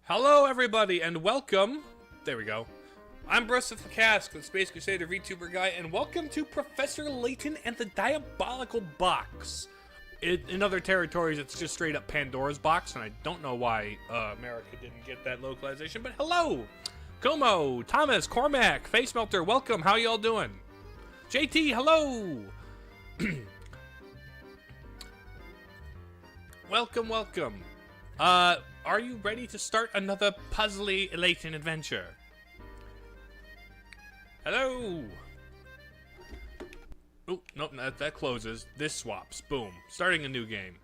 Hello, everybody, and welcome. There we go. I'm Broseph the Cask, the Space Crusader VTuber guy, and welcome to Professor Layton and the Diabolical Box. In other territories, it's just straight up Pandora's Box, and I don't know why America didn't get that localization, but hello! Como, Thomas, Cormac, Face Melter, welcome. How y'all doing? JT, hello! Welcome, welcome. Are you ready to start another puzzly Layton adventure? Hello! Oh, nope, that closes. This swaps. Boom. Starting a new game.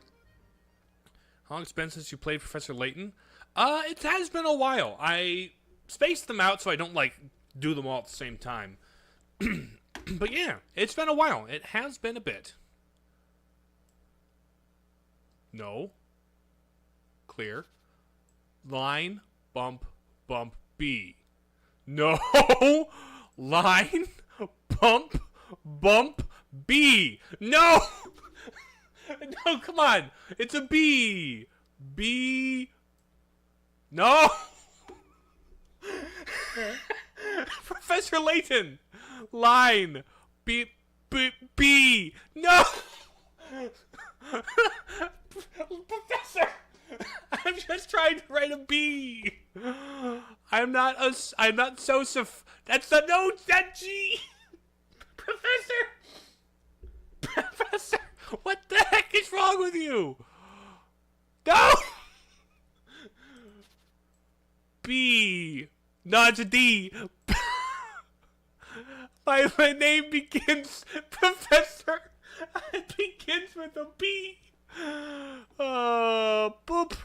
How long it's been since you played Professor Layton? It has been a while. I spaced them out so I don't, do them all at the same time. But yeah, it's been a while. It has been a bit. No. Clear. Line, bump, bump, B. No! Line, bump, bump, B. No! No, come on. It's a B. B. No! Professor Layton. Line. B. B. B. No! Professor! I'm just trying to write a B. I'm not so that's the note, that G. Professor, what the heck is wrong with you? No. B. No, it's a D. My name begins, Professor. It begins with a B. Boop.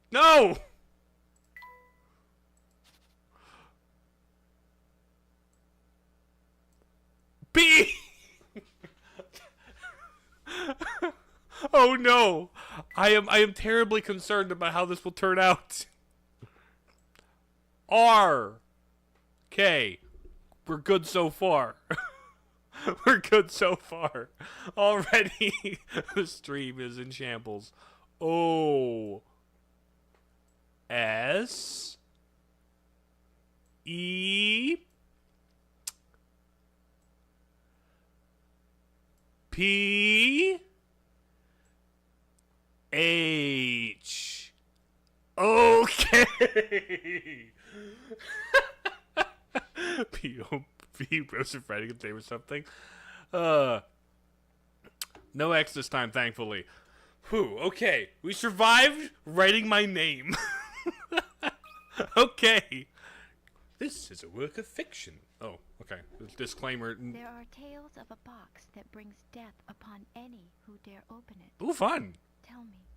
No! B! Oh no! I am terribly concerned about how this will turn out. R. K. We're good so far. We're good so far. Already, the stream is in shambles. O. S. E. P. H. Okay. P.O.P. Broseph writing if they were something. No X this time, thankfully. Whew, okay. We survived writing my name. Okay. This is a work of fiction. Oh, okay. Disclaimer. There are tales of a box that brings death upon any who dare open it. Ooh, fun. Tell me,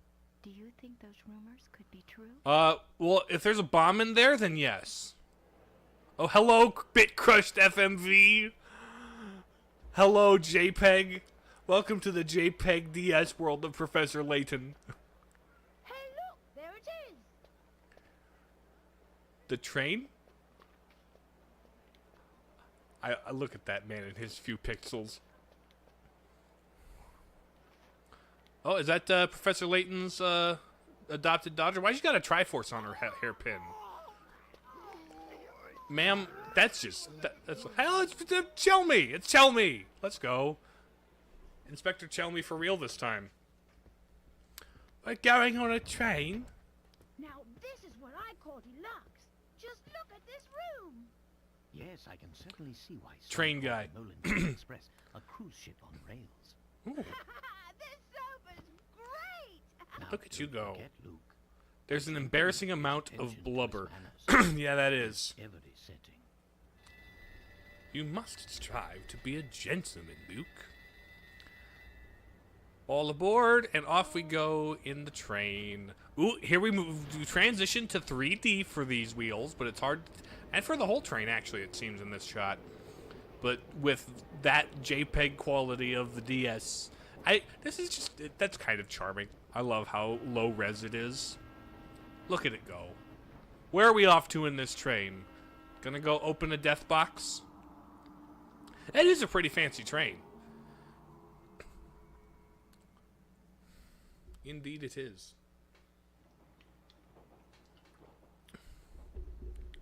do you think those rumors could be true? Well, if there's a bomb in there, then yes. Oh, hello, Bit Crushed FMV. Hello, JPEG. Welcome to the JPEG DS world of Professor Layton. Hey, look, there it is. The train? I look at that man and his few pixels. Oh, is that Professor Layton's adopted daughter? Why she got a Triforce on her hairpin? Ma'am, that's hell. It's Chelmy. It's Chelmy. Let's go, Inspector Chelmy for real this time. We're going on a train. Now this is what I call deluxe. Just look at this room. Yes, I can certainly see why. Train guy. Express a cruise ship on rails. Ooh. This sofa's great. Now, Look at you don't go. forget, Luke, There's an embarrassing amount of blubber. manners Yeah, that is. in every setting. You must strive to be a gentleman, Luke. All aboard, and off we go in the train. Ooh, here we transition to 3D for these wheels, but it's hard, and for the whole train, actually, it seems, in this shot. But with that JPEG quality of the DS, that's kind of charming. I love how low res it is. Look at it go. Where are we off to in this train? Gonna go open a death box? That is a pretty fancy train. Indeed it is.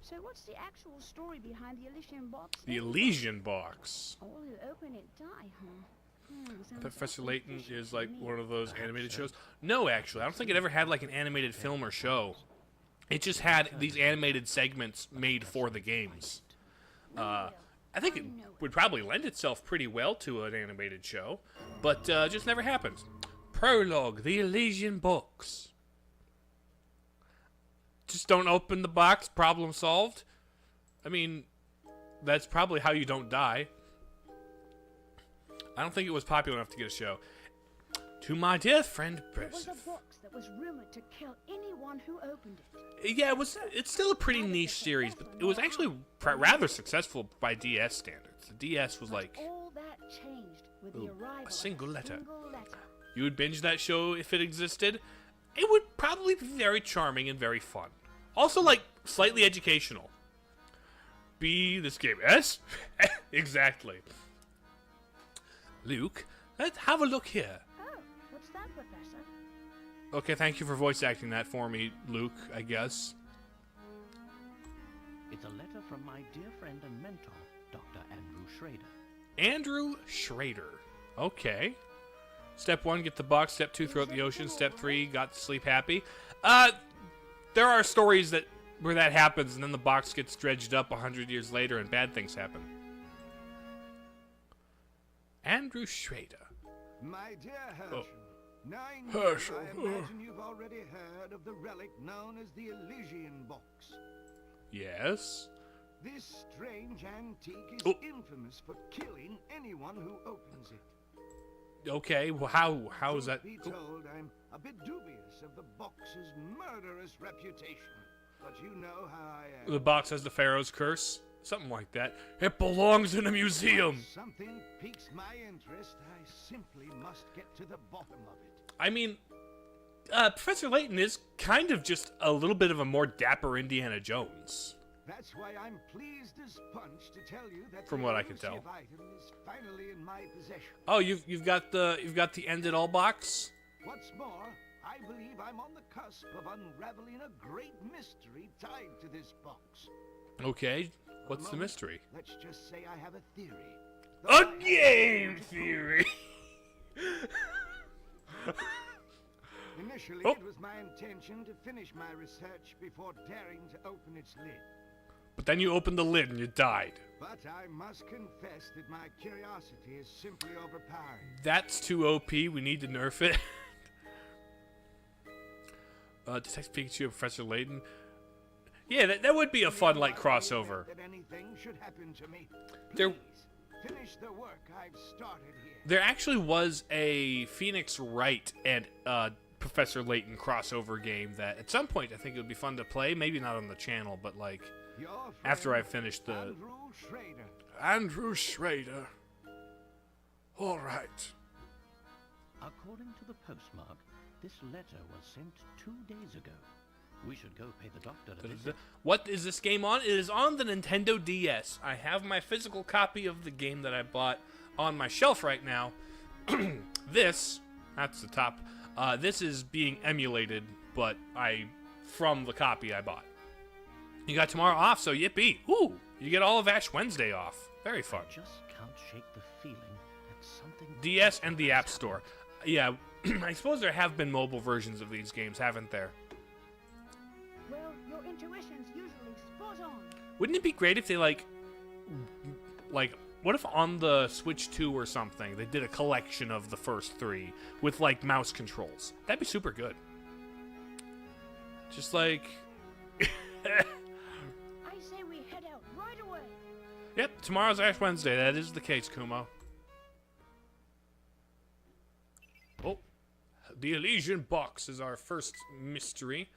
So what's the actual story behind the Elysian box? The Elysian box. All who open it die, huh? Sounds Professor awfully Layton fishy is to like me. one of those animated shows. No, actually, I don't think it ever had like an animated film or show. It just had these animated segments made for the games. I think it would probably lend itself pretty well to an animated show, but just never happened. Prologue, the Elysian box. Just don't open the box, problem solved. I mean, that's probably how you don't die. I don't think it was popular enough to get a show. To my dear friend It was a Broseph. box that was rumored to kill anyone who opened it. Yeah, it's still a pretty niche series, but it was actually rather successful by DS standards. The DS was like, All that changed with the arrival of single letter. single letter. you would binge that show if it existed. It would probably be very charming and very fun. Also, like, slightly educational. B, this game. Yes? Exactly. Luke, let's have a look here. Oh, what's that, Professor? Okay, thank you for voice acting that for me, Luke, I guess. It's a letter from my dear friend and mentor, Dr. Andrew Schrader. Andrew Schrader. Okay. Step 1, get the box. Step 2, throw out the ocean. Step 3, got to sleep happy. There are stories where that happens, and then the box gets dredged up 100 years later, and bad things happen. Andrew Schrader. My dear Herschel, Herschel, I imagine you've already heard of the relic known as the Elysian box. Yes. This strange antique is Oh. infamous for killing anyone who opens it. Okay, well, how is that? Be told I'm a bit dubious of the box's murderous reputation, but you know how I am. The box has the Pharaoh's curse? Something like that. It belongs in a museum. Once something piques my interest, I simply must get to the bottom of it. I mean, Professor Layton is kind of just a little bit of a more dapper Indiana Jones. That's why I'm pleased as punch to tell you that From the what I can tell. elusive item is finally in my possession. Oh, you've got the End It All box? What's more, I believe I'm on the cusp of unraveling a great mystery tied to this box. Okay, For what's the moment, mystery? Let's just say I have a theory. A game theory. Initially, Oh. it was my intention to finish my research before daring to open its lid. But then you opened the lid and you died. But I must confess that my curiosity is simply overpowering. That's too OP. We need to nerf it. Detective Pikachu and Professor Layton. Yeah, that would be a fun, like, crossover. That anything should happen to me. There- Please, finish the work I've started here. There actually was a Phoenix Wright and Professor Layton crossover game that at some point I think it would be fun to play. Maybe not on the channel, but like Your after I friend, finished the Andrew Schrader. Andrew Schrader. All right. According to the postmark, this letter was sent 2 days ago. We should go pay the doctor a visit. What is this game on? It is on the Nintendo DS. I have my physical copy of the game that I bought on my shelf right now. That's the top. This is being emulated, but from the copy I bought. You got tomorrow off, so yippee! Woo! You get all of Ash Wednesday off. Very fun. Just can't shake the feeling that something... DS and the App Store. Yeah, I suppose there have been mobile versions of these games, haven't there? Well, your intuition's usually spot on. Wouldn't it be great if they like, what if on the Switch 2 or something, they did a collection of the first 3 with, like, mouse controls? That'd be super good. Just like... I say we head out right away. Yep, tomorrow's Ash Wednesday. That is the case, Kumo. Oh, the Elysian box is our first mystery.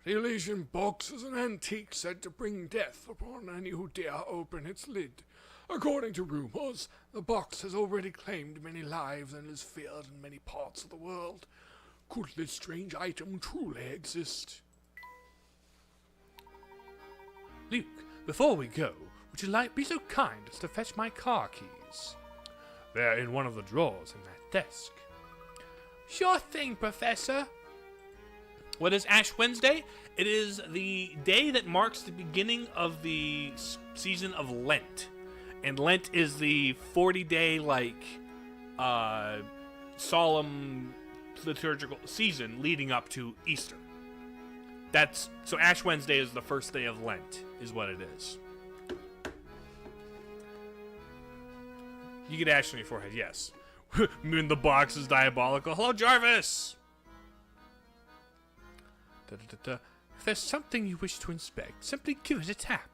The Elysian box is an antique said to bring death upon any who dare open its lid. According to rumors, the box has already claimed many lives and is feared in many parts of the world. Could this strange item truly exist? Luke, before we go, would you be so kind as to fetch my car keys? They're in one of the drawers in that desk. Sure thing, Professor. What is Ash Wednesday? It is the day that marks the beginning of the season of Lent. And Lent is the 40-day, solemn liturgical season leading up to Easter. So Ash Wednesday is the first day of Lent, is what it is. You get ash on your forehead, yes. In the box is diabolical. Hello, Jarvis! If there's something you wish to inspect, simply give it a tap.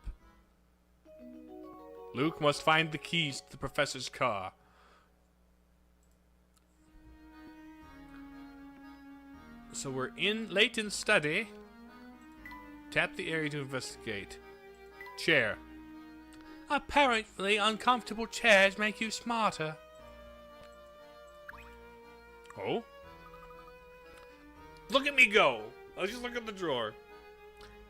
Luke must find the keys to the professor's car. So we're in Layton's study. Tap the area to investigate. Chair. Apparently, uncomfortable chairs make you smarter. Oh? Look at me go! I'll just look at the drawer.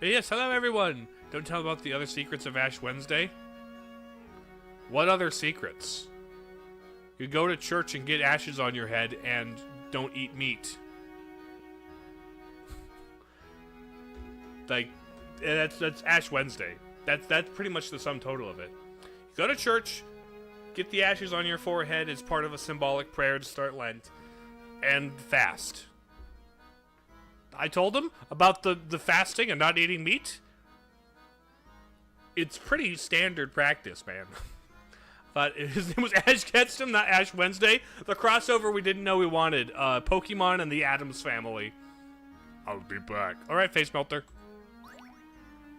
Yes, hello everyone. Don't tell about the other secrets of Ash Wednesday. What other secrets? You go to church and get ashes on your head and don't eat meat. That's Ash Wednesday. That's pretty much the sum total of it. You go to church, get the ashes on your forehead as part of a symbolic prayer to start Lent, and fast. I told him about the fasting and not eating meat. It's pretty standard practice, man. But his name was Ash Ketchum, not Ash Wednesday. The crossover we didn't know we wanted. Pokemon and the Addams Family. I'll be back. Alright, Face Melter.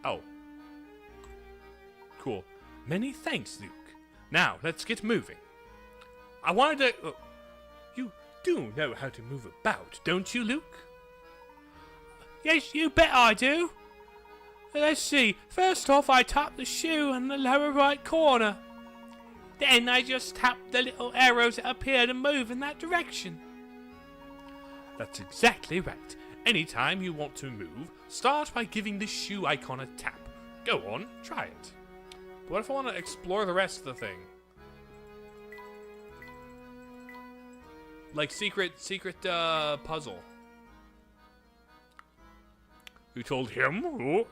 Oh. Cool. Many thanks, Luke. Now, let's get moving. I wanted to... you do know how to move about, don't you, Luke? Yes, you bet I do. Let's see. First off, I tap the shoe in the lower right corner. Then I just tap the little arrows that appear to move in that direction. That's exactly right. Anytime you want to move, start by giving the shoe icon a tap. Go on, try it. But what if I want to explore the rest of the thing? Like secret puzzle. You told him? Oh.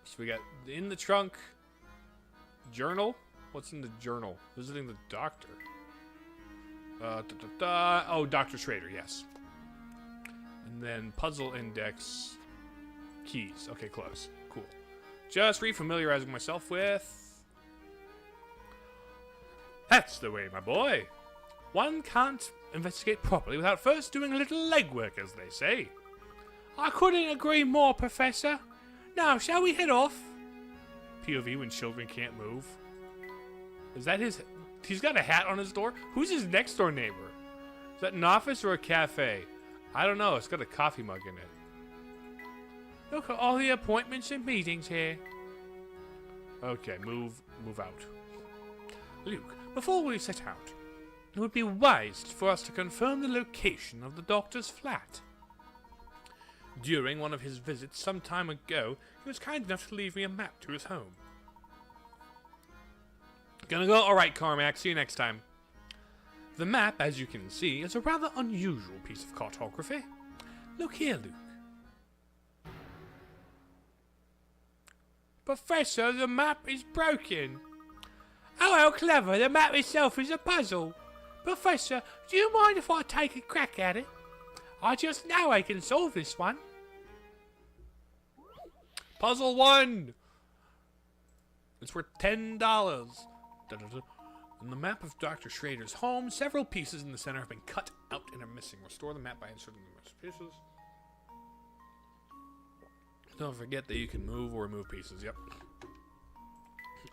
So we got in the trunk. Journal? What's in the journal? Visiting the doctor. Oh, Dr. Schrader, yes. And then puzzle index. Keys. Okay, close. Cool. Just refamiliarizing myself with... That's the way, my boy. One can't investigate properly without first doing a little legwork, as they say. I couldn't agree more, Professor. Now, shall we head off? POV when children can't move. Is that his... He's got a hat on his door? Who's his next door neighbor? Is that an office or a cafe? I don't know. It's got a coffee mug in it. Look at all the appointments and meetings here. Okay, move out. Luke, before we set out, it would be wise for us to confirm the location of the doctor's flat. During one of his visits some time ago, he was kind enough to leave me a map to his home. Gonna go? Alright, Carmack. See you next time. The map, as you can see, is a rather unusual piece of cartography. Look here, Luke. Professor, the map is broken. Oh, how clever. The map itself is a puzzle. Professor, do you mind if I take a crack at it? I just know I can solve this one. Puzzle 1! It's worth $10. On the map of Dr. Schrader's home, several pieces in the center have been cut out and are missing. Restore the map by inserting the most pieces. Don't forget that you can move or remove pieces. Yep.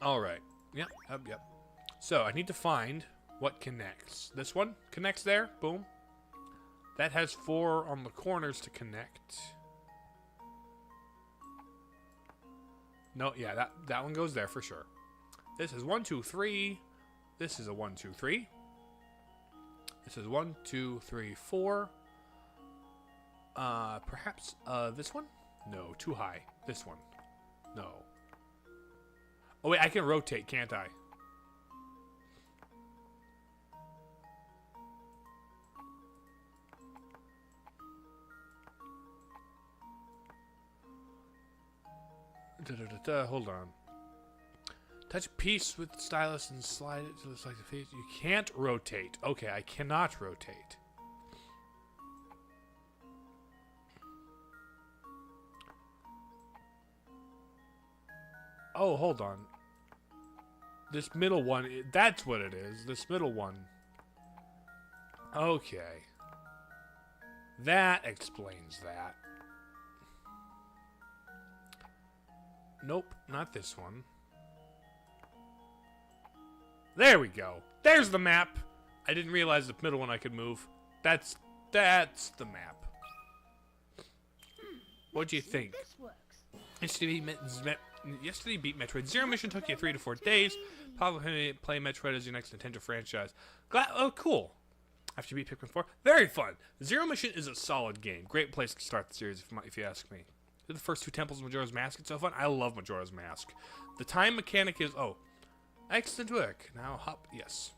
Alright. Yep. So, I need to find what connects. This one connects there. Boom. That has 4 on the corners to connect. No, yeah, that one goes there for sure. This is 1, 2, 3. This is a 1, 2, 3. This is 1, 2, 3, 4. Perhaps this one? No, too high. This one. No. Oh wait, I can rotate, can't I? Hold on. Touch a piece with the stylus and slide it to the selected face. You can't rotate. Okay, I cannot rotate. Oh, hold on. This middle one, that's what it is. This middle one. Okay. That explains that. Nope, not this one. There we go. There's the map. I didn't realize the middle one I could move. That's the map. What do you think? This works. Yesterday beat Metroid Zero mission took you 3 to 4 days. Probably play Metroid as your next Nintendo franchise. Oh, cool. After you beat Pikmin 4, very fun. Zero Mission is a solid game. Great place to start the series, if you ask me. The first 2 temples of Majora's Mask. It's so fun. I love Majora's Mask. The time mechanic is excellent work. Now hop. Yes.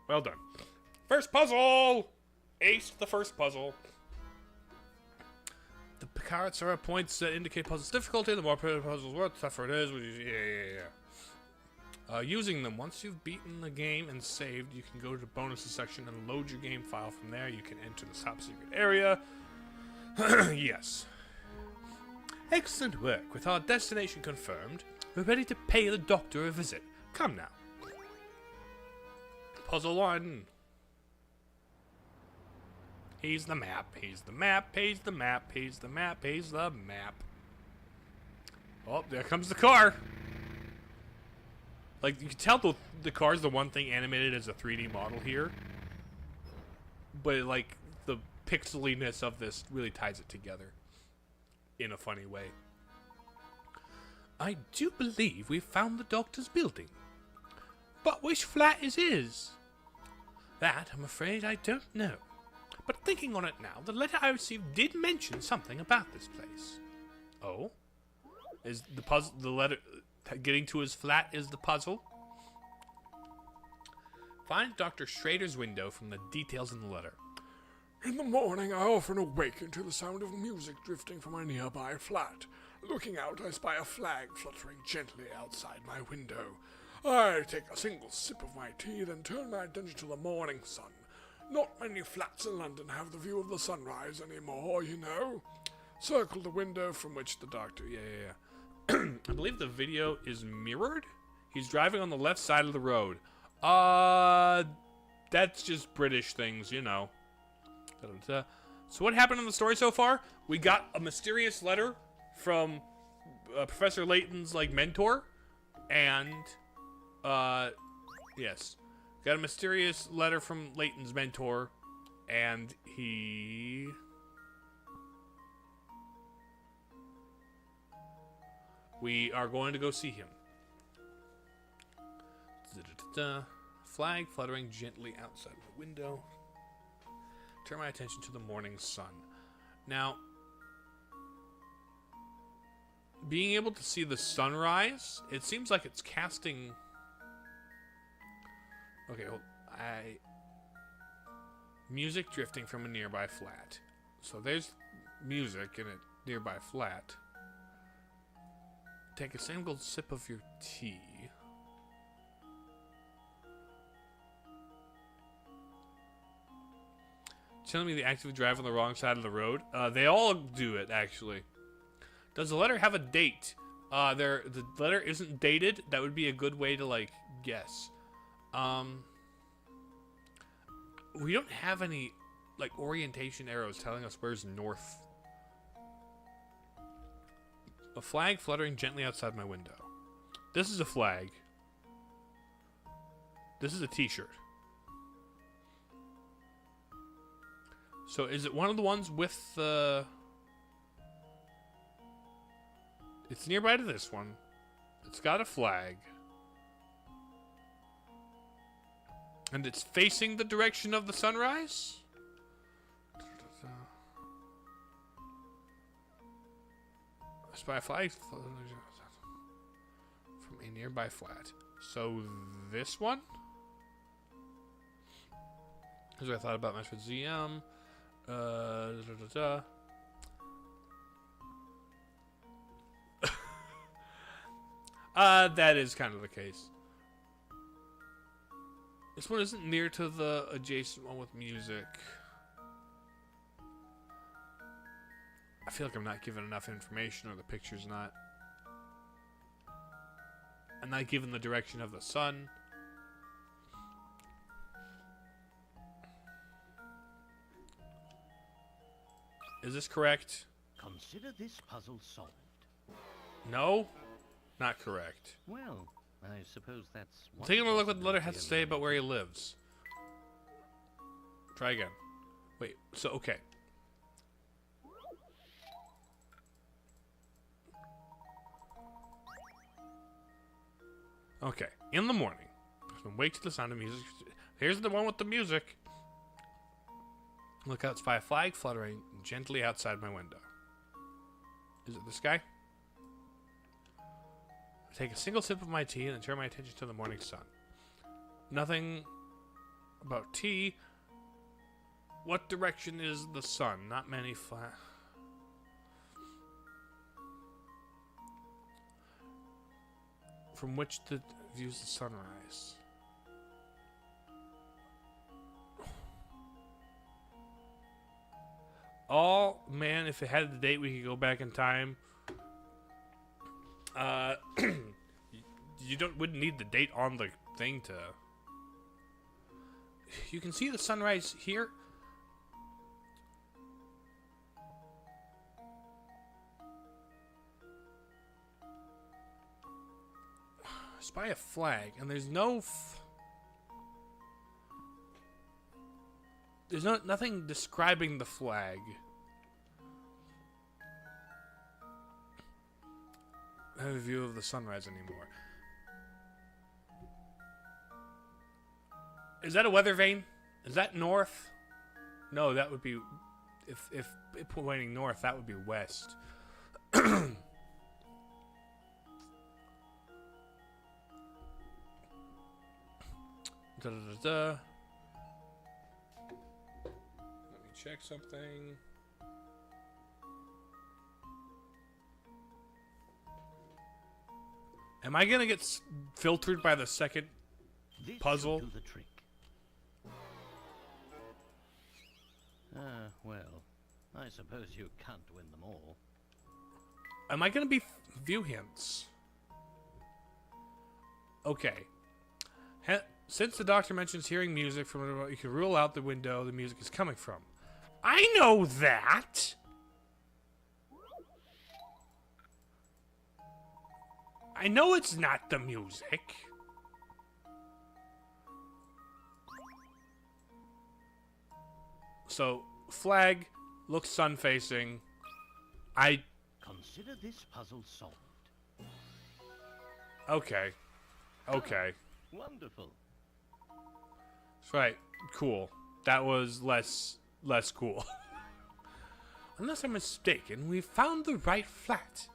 Well done. First puzzle. Aced the first puzzle. The cards are points that indicate puzzle's difficulty. The more puzzles work, the tougher it is. Using them, once you've beaten the game and saved, you can go to the bonuses section and load your game file from there. You can enter the top secret area. Yes. Excellent work. With our destination confirmed, we're ready to pay the doctor a visit. Come now. Puzzle 1. He's the map. He's the map. He's the map. He's the map. He's the map. Oh, there comes the car. Like, you can tell the car's the one thing animated as a 3D model here. But, like, the pixeliness of this really ties it together in a funny way. I do believe we've found the doctor's building. But which flat is his? That, I'm afraid, I don't know. But thinking on it now, the letter I received did mention something about this place. Oh? Is the puzzle, the letter, getting to his flat is the puzzle? Find Dr. Schrader's window from the details in the letter. In the morning, I often awaken to the sound of music drifting from a nearby flat. Looking out, I spy a flag fluttering gently outside my window. I take a single sip of my tea, then turn my attention to the morning sun. Not many flats in London have the view of the sunrise anymore, you know. Circle the window from which the doctor... Yeah. I believe the video is mirrored? He's driving on the left side of the road. That's just British things, you know. So what happened in the story so far? We got a mysterious letter from Professor Layton's, like, mentor. And, yes. Got a mysterious letter from Layton's mentor. And we are going to go see him. Flag fluttering gently outside the window. Turn my attention to the morning sun. Now, being able to see the sunrise, it seems like it's casting... Okay, well, music drifting from a nearby flat. So there's music in a nearby flat. Take a single sip of your tea. Telling me they actively drive on the wrong side of the road. They all do it, actually. Does the letter have a date? The letter isn't dated. That would be a good way to, like, guess. We don't have any, like, orientation arrows telling us where's north. A flag fluttering gently outside my window. This is a flag. This is a t-shirt. So is it one of the ones with the... It's nearby to this one. It's got a flag. And it's facing the direction of the sunrise? I spy a flag from a nearby flat. So this one? Here's what I thought about Metroid ZM. That is kind of the case. This one isn't near to the adjacent one with music. I feel like I'm not given enough information, or the picture's not. I'm not given the direction of the sun. Is this correct? Consider this puzzle solved. No? Not correct. Well, I suppose that's one Taking a look what the letter possibility has to say of about where he lives. Try again. Wait, so, okay. Okay, in the morning. I've been wake to the sound of music. Here's the one with the music. Look out, spy a flag fluttering gently outside my window. Is it this guy? I take a single sip of my tea and then turn my attention to the morning sun. Nothing about tea. What direction is the sun? Not many from which to views the sunrise. Oh man, if it had the date, we could go back in time. You wouldn't need the date on the thing to. You can see the sunrise here. Spy a flag, and there's no. There's nothing describing the flag. I don't have a view of the sunrise anymore. Is that a weather vane? Is that north? No, that would be if it pointing north, that would be west. Da, da, da, da. Let me check something. Am I gonna get filtered by the second this puzzle? should do the trick. Well, I suppose you can't win them all. Am I gonna be view hints? Okay. Since the doctor mentions hearing music from, you can rule out the window the music is coming from. I know that! I know it's not the music. So, flag, looks sun-facing. Consider this puzzle solved. Okay. Okay. Wonderful. That's right. Cool. That was less cool. Unless I'm mistaken, we've found the right flat.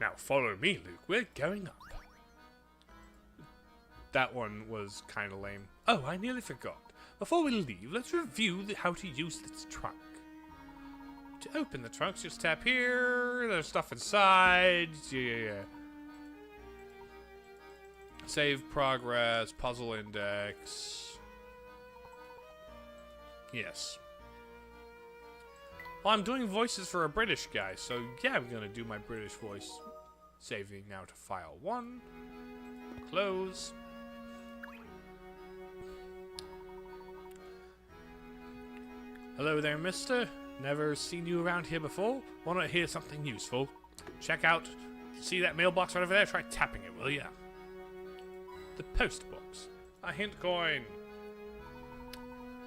Now follow me, Luke. We're going up. That one was kind of lame. Oh, I nearly forgot. Before we leave, let's review how to use this trunk. To open the trunk, just tap here. There's stuff inside. Yeah. Save progress, puzzle index. Yes. Well, I'm doing voices for a British guy, so yeah, I'm gonna do my British voice. Saving now to file 1. Close. Hello there, mister. Never seen you around here before. Want to hear something useful? Check out. See that mailbox right over there? Try tapping it, will ya? The post box. A hint coin.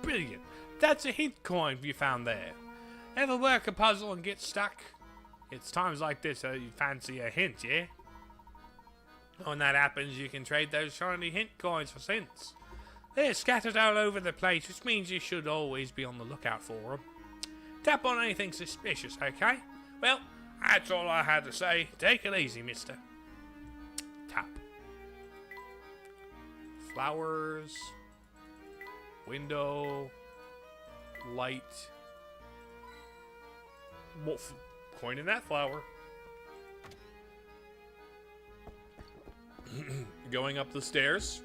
Brilliant. That's a hint coin you found there. Ever work a puzzle and get stuck? It's times like this that you fancy a hint, yeah? When that happens, you can trade those shiny hint coins for cents. They're scattered all over the place, which means you should always be on the lookout for them. Tap on anything suspicious, okay? Well, that's all I had to say. Take it easy, mister. Tap. Flowers. Window. Light. Coin in that flower. Going up the stairs.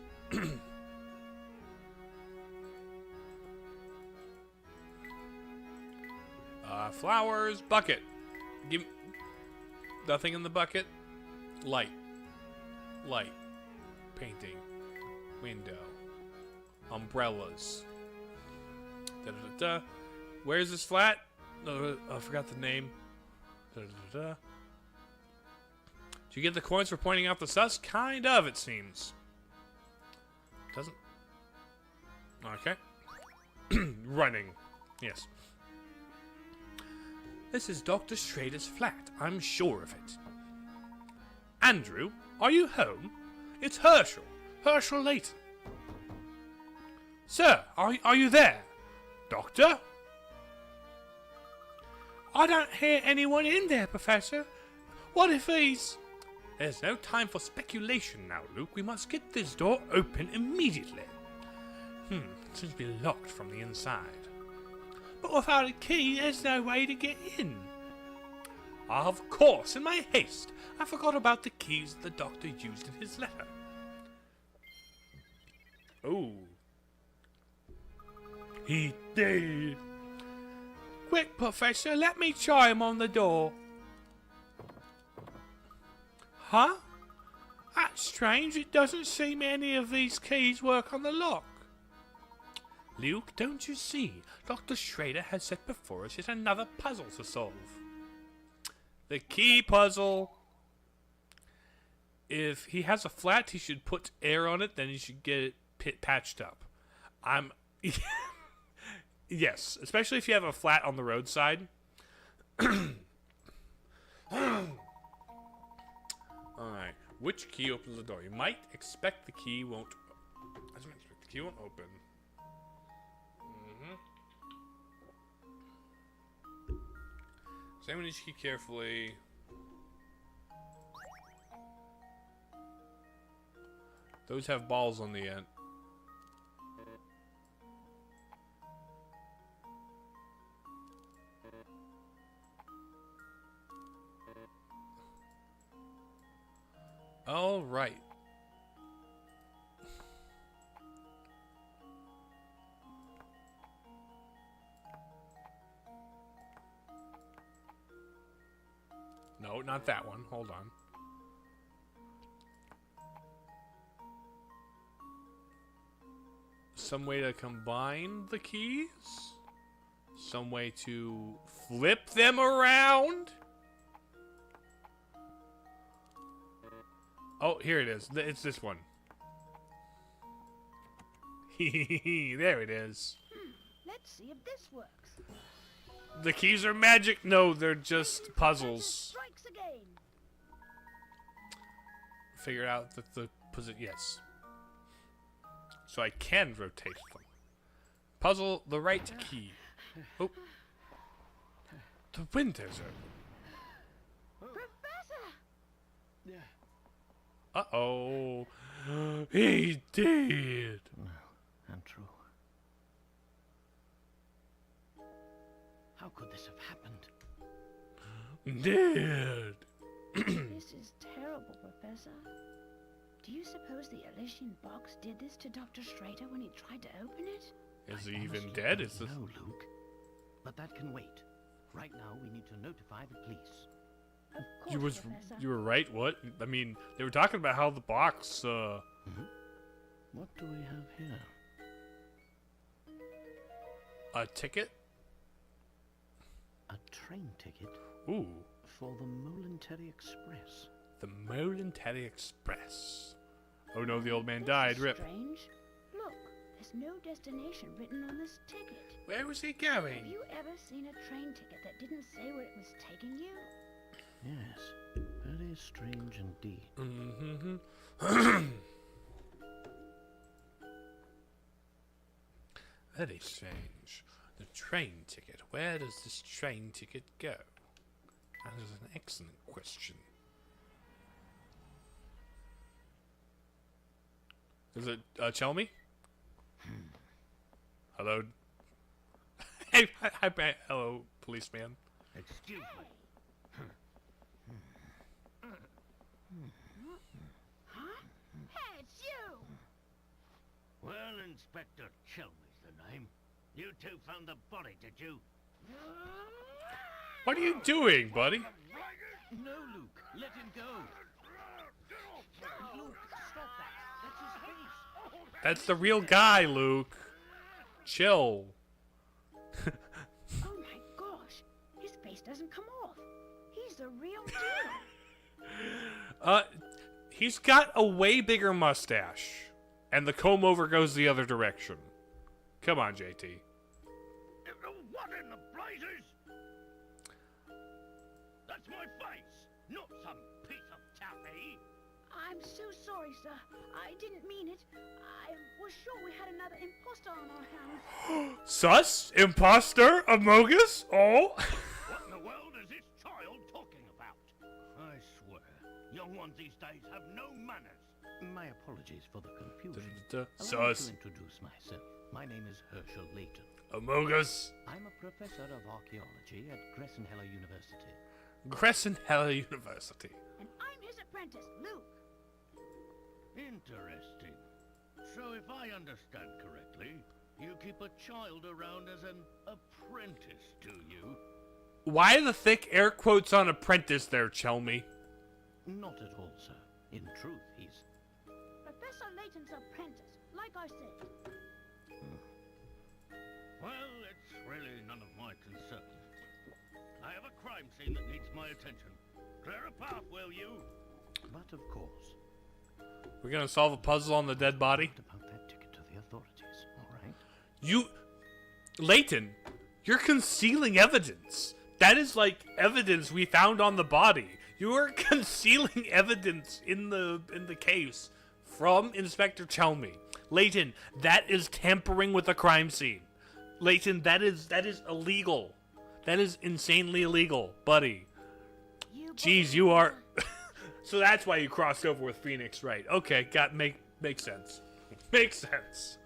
Flowers, bucket. Give nothing in the bucket. Light. Light. Painting. Window. Umbrellas. Da da da da. Where's this flat? I forgot the name. Da da da da. Did you get the coins for pointing out the sus? Kind of, it seems. Doesn't. Okay. Running. Yes. This is Dr. Schrader's flat. I'm sure of it. Andrew, are you home? It's Herschel. Herschel Layton. Sir, are you there? Doctor? I don't hear anyone in there, Professor. What if he's... There's no time for speculation now, Luke. We must get this door open immediately. It seems to be locked from the inside. But without a key, there's no way to get in. Of course, in my haste, I forgot about the keys the doctor used in his letter. Oh. He did. Quick, Professor, let me try him on the door. Huh? That's strange. It doesn't seem any of these keys work on the lock. Luke, don't you see? Dr. Schrader has set before us yet another puzzle to solve. The key puzzle. If he has a flat, he should put air on it, then he should get it patched up. Yes, especially if you have a flat on the roadside. Alright, which key opens the door? You might expect the key won't... I just expect the key won't open. Examine each key carefully. Those have balls on the end. All right. No, not that one. Hold on. Some way to combine the keys? Some way to flip them around? Oh, here it is. It's this one. There it is. Let's see if this works. The keys are magic. No, they're just puzzles. Strikes again. Figure out that the position. Yes. So I can rotate them. Puzzle the right key. Oh. The window's open. Professor! Uh-oh. He did. Well, and true. How could this have happened? Did. This is terrible, Professor. Do you suppose the Elysian box did this to Dr. Schrader when he tried to open it? Is I he even honestly dead? don't Is this... know, Luke. But that can wait. Right now, we need to notify the police. Of course, Professor. You were right. What? I mean, they were talking about how the box. What do we have here? A ticket. A train ticket Ooh, for the Momentary Express. the Momentary Express. Oh no, the old man This died. is Rip. strange. Look, there's no destination written on this ticket. Where was he Have going? you ever seen a train ticket that didn't say where it was taking you? Yes, very strange indeed. Mm-hmm. Very strange. The train ticket. Where does this train ticket go? That is an excellent question. Is it Chelmy? Hello. Hey, hi, hello, policeman. Excuse me. Huh? Inspector Chelmey's the name. You two found the body, did you? What are you doing, buddy? No, Luke. Let him go. Luke, stop that. That's his face. That's the real guy, Luke. Chill. Oh my gosh, his face doesn't come off. He's the real deal. He's got a way bigger mustache. And the comb over goes the other direction. Come on, JT. What in the blazes? That's my face, not some piece of taffy. I'm so sorry, sir. I didn't mean it. I was sure we had another imposter on our hands. Sus? Imposter? Amogus? Oh? What in the world is this child talking about? I swear, young ones these days have no manners. My apologies for the confusion. Allow me Sus. to introduce myself. My name is Herschel Layton. Amogus. I'm a professor of archaeology at Gressenheller University. Gressenheller University. And I'm his apprentice, Luke. Interesting. So if I understand correctly, you keep a child around as an apprentice, do you? Why the thick air quotes on apprentice there, Chelmy? Not at all, sir. In truth, he's... Professor Layton's apprentice, like I said. Well, it's really none of my concern. I have a crime scene that needs my attention. Clear a path, will you? But of course. We're gonna solve a puzzle on the dead body? What about that ticket to the authorities, all right? You... Layton, you're concealing evidence. That is like evidence we found on the body. You are concealing evidence in the case from Inspector Chelmy. Layton, that is tampering with a crime scene. Layton, that is illegal. That is insanely illegal, buddy. Jeez, you are... So that's why you crossed over with Phoenix, right? Okay, makes sense. Makes sense.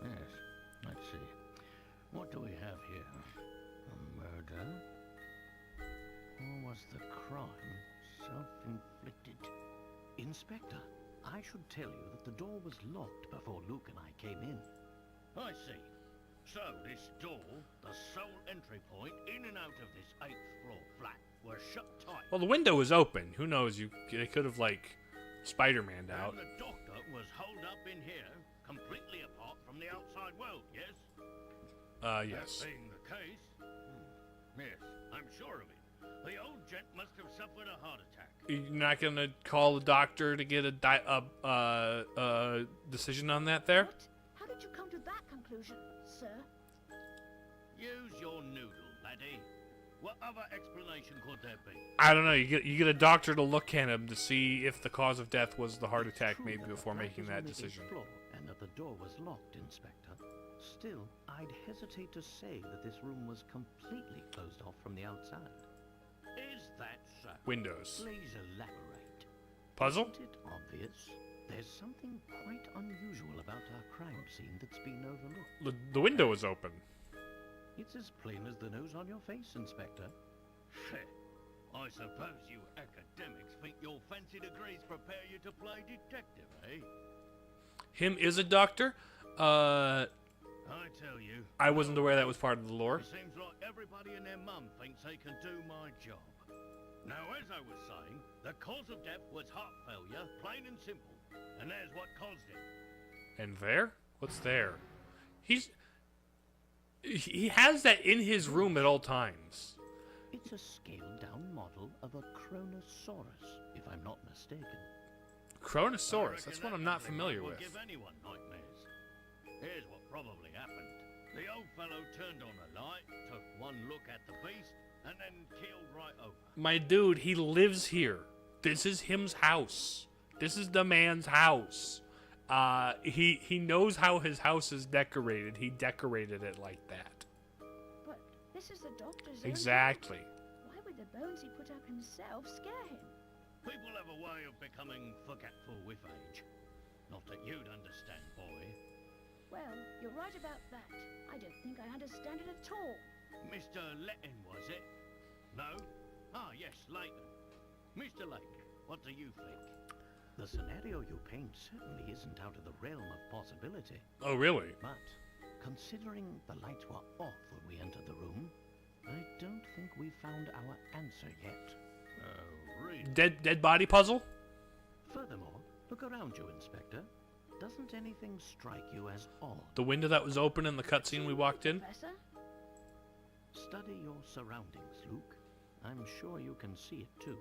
Yes. Let's see. What do we have here? A murder? Or was the crime self-inflicted? Inspector, I should tell you that the door was locked before Luke and I came in. I see. So this door, the sole entry point in and out of this 8th floor flat, was shut tight. Well, the window was open. Who knows? They could have, like, Spider-Maned out. And the doctor was holed up in here, completely apart from the outside world, yes? Yes. That being the case, yes, I'm sure of it. The old gent must have suffered a heart attack. You're not gonna call the doctor to get a decision on that there? What? How did you come to that conclusion, sir? Use your noodle, laddie. What other explanation could there be? I don't know. You get a doctor to look at him to see if the cause of death was the heart It's attack, true maybe that the before flat making was on that the 8th decision. floor, and that the door was locked, Inspector. Still, I'd hesitate to say that this room was completely closed off from the outside. Is that so? Windows. Please elaborate. Puzzle? Isn't it obvious? There's something quite unusual about our crime scene that's been overlooked. The window is open. It's as plain as the nose on your face, Inspector. I suppose you academics think your fancy degrees prepare you to play detective, eh? Him is a doctor. I tell you. I wasn't aware that was part of the lore. It seems like everybody and their mum thinks they can do my job. Now, as I was saying, the cause of death was heart failure, plain and simple. And there's what caused it. And there? What's there? He has that in his room at all times. It's a scaled-down model of a Kronosaurus, if I'm not mistaken. Kronosaurus. That's one I'm not familiar with. Give anyone nightmares. Here's what probably happened. The old fellow turned on a light, took one look at the beast, and then keeled right over. My dude, he lives here. This is him's house. This is the man's house. He knows how his house is decorated. He decorated it like that. But this is the doctor's own Exactly. house. Why would the bones he put up himself scare him? People have a way of becoming forgetful with age. Not that you'd understand, boy. Well, you're right about that. I don't think I understand it at all. Mr. Layton, was it? No? Ah, yes, Layton. Mr. Layton, what do you think? The scenario you paint certainly isn't out of the realm of possibility. Oh, really? But, considering the lights were off when we entered the room, I don't think we found our answer yet. Really? Dead body puzzle? Furthermore, look around you, Inspector. Doesn't anything strike you as odd? The window that was open in the cutscene we walked in? Professor? Study your surroundings, Luke. I'm sure you can see it too.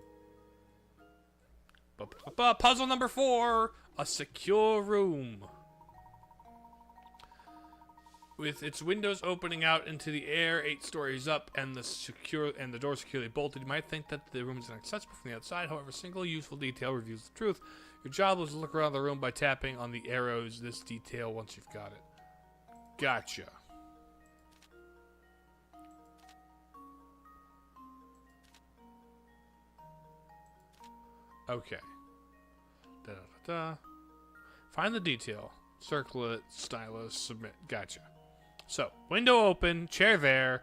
Puzzle number 4, a secure room. With its windows opening out into the air 8 stories up and the door securely bolted, you might think that the room is inaccessible from the outside. However, a single useful detail reveals the truth. Your job is to look around the room by tapping on the arrows. This detail once you've got it. Gotcha. Okay. Da-da-da-da. Find the detail. Circle it, stylus, submit. Gotcha. So, window open, chair there,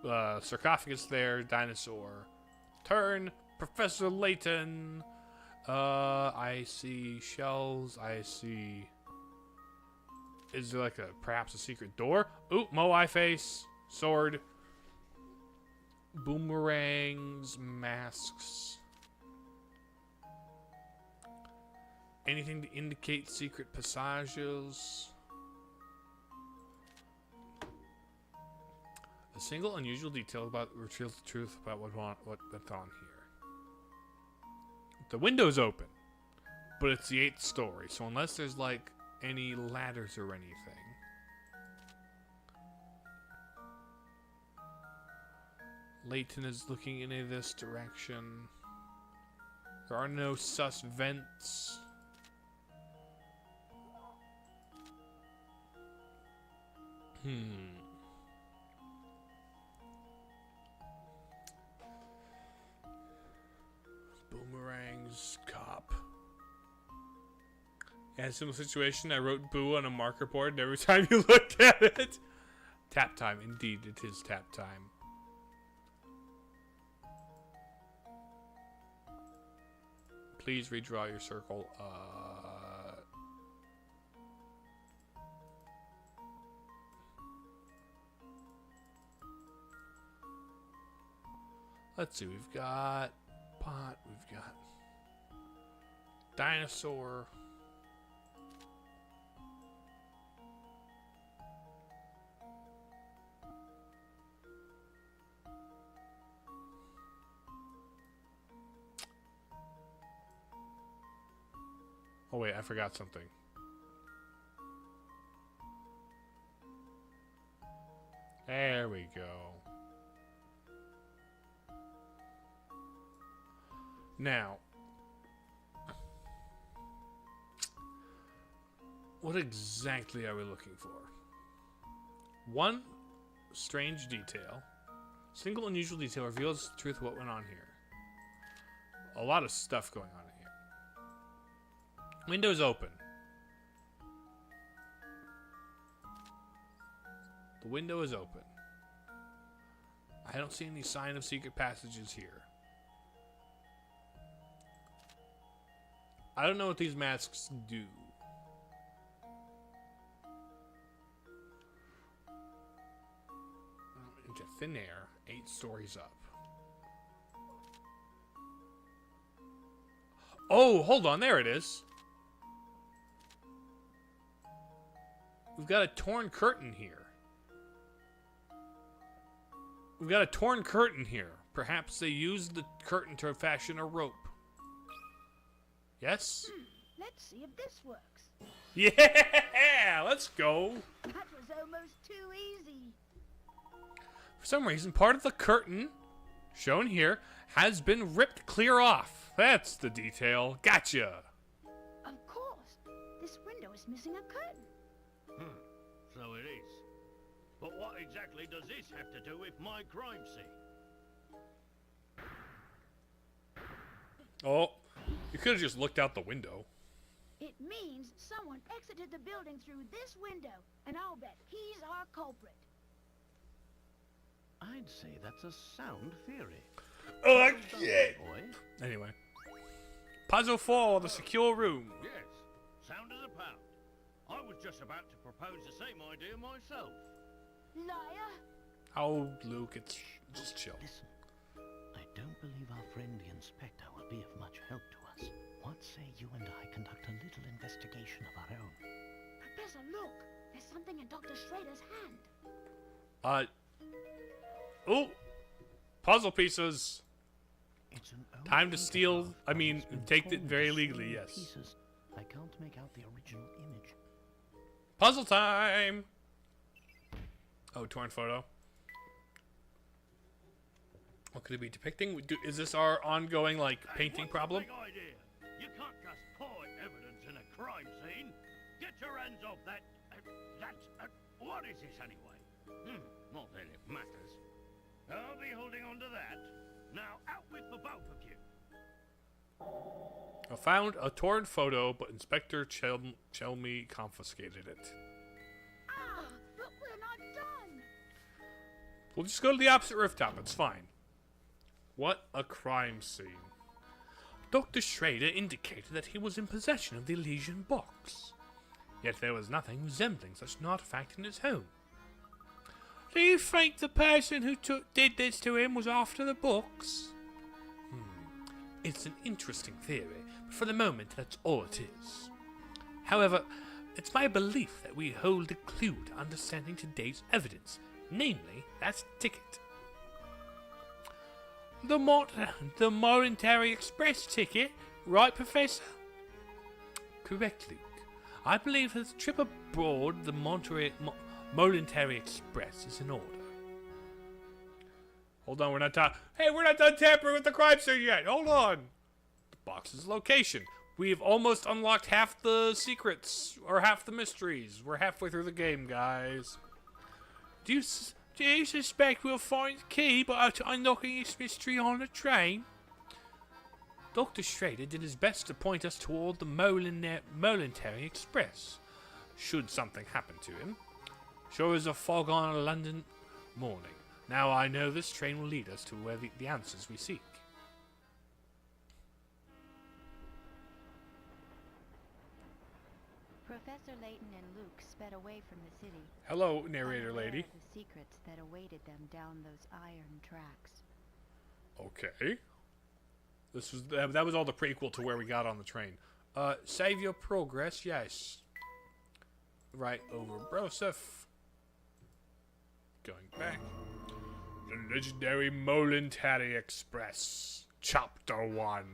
sarcophagus there, dinosaur. Turn, Professor Layton. I see shells, I see... Is there like perhaps a secret door? Ooh, Moai face, sword, boomerangs, masks. Anything to indicate secret passages? A single unusual detail reveals the truth about what's on here. The window's open, but it's the 8th story, so unless there's like any ladders or anything. Layton is looking in this direction. There are no sus vents. Boomerangs, cop. Yeah, similar situation. I wrote boo on a marker board, and every time you looked at it. Tap time. Indeed, it is tap time. Please redraw your circle. Let's see, we've got pot, we've got dinosaur. Oh wait, I forgot something. There we go. Now, what exactly are we looking for? One strange detail. Single unusual detail reveals the truth of what went on here. A lot of stuff going on here. Windows open. The window is open. I don't see any sign of secret passages here. I don't know what these masks do. Into thin air, 8 stories up. Oh, hold on, there it is. We've got a torn curtain here. We've got a torn curtain here. Perhaps they used the curtain to fashion a rope. Yes? Let's see if this works. Yeah! Let's go! That was almost too easy. For some reason, part of the curtain, shown here, has been ripped clear off. That's the detail. Gotcha! Of course. This window is missing a curtain. So it is. But what exactly does this have to do with my crime scene? Oh, you could have just looked out the window. It means someone exited the building through this window, and I'll bet he's our culprit. I'd say that's a sound theory. Okay. Boy. Anyway. Puzzle 4, the secure room. Yes, sound as a pound. I was just about to propose the same idea myself. Liar! Oh, Luke, it's just chill. Listen, I don't believe our friend the inspector will be of much help to us. What say you and I conduct a little investigation of our own? Professor, look! There's something in Dr. Schrader's hand. Oh! Puzzle pieces! It's an old Time to photograph steal, that I mean, has been take it torn very to legally, small yes. pieces. I can't make out the original image. Puzzle time! Oh, torn photo. What could it be depicting? Is this our ongoing, like, painting What's problem? the big idea? You can't just point evidence in a crime scene. Get your hands off that. What is this anyway? Not that it matters. I'll be holding on to that. Now out with the both of you. I found a torn photo, but Inspector Chelmy confiscated it. Ah! But we're not done! We'll just go to the opposite rooftop, it's fine. What a crime scene. Dr. Schrader indicated that he was in possession of the Elysian box. Yet there was nothing resembling such an artifact in his home. Do you think the person who did this to him was after the books? It's an interesting theory, but for the moment that's all it is. However, it's my belief that we hold a clue to understanding today's evidence, namely that ticket. The Momentary Express ticket, right, Professor? Correct, Luke. I believe that the trip aboard the Momentary Express is in order. Hold on, we're not done. Hey, we're not done tampering with the crime scene yet. Hold on. The box's location. We've almost unlocked half the secrets, or half the mysteries. We're halfway through the game, guys. Do you suspect we'll find the key by unlocking this mystery on the train? Dr. Schrader did his best to point us toward the Momentary Express, should something happen to him. Sure as a fog on a London morning. Now I know this train will lead us to where the answers we seek. Professor Layton and Luke sped away from the city. Hello, narrator unaware lady. of the secrets that awaited them down those iron tracks. Okay. That was all the prequel to where we got on the train. Save your progress, yes. Right over Broseph. Going back. The legendary Momentary Express. Chapter 1.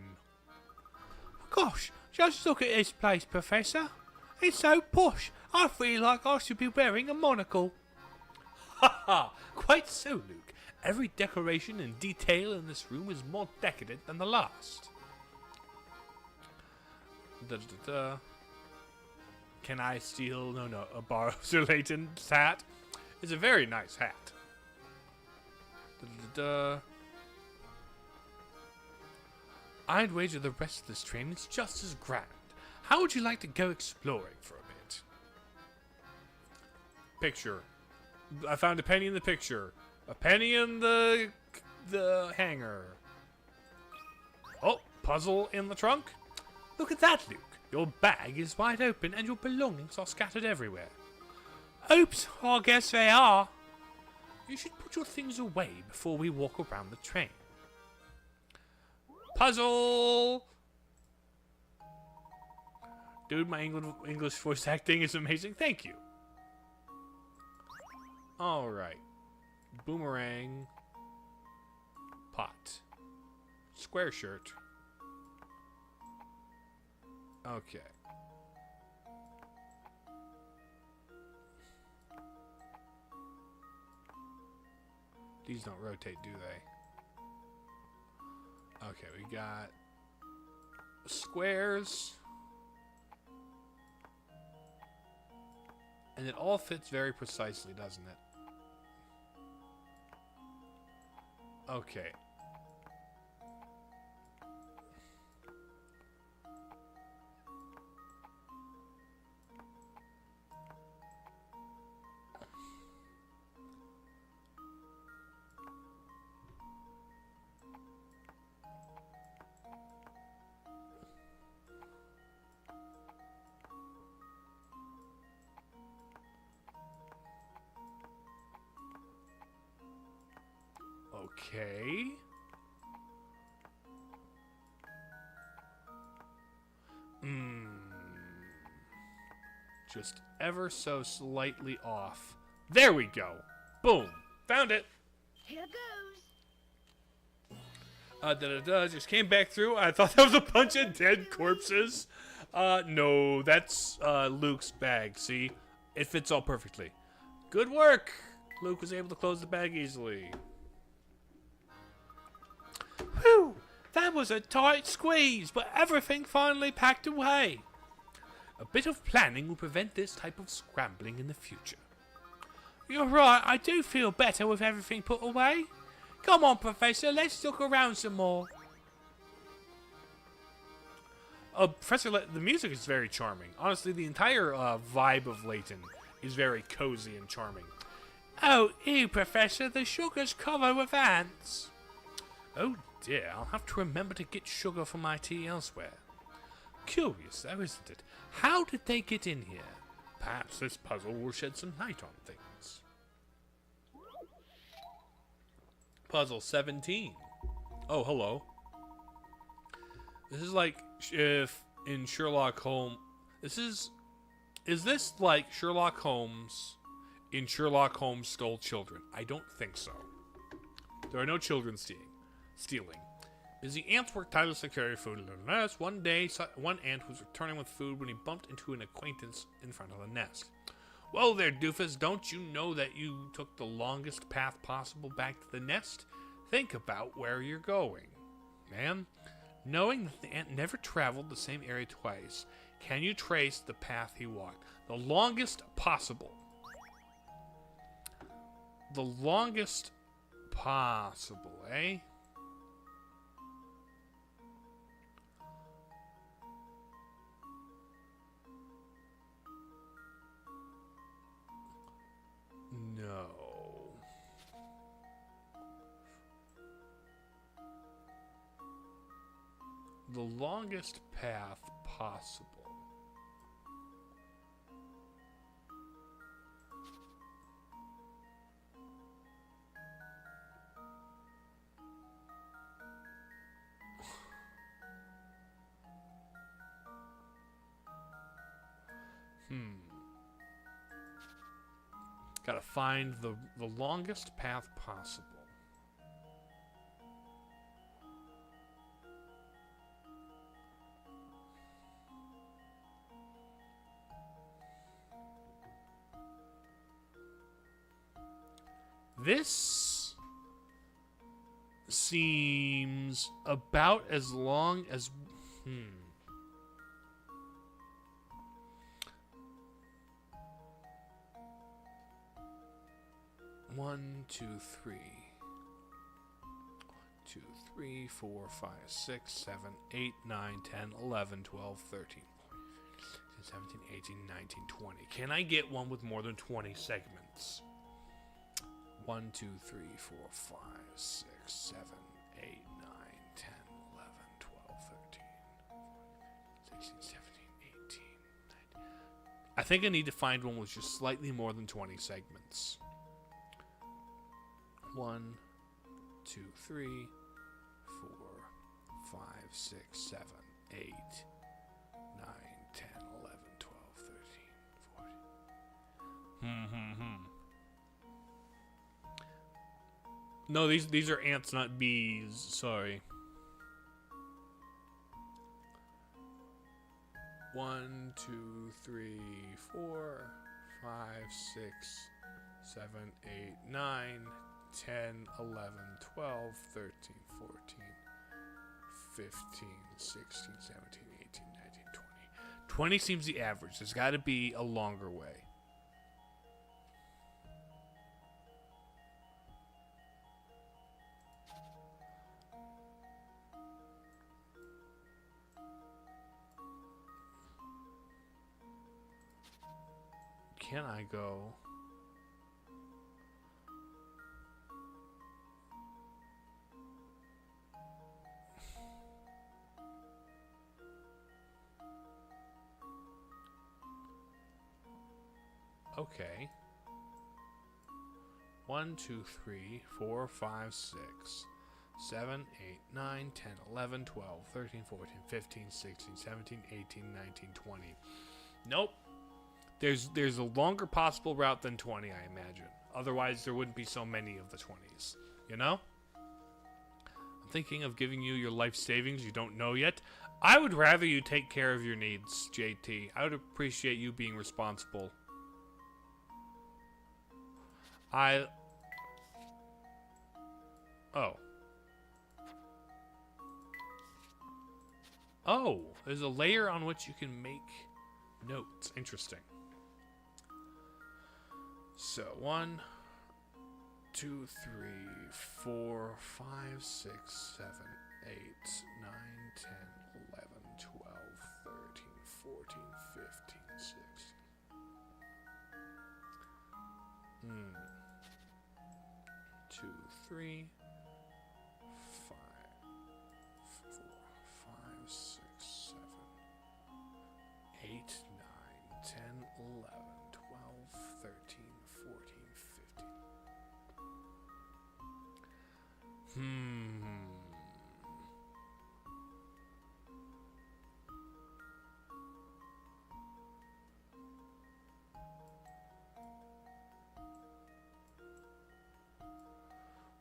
Gosh, just look at this place, Professor. It's so posh. I feel like I should be wearing a monocle. Ha ha! Quite so, Luke. Every decoration and detail in this room is more decadent than the last. Can I steal? No, borrow Sir Layton's hat? It's a very nice hat. I'd wager the rest of this train is just as grand. How would you like to go exploring for a bit? Picture. I found a penny in the picture. A penny in the hangar. Oh, puzzle in the trunk. Look at that, Luke. Your bag is wide open and your belongings are scattered everywhere. Oops, I guess they are. You should put your things away before we walk around the train. Puzzle! Dude, my English voice acting is amazing. Thank you. Alright. Boomerang. Pot. Square shirt. Okay. These don't rotate, do they? Okay, we got squares. And it all fits very precisely, doesn't it? Okay. Okay. Just ever so slightly off. There we go. Boom. Found it. Here goes. Just came back through. I thought that was a bunch of dead corpses. No, that's Luke's bag. See? It fits all perfectly. Good work. Luke was able to close the bag easily. Whew! That was a tight squeeze, but everything finally packed away. A bit of planning will prevent this type of scrambling in the future. You're right, I do feel better with everything put away. Come on, Professor, let's look around some more. Professor, the music is very charming. Honestly, the entire vibe of Layton is very cozy and charming. Oh, ew, Professor, the sugar's covered with ants. Oh dear, I'll have to remember to get sugar for my tea elsewhere. Curious, though, isn't it? How did they get in here? Perhaps this puzzle will shed some light on things. Puzzle 17. Oh, hello. This is like if in Sherlock Holmes... Is this like Sherlock Holmes in Sherlock Holmes Stole Children? I don't think so. There are no children stealing. Busy ants work tirelessly to carry food. Unless one day, one ant was returning with food when he bumped into an acquaintance in front of the nest. Well there, doofus, don't you know that you took the longest path possible back to the nest? Think about where you're going. Ma'am, knowing that the ant never traveled the same area twice, can you trace the path he walked? The longest possible. The longest possible, eh? No. The longest path possible. Gotta find the longest path possible. This seems about as long as... 1, 2, 3. 2, 3, 4, 5, 6, 7, 8, 9, 10, 11, 12, 13, 17, 18, 19, 20. Can I get one with more than 20 segments? 1, 2, 3, 4, 5, 6, 7, 8, 9, 10, 11, 12, 13, 16, 17, 18, 19. I think I need to find one with just slightly more than 20 segments. 1, 2, 3, 4, 5, 6, 7, 8, 9, 10, 11, 12, 13, 14. No, these are ants, not bees. Sorry. 1, 2, 3, 4, 5, 6, 7, 8, 9, 10, 11, 12, 13, 14, 15, 16, 17, 18, 19, 20. 20 seems the average. There's got to be a longer way. Can I go? Okay. 1, 2, 3, 4, 5, 6, 7, 8, 9, 10, 11, 12, 13, 14, 15, 16, 17, 18, 19, 20. Nope. There's a longer possible route than 20, I imagine. Otherwise, there wouldn't be so many of the 20s. You know? I'm thinking of giving you your life savings you don't know yet. I would rather you take care of your needs, JT. I would appreciate you being responsible. Oh, there's a layer on which you can make notes. Interesting. So, 1, 2, 3, 4, 5, 6, 7, 8, 9, 10, 11, 12, 13, 14, 15, 16. 2, 3, 5, 4, 5, 6, 7, 8, 9, 10, 11, 12, 13, 14, 15.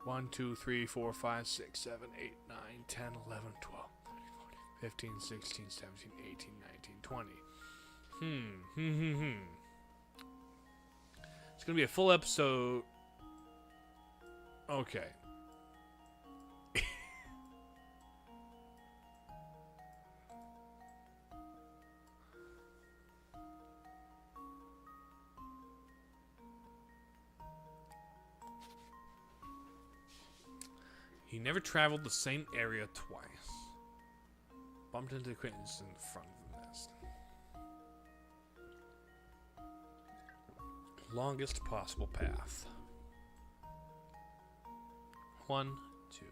1, 2, 3, 4, 5, 6, 7, 8, 9, 10, 11, 12, 13, 14, 15, 16, 17, 18, 19, 20. It's gonna be a full episode. Okay. He never traveled the same area twice. Bumped into acquaintance in front of the nest. Longest possible path. 1, 2.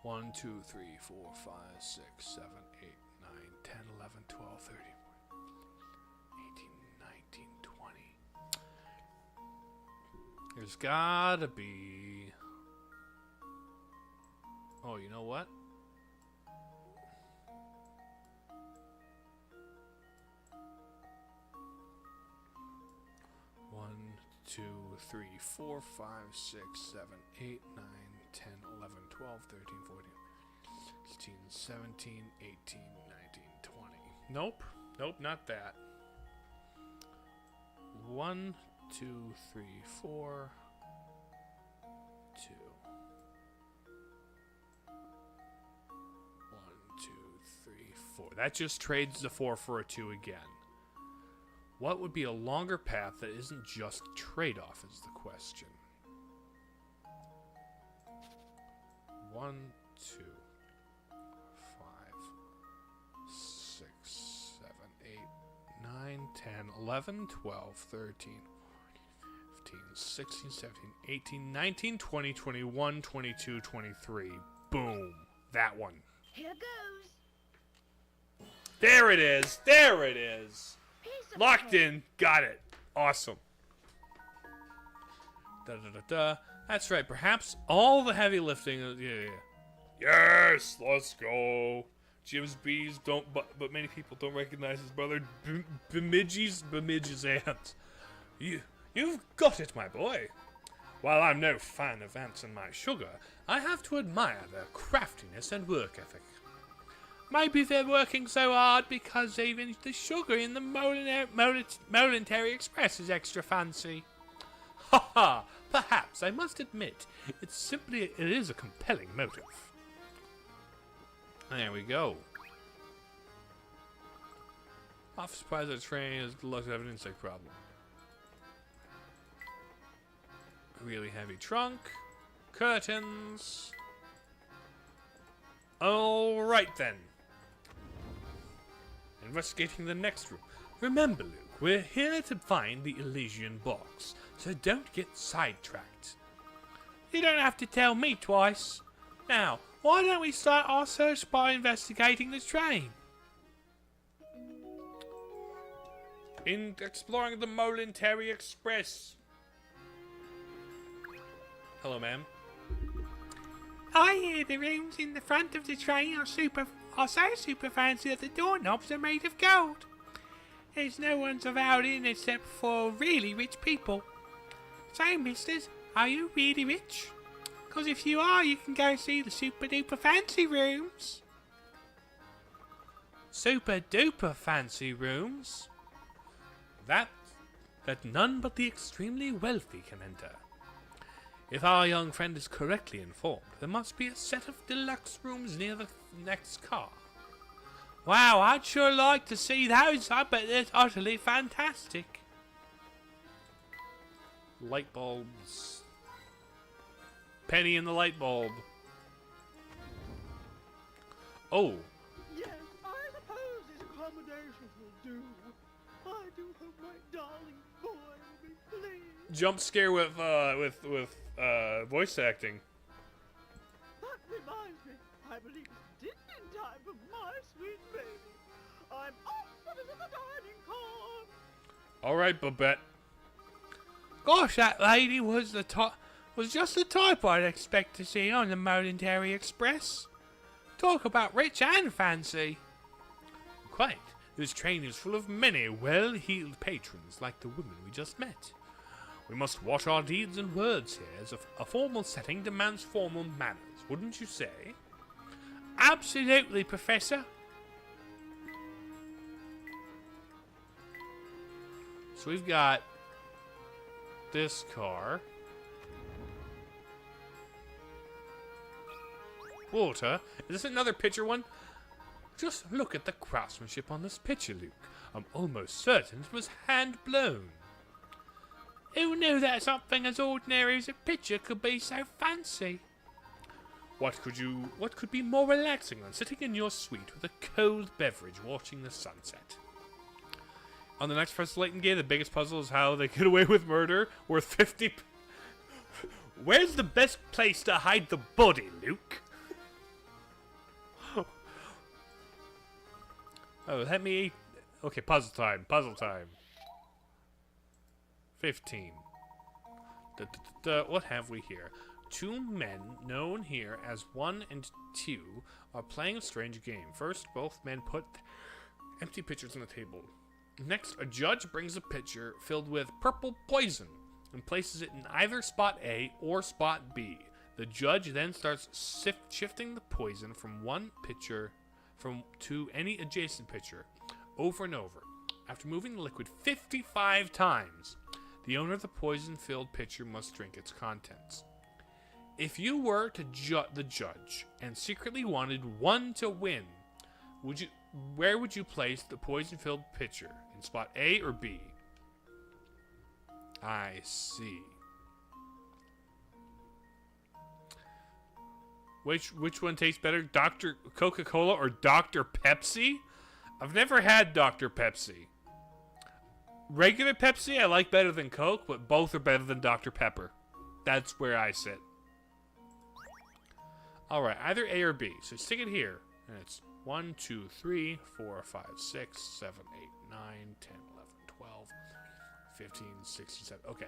One, 2, 3, 4, 5, 6, 7, 8, 9, 10, 11, 12, 13, 18, 19, 20. There's gotta be... Oh, you know what? One, 2, 3, 4, 5, 6, 7, 8, 9, 10, 11, 12, 13, 14, 16, 17, 18, 19, 20. Nope. Nope, not that. 1, 2, 3, 4, 2. 1, 2, 3, 4. That just trades the 4 for a 2 again. What would be a longer path that isn't just trade-off is the question. 1, 2, 5, 6, 7, 8, 9, 10, 11, 12, 13, 15, 16, 17, 18, 19, 20, 21, 22, 23. Boom. That one. Here goes. There it is. There it is. Piece of Locked cake. in. Got it. Awesome. Da-da-da-da. That's right. Perhaps all the heavy lifting. Yeah. Yes, let's go. Jim's bees don't, but many people don't recognize his brother Bemidji's aunt. You've got it, my boy. While I'm no fan of ants and my sugar, I have to admire their craftiness and work ethic. Maybe they're working so hard because even the sugar in the Momentary Express is extra fancy. Ha ha! Perhaps, I must admit, it is a compelling motive. There we go. Off surprise at train is luck to have an insect problem. Really heavy trunk. Curtains. Alright then. Investigating the next room. Remember, Luke, we're here to find the Elysian box, so don't get sidetracked. You don't have to tell me twice. Now, why don't we start our search by investigating the train? In exploring the Momentary Express. Hello, ma'am. I hear the rooms in the front of the train are so super fancy that the doorknobs are made of gold. There's no one's allowed in except for really rich people. So, misters, are you really rich? Because if you are, you can go see the super duper fancy rooms. Super duper fancy rooms? That none but the extremely wealthy can enter. If our young friend is correctly informed, there must be a set of deluxe rooms near the next car. Wow, I'd sure like to see those. I bet they're utterly fantastic. Light bulbs. Penny in the light bulb. Oh. Yes, I suppose these accommodations will do. I do hope my darling boy will be pleased. Jump scare with voice acting. That reminds me, I believe it's dinner time for my sweet baby. I'm off to visit the dining car. All right, Babette. Gosh, that lady was just the type I'd expect to see on the Momentary Express. Talk about rich and fancy. Quite. This train is full of many well-heeled patrons like the women we just met. We must watch our deeds and words here, as a formal setting demands formal manners, wouldn't you say? Absolutely, Professor. So we've got this car. Water. Is this another picture one? Just look at the craftsmanship on this picture, Luke. I'm almost certain it was hand-blown. Who knew that something as ordinary as a picture could be so fancy? What could be more relaxing than sitting in your suite with a cold beverage watching the sunset? On the next Professor Layton game, the biggest puzzle is how they get away with murder worth 50... Where's the best place to hide the body, Luke? Oh, let me... Okay, puzzle time. 15. What have we here? Two men, known here as 1 and 2, are playing a strange game. First, both men put empty pitchers on the table. Next, a judge brings a pitcher filled with purple poison and places it in either spot A or spot B. The judge then starts shifting the poison from one pitcher to any adjacent pitcher over and over. After moving the liquid 55 times, the owner of the poison-filled pitcher must drink its contents. If you were to the judge and secretly wanted one to win, where would you place the poison-filled pitcher? In spot A or B? I see. Which one tastes better, Dr. Coca-Cola or Dr. Pepsi? I've never had Dr. Pepsi. Regular Pepsi I like better than Coke, but both are better than Dr. Pepper. That's where I sit. Alright, either A or B. So stick it here. And it's 1, 2, 3, 4, 5, 6, 7, 8, 9, 10, 11, 12, 15, 16, 17. Okay.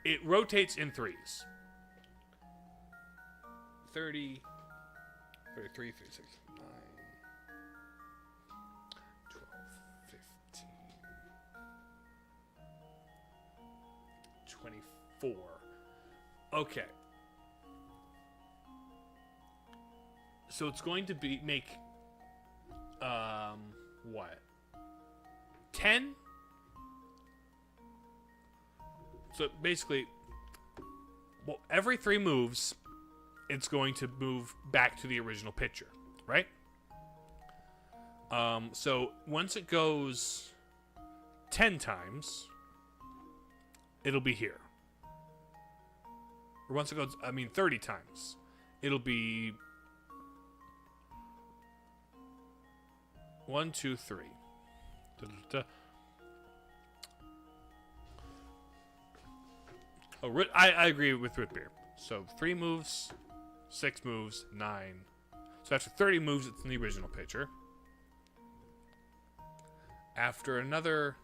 It rotates in threes. 30, 33, 36, 9, 12, 15, 24. Okay. So it's going to make, what? 10? So basically, well, every 3 moves, it's going to move back to the original picture, right? So once it goes 10 times, it'll be here. Or once it goes, 30 times. It'll be 1, 2, 3. Da-da-da. Oh, I agree with root beer. So 3 moves, 6 moves, 9. So after 30 moves, it's in the original picture. After another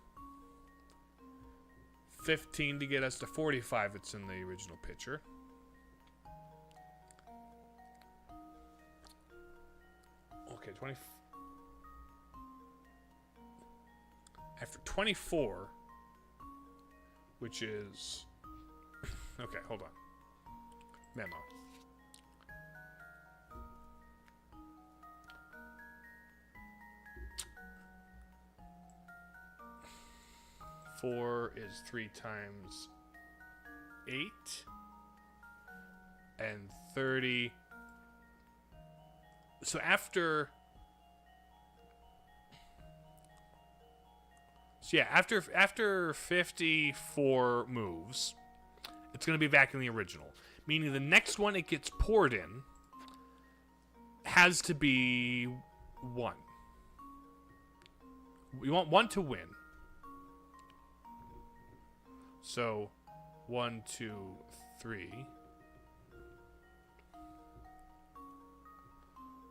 15 to get us to 45, it's in the original picture. Okay, 20. After 24, which is... Okay, hold on. Memo. Four is 3 times 8. And 30. So after... So yeah, after 54 moves, it's going to be back in the original. Meaning the next one it gets poured in has to be 1. We want 1 to win. So 1, 2, 3.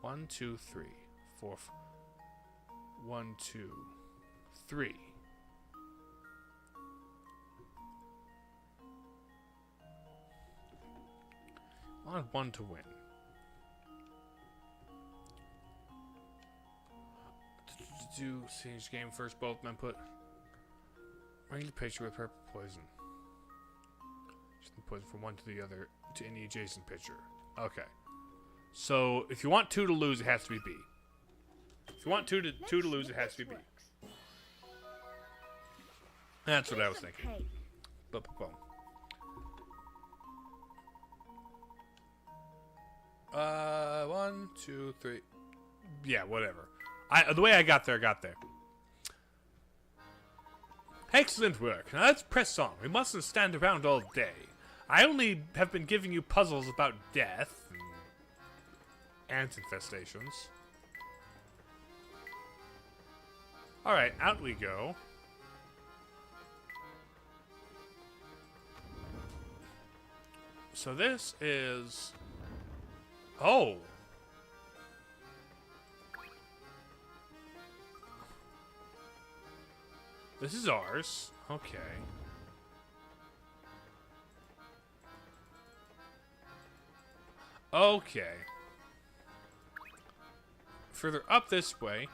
1, 2, 3. 4. 1, 2, 3. I want 1 to win. Do change game first. Both men put ring the pitcher with purple poison. Just the poison from one to the other to any adjacent pitcher. Okay. So if you want 2 to lose, it has to be B. If you want 2 to lose, it has to be B. That's what I was thinking. Boom. 1, 2, 3. Yeah, whatever. The way I got there, Excellent work. Now let's press on. We mustn't stand around all day. I only have been giving you puzzles about death and ant infestations. Alright, out we go. So this is... Oh! This is ours. Okay. Okay. Further up this way.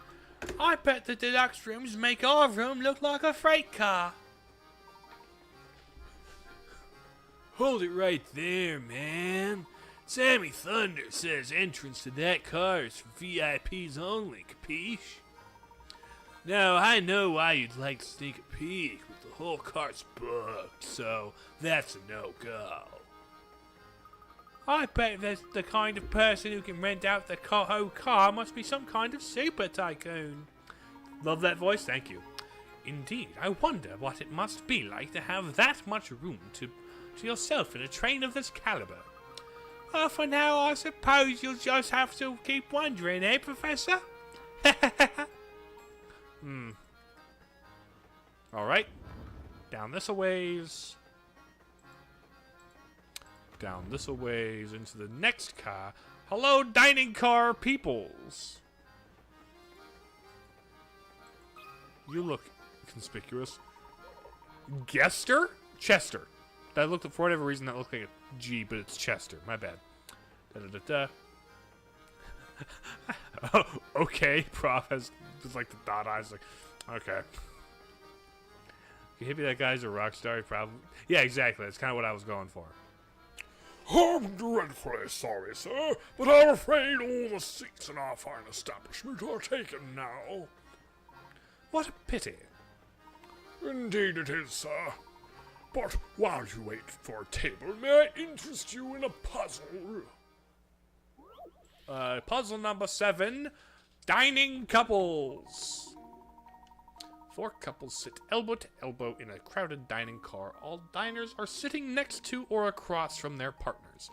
I bet the deluxe rooms make our room look like a freight car. Hold it right there, man. Sammy Thunder says entrance to that car is for VIPs only, capiche? Now, I know why you'd like to sneak a peek, but the whole car's booked, so that's a no-go. I bet that the kind of person who can rent out the whole car must be some kind of super tycoon. Love that voice, thank you. Indeed, I wonder what it must be like to have that much room to yourself in a train of this caliber. Well, for now, I suppose you'll just have to keep wondering, eh, Professor? Alright. Down this a ways. Down this a ways into the next car. Hello, dining car peoples. You look conspicuous. Gester? Chester. That looked, for whatever reason, that looked like a G, but it's Chester. My bad. Da-da-da-da. Oh, okay, Prof has like the dot eyes. Like, okay. Maybe that guy's a rock star. He probably. Yeah, exactly. That's kind of what I was going for. I'm dreadfully sorry, sir, but I'm afraid all the seats in our fine establishment are taken now. What a pity. Indeed it is, sir. But while you wait for a table, may I interest you in a puzzle? Puzzle number 7. Dining couples. 4 couples sit elbow to elbow in a crowded dining car. All diners are sitting next to or across from their partners.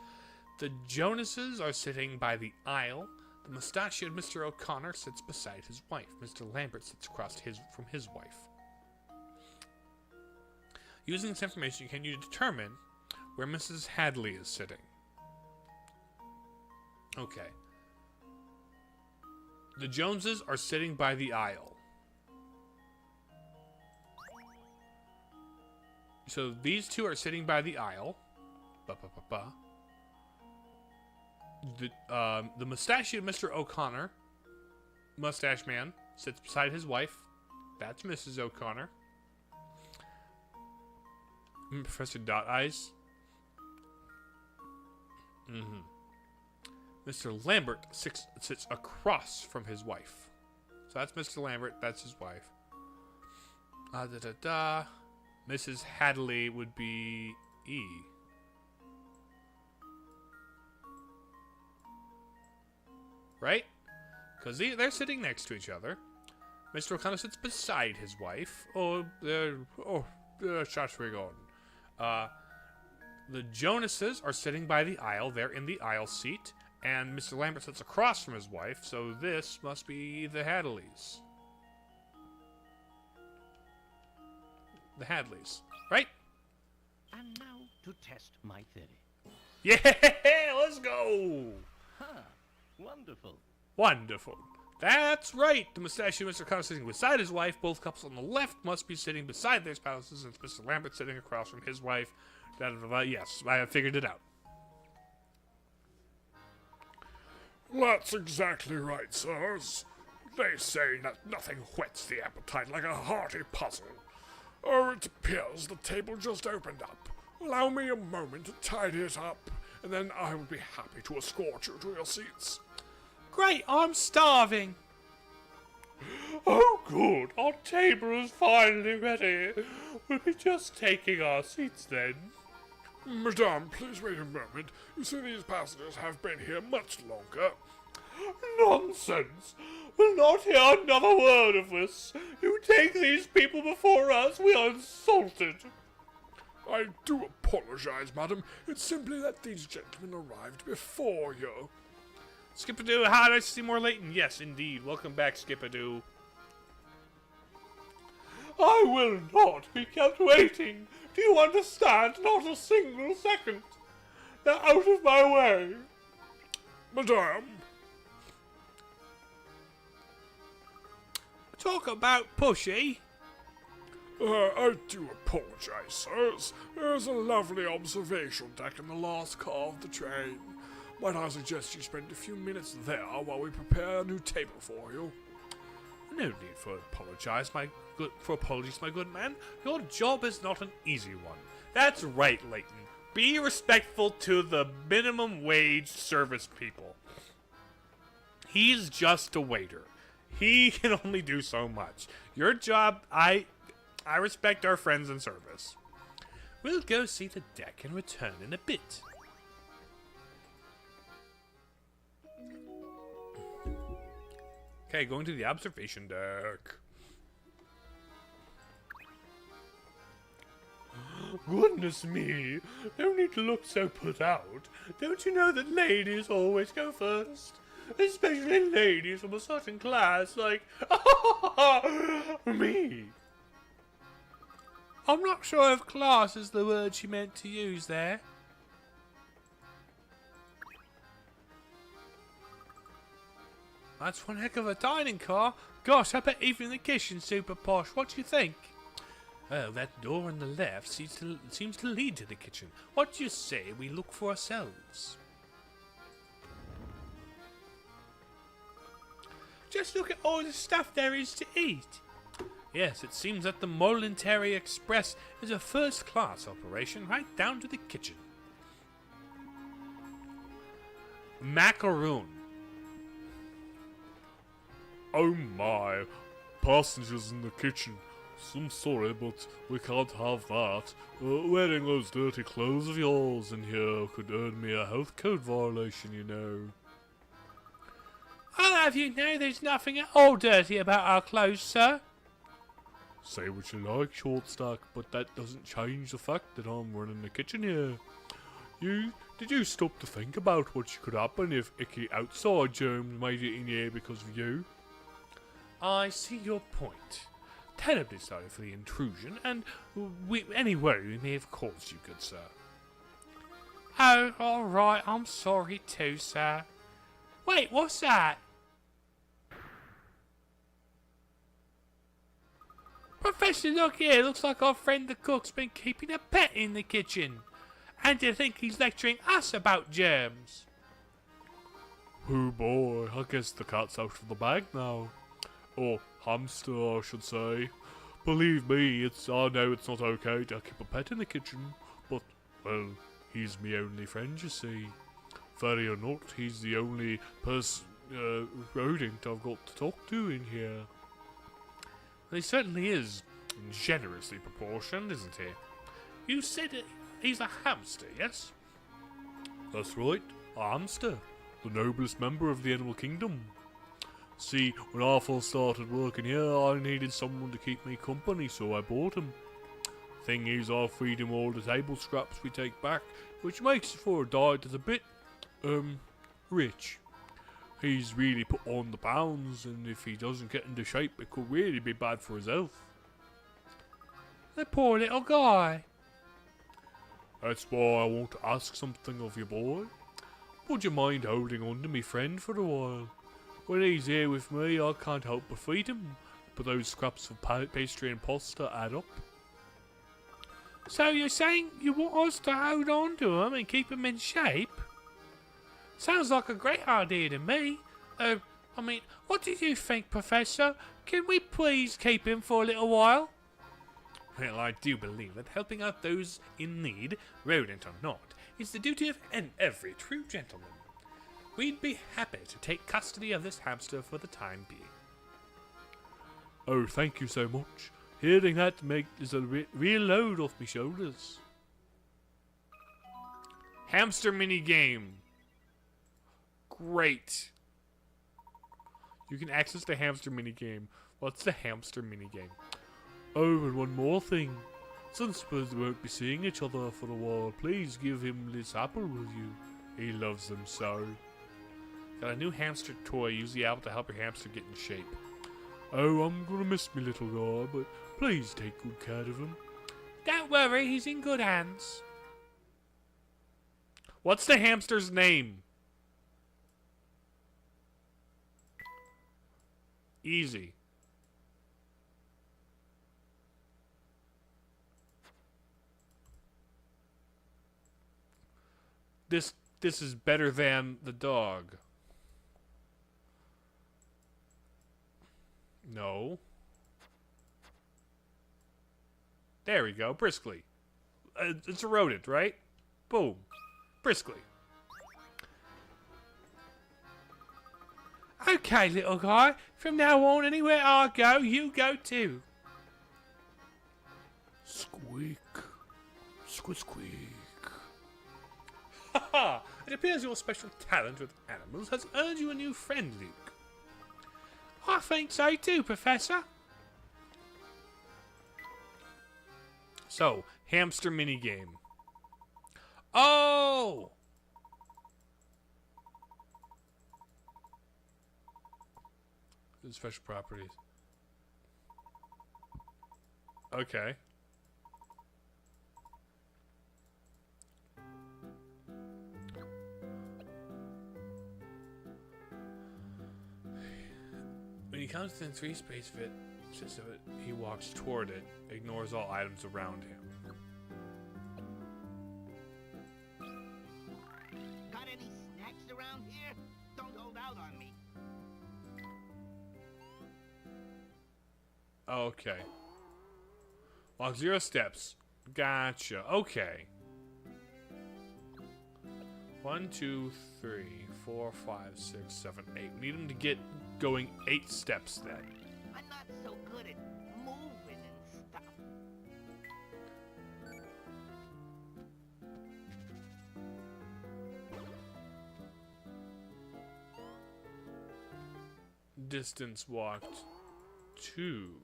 The Jonases are sitting by the aisle. The mustachioed Mr. O'Connor sits beside his wife. Mr. Lambert sits across from his wife. Using this information, can you determine where Mrs. Hadley is sitting? Okay. The Joneses are sitting by the aisle. So these two are sitting by the aisle. The mustachioed Mr. O'Connor, mustache man, sits beside his wife. That's Mrs. O'Connor. Professor Dot Eyes. Mr. Lambert sits across from his wife. So that's Mr. Lambert, that's his wife. Mrs. Hadley would be E. Right? Because they're sitting next to each other. Mr. O'Connor sits beside his wife. Shots were going. The Jonases are sitting by the aisle. They're in the aisle seat. And Mr. Lambert sits across from his wife, so this must be the Hadleys. The Hadleys, right? And now to test my theory. Yeah, let's go! Huh. Wonderful. Wonderful. That's right. The mustachioed Mr. O'Connor sitting beside his wife. Both couples on the left must be sitting beside their spouses, since Mr. Lambert sitting across from his wife. Yes, I have figured it out. That's exactly right, sirs. They say that nothing whets the appetite like a hearty puzzle. Oh, it appears the table just opened up. Allow me a moment to tidy it up, and then I will be happy to escort you to your seats. Great, I'm starving. Oh, good. Our table is finally ready. We'll be just taking our seats then. Madame, please wait a moment. You see, these passengers have been here much longer. Nonsense! We'll not hear another word of this. You take these people before us. We are insulted. I do apologize, madam. It's simply that these gentlemen arrived before you. Skippadoo, how nice to see more Layton. Yes, indeed. Welcome back, Skippadoo. I will not be kept waiting. Do you understand? Not a single second. Now out of my way. Madame. Talk about pushy. I do apologize, sirs. There's a lovely observation deck in the last car of the train. Might I suggest you spend a few minutes there while we prepare a new table for you? No need for apologies, my good man. Your job is not an easy one. That's right, Layton. Be respectful to the minimum wage service people. He's just a waiter. He can only do so much. Your job, I respect our friends in service. We'll go see the deck and return in a bit. Okay, going to the observation deck. Goodness me, no need to look so put out. Don't you know that ladies always go first? Especially ladies from a certain class like me. I'm not sure if class is the word she meant to use there. That's one heck of a dining car. Gosh, I bet even the kitchen's super posh. What do you think? Oh, that door on the left seems to lead to the kitchen. What do you say we look for ourselves? Just look at all the stuff there is to eat. Yes, it seems that the Momentary Express is a first-class operation right down to the kitchen. Macaroon. Oh my, passengers in the kitchen. I'm sorry, but we can't have that. Wearing those dirty clothes of yours in here could earn me a health code violation, you know. I'll have you know there's nothing at all dirty about our clothes, sir. Say what you like, short stack, but that doesn't change the fact that I'm running the kitchen here. Did you stop to think about what could happen if icky outside germs made it in here because of you? I see your point. Terribly sorry for the intrusion, and any worry we may have caused you, good sir. Oh, alright, I'm sorry too, sir. Wait, what's that? Professor, look here. Looks like our friend the cook's been keeping a pet in the kitchen. And to think he's lecturing us about germs. Oh boy, I guess the cat's out of the bag now. Or hamster, I should say. Believe me, I know it's not okay to keep a pet in the kitchen, but, well, he's my only friend, you see. Furry or not, he's the only rodent I've got to talk to in here. Well, he certainly is generously proportioned, isn't he? You said he's a hamster, yes? That's right, a hamster. The noblest member of the animal kingdom. See, when I first started working here, I needed someone to keep me company, so I bought him. Thing is, I feed him all the table scraps we take back, which makes it for a diet that's a bit, rich. He's really put on the pounds, and if he doesn't get into shape, it could really be bad for his health. The poor little guy. That's why I want to ask something of you, boy. Would you mind holding on to me friend for a while? When he's here with me, I can't help but feed him, but those scraps of pastry and pasta add up. So you're saying you want us to hold on to him and keep him in shape? Sounds like a great idea to me. What do you think, Professor? Can we please keep him for a little while? Well, I do believe that helping out those in need, rodent or not, is the duty of every true gentleman. We'd be happy to take custody of this hamster for the time being. Oh, thank you so much. Hearing that is a real load off my shoulders. Hamster mini game. Great. You can access the hamster mini game. What's the hamster mini game? Oh, and one more thing. Since we won't be seeing each other for a while, please give him this apple, will you? He loves them so. Got a new hamster toy. Use the apple to help your hamster get in shape. Oh, I'm gonna miss me little guy, but please take good care of him. Don't worry, he's in good hands. What's the hamster's name? Easy. This is better than the dog. No. There we go. Briskly. It's a rodent, right? Boom. Briskly. Okay, little guy. From now on, anywhere I go, you go too. Squeak. Squeak, squeak. Haha! It appears your special talent with animals has earned you a new friend, Luke. I think so too, Professor. So, hamster minigame. Oh! The special properties. Okay. When he comes within 3 space of it, he walks toward it, ignores all items around him. Got any snacks around here? Don't hold out on me. Okay. Walk 0 steps. Gotcha. Okay. 1, 2, 3, 4, 5, 6, 7, 8. We need him to get going 8 steps then. I'm not so good at moving and stuff. Distance walked 2.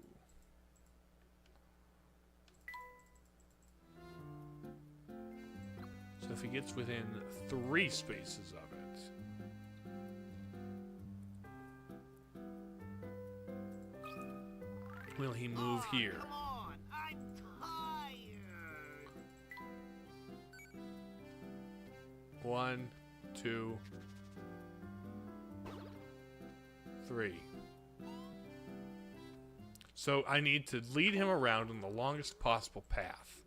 So if he gets within 3 spaces of it. Will he move here? Come on, I'm tired. 1, 2, 3. So I need to lead him around in the longest possible path.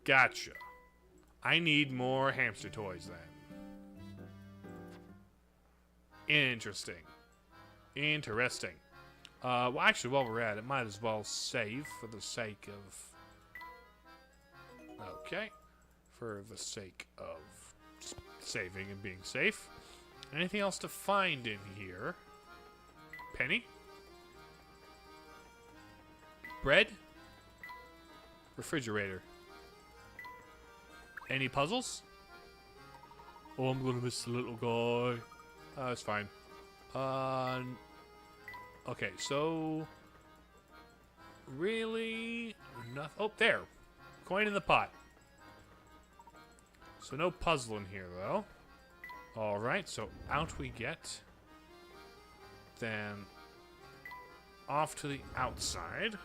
Gotcha. I need more hamster toys then. Interesting. Interesting. Well, actually, while we're at it, might as well save for the sake of... Okay. For the sake of saving and being safe. Anything else to find in here? Penny? Bread? Refrigerator. Any puzzles? Oh, I'm gonna miss the little guy. That's fine. Okay, so... Really? Nothing. Oh, there. Coin in the pot. So no puzzle in here, though. Alright, so out we get. Then off to the outside.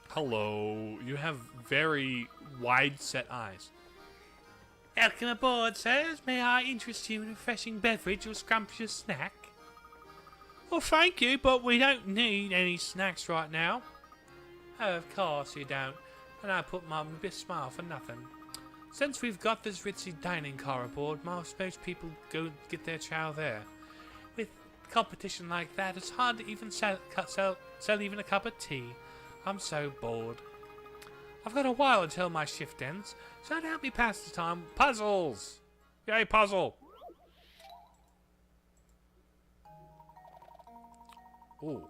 Hello. You have very wide-set eyes. Welcome aboard, sirs. May I interest you in a refreshing beverage or scrumptious snack? Well, thank you, but we don't need any snacks right now. Oh, of course you don't. And I put my best smile for nothing. Since we've got this ritzy dining car aboard, most people go get their chow there. With competition like that, it's hard to even sell even a cup of tea. I'm so bored. I've got a while until my shift ends, so to help me pass the time, puzzles! Yay, puzzle! Ooh.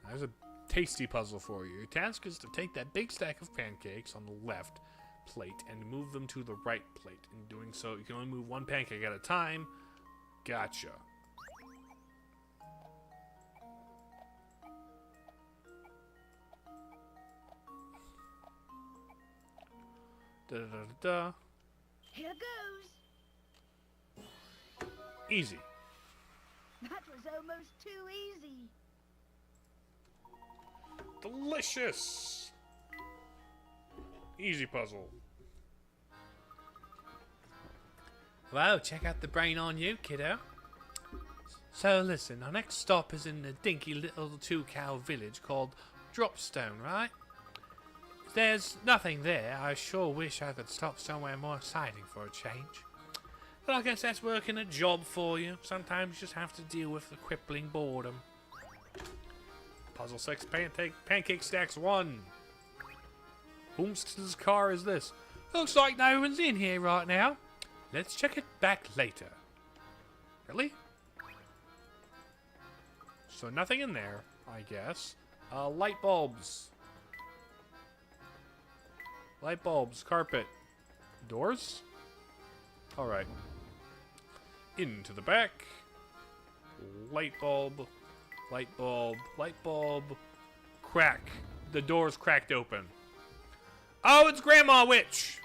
There's a tasty puzzle for you. Your task is to take that big stack of pancakes on the left plate and move them to the right plate. In doing so, you can only move one pancake at a time. Gotcha. Da-da-da-da. Here goes. Easy. That was almost too easy. Delicious! Easy puzzle. Wow, check out the brain on you, kiddo. So listen, our next stop is in a dinky little 2-cow village called Dropstone, right? There's nothing there. I sure wish I could stop somewhere more exciting for a change. But I guess that's working a job for you. Sometimes you just have to deal with the crippling boredom. Puzzle 6 pancake stacks 1. Whom's car is this? Looks like no one's in here right now. Let's check it back later. Really? So nothing in there, I guess. Light bulbs. Light bulbs, carpet. Doors? Alright. Into the back. Light bulb. Light bulb. Light bulb. Crack. The door's cracked open. Oh, it's Grandma Witch!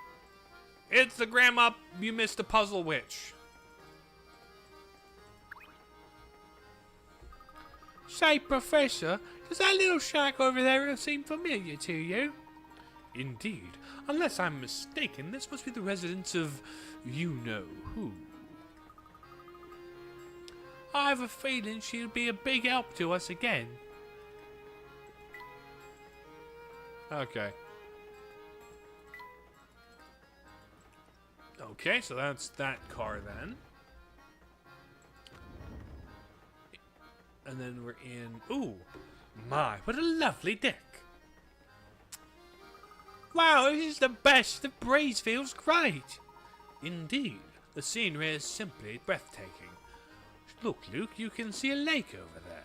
It's the Grandma You Missed a Puzzle Witch. Say, Professor, does that little shack over there seem familiar to you? Indeed. Unless I'm mistaken, this must be the residence of you-know-who. I have a feeling she'll be a big help to us again. Okay. Okay, so that's that car then. And then we're in... Ooh! My, what a lovely deck! Wow, this is the best! The breeze feels great! Indeed, the scenery is simply breathtaking. Look, Luke, you can see a lake over there.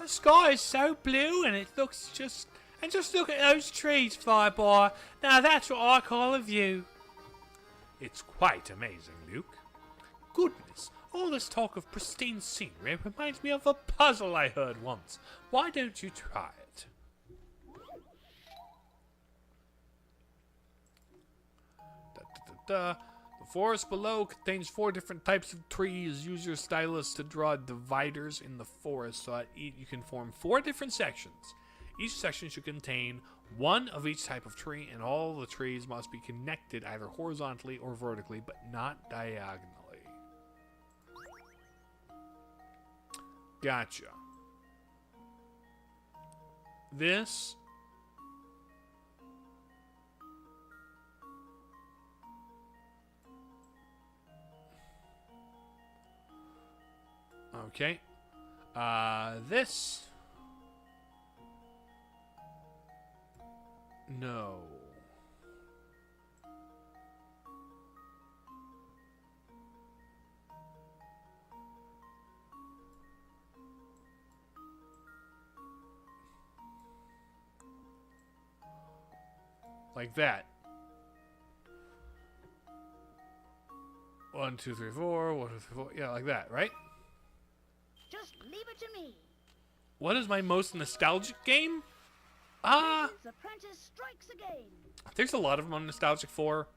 The sky is so blue and it looks just... And just look at those trees fly by. Now that's what I call a view. It's quite amazing, Luke. Goodness, all this talk of pristine scenery reminds me of a puzzle I heard once. Why don't you try it? The forest below contains 4 different types of trees. Use your stylus to draw dividers in the forest so that you can form 4 different sections. Each section should contain 1 of each type of tree, and all the trees must be connected either horizontally or vertically, but not diagonally. Gotcha. This... Okay. This... No. Like that. 1, 2, 3, 4. 1, 2, 3, 4. Yeah, like that, right? Just leave it to me. What is my most nostalgic game? Layton's apprentice strikes again. There's a lot of them I'm nostalgic for.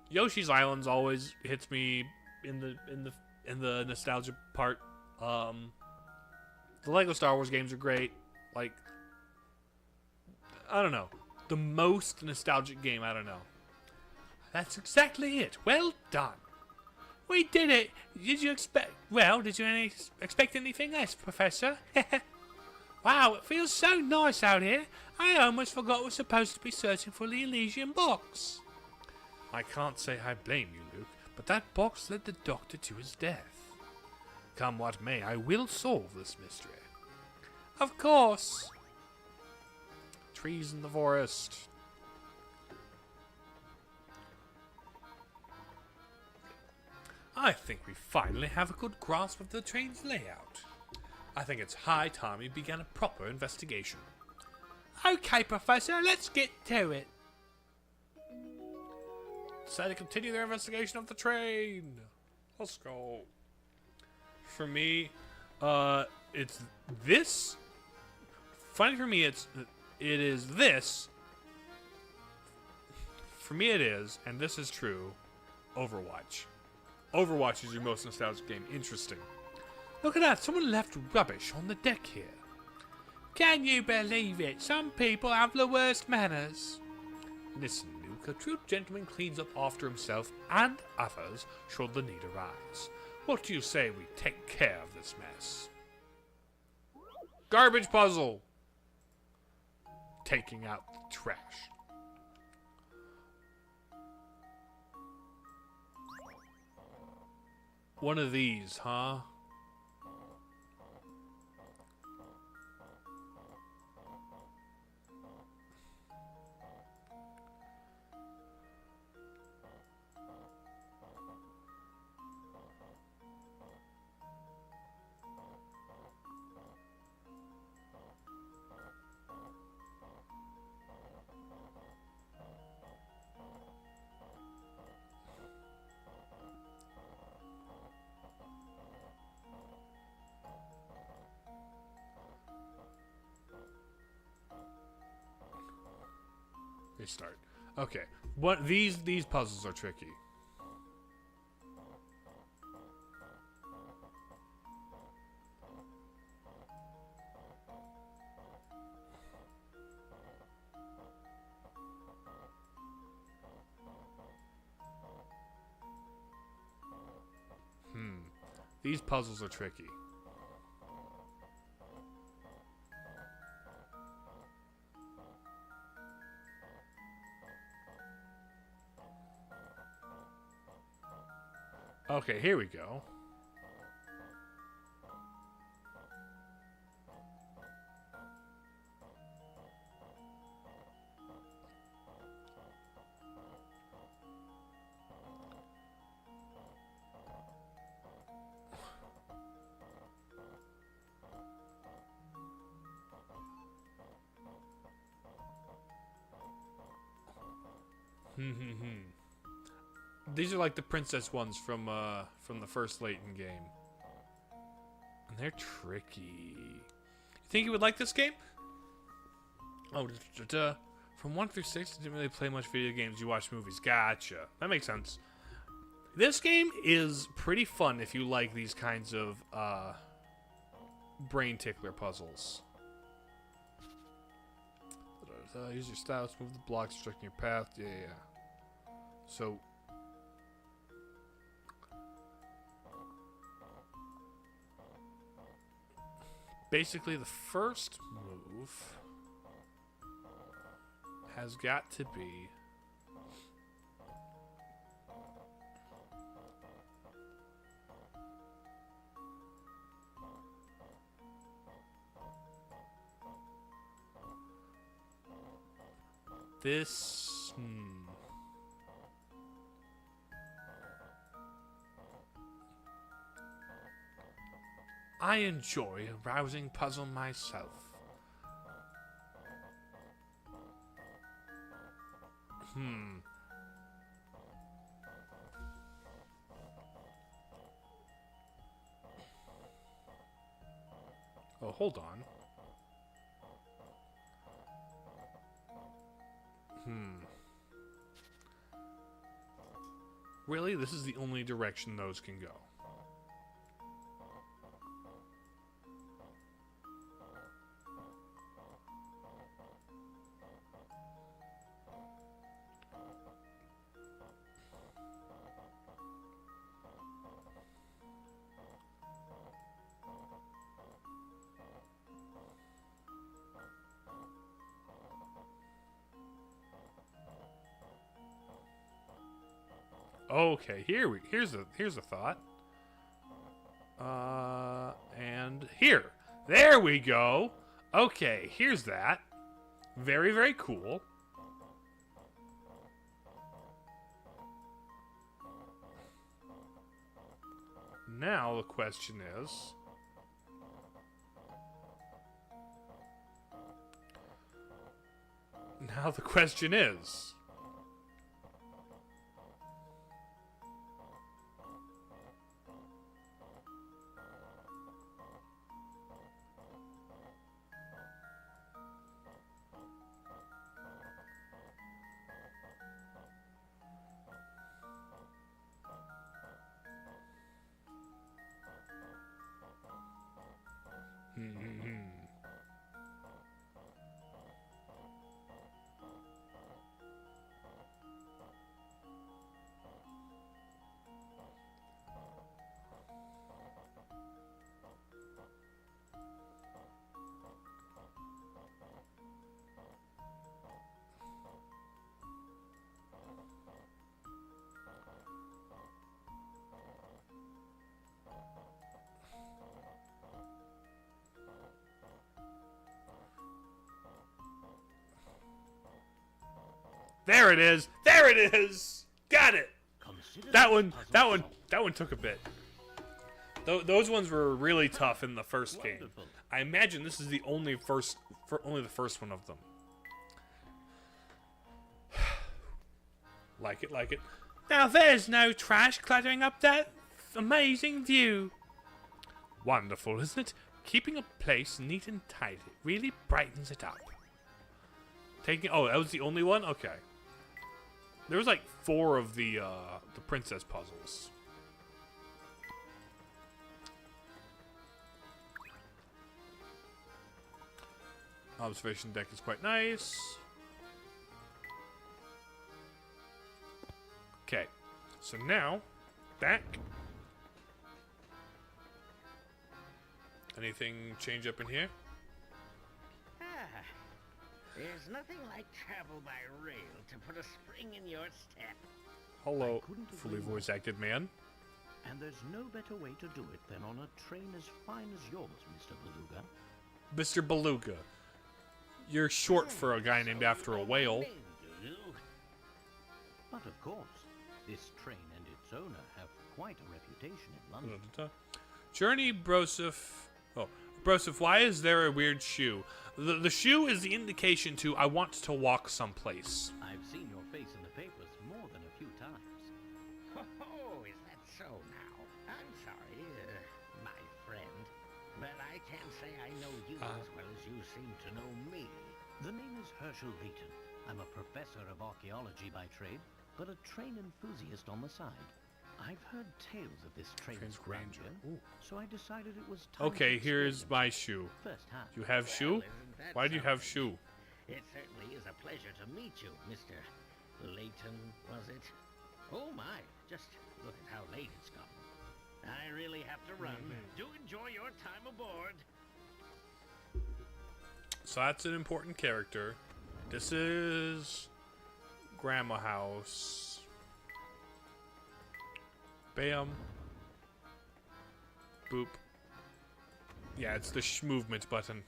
Yoshi's Island's always hits me in the nostalgia part. The Lego Star Wars games are great. Like, I don't know. The most nostalgic game, I don't know. That's exactly it. Well done. We did it. Did you expect anything else, Professor? Wow, it feels so nice out here. I almost forgot we're supposed to be searching for the Elysian box. I can't say I blame you, Luke, but that box led the Doctor to his death. Come what may, I will solve this mystery. Of course. Trees in the forest. I think we finally have a good grasp of the train's layout. I think it's high time we began a proper investigation. Okay, Professor, let's get to it. Decide to continue their investigation of the train. Let's go. For me, it's this. Funny for me, it is this. For me, it is, and this is true. Overwatch. Overwatch is your most nostalgic game. Interesting. Look at that, someone left rubbish on the deck here. Can you believe it? Some people have the worst manners. Listen, Luke, a true gentleman cleans up after himself and others should the need arise. What do you say we take care of this mess? Garbage puzzle! Taking out the trash. One of these, huh? They start. Okay. What these puzzles are tricky. These puzzles are tricky. Okay, here we go. These are like the princess ones from the first Layton game. And they're tricky. You think you would like this game? Oh, from 1 through 6, you didn't really play much video games. You watch movies. Gotcha. That makes sense. This game is pretty fun if you like these kinds of brain tickler puzzles. Use your stylus, move the blocks, obstructing your path. Yeah. So, basically, the first move has got to be this. I enjoy a rousing puzzle myself. Oh, hold on. Really? This is the only direction those can go. Okay, here's a thought. And here. There we go. Okay, here's that. Very, very cool. Now the question is, there it is. There it is. Got it. That one took a bit. Those ones were really tough in the first game. I imagine this is the only the first one of them. Like it. Now there's no trash cluttering up that amazing view. Wonderful, isn't it? Keeping a place neat and tidy really brightens it up. Oh, that was the only one? Okay. There was like 4 of the princess puzzles. Observation deck is quite nice. Okay, so now, back. Anything change up in here? There's nothing like travel by rail to put a spring in your step. Hello, fully voice-acted man. And there's no better way to do it than on a train as fine as yours, Mr. Beluga. Mr. Beluga. You're short for a guy named after a whale. But of course, this train and its owner have quite a reputation in London. Journey Broseph. Oh, Broseph, why is there a weird shoe? The shoe is the indication to I want to walk someplace. I've seen your face in the papers more than a few times. Oh, is that so now? I'm sorry, my friend, but I can't say I know you as well as you seem to know me. The name is Layton. I'm a professor of archaeology by trade, but a train enthusiast on the side. I've heard tales of this train's Train's grandeur. grandeur, Ooh. so I decided it was time Okay, to here's experience my it shoe. firsthand. You have shoe? Well, isn't that Why do you have something? shoe? It certainly is a pleasure to meet you, Mr. Layton, was it? Oh my, just look at how late it's gotten. I really have to run. Do enjoy your time aboard. So that's an important character. This is Grandma House. Bam. Boop. Yeah, it's the movement button.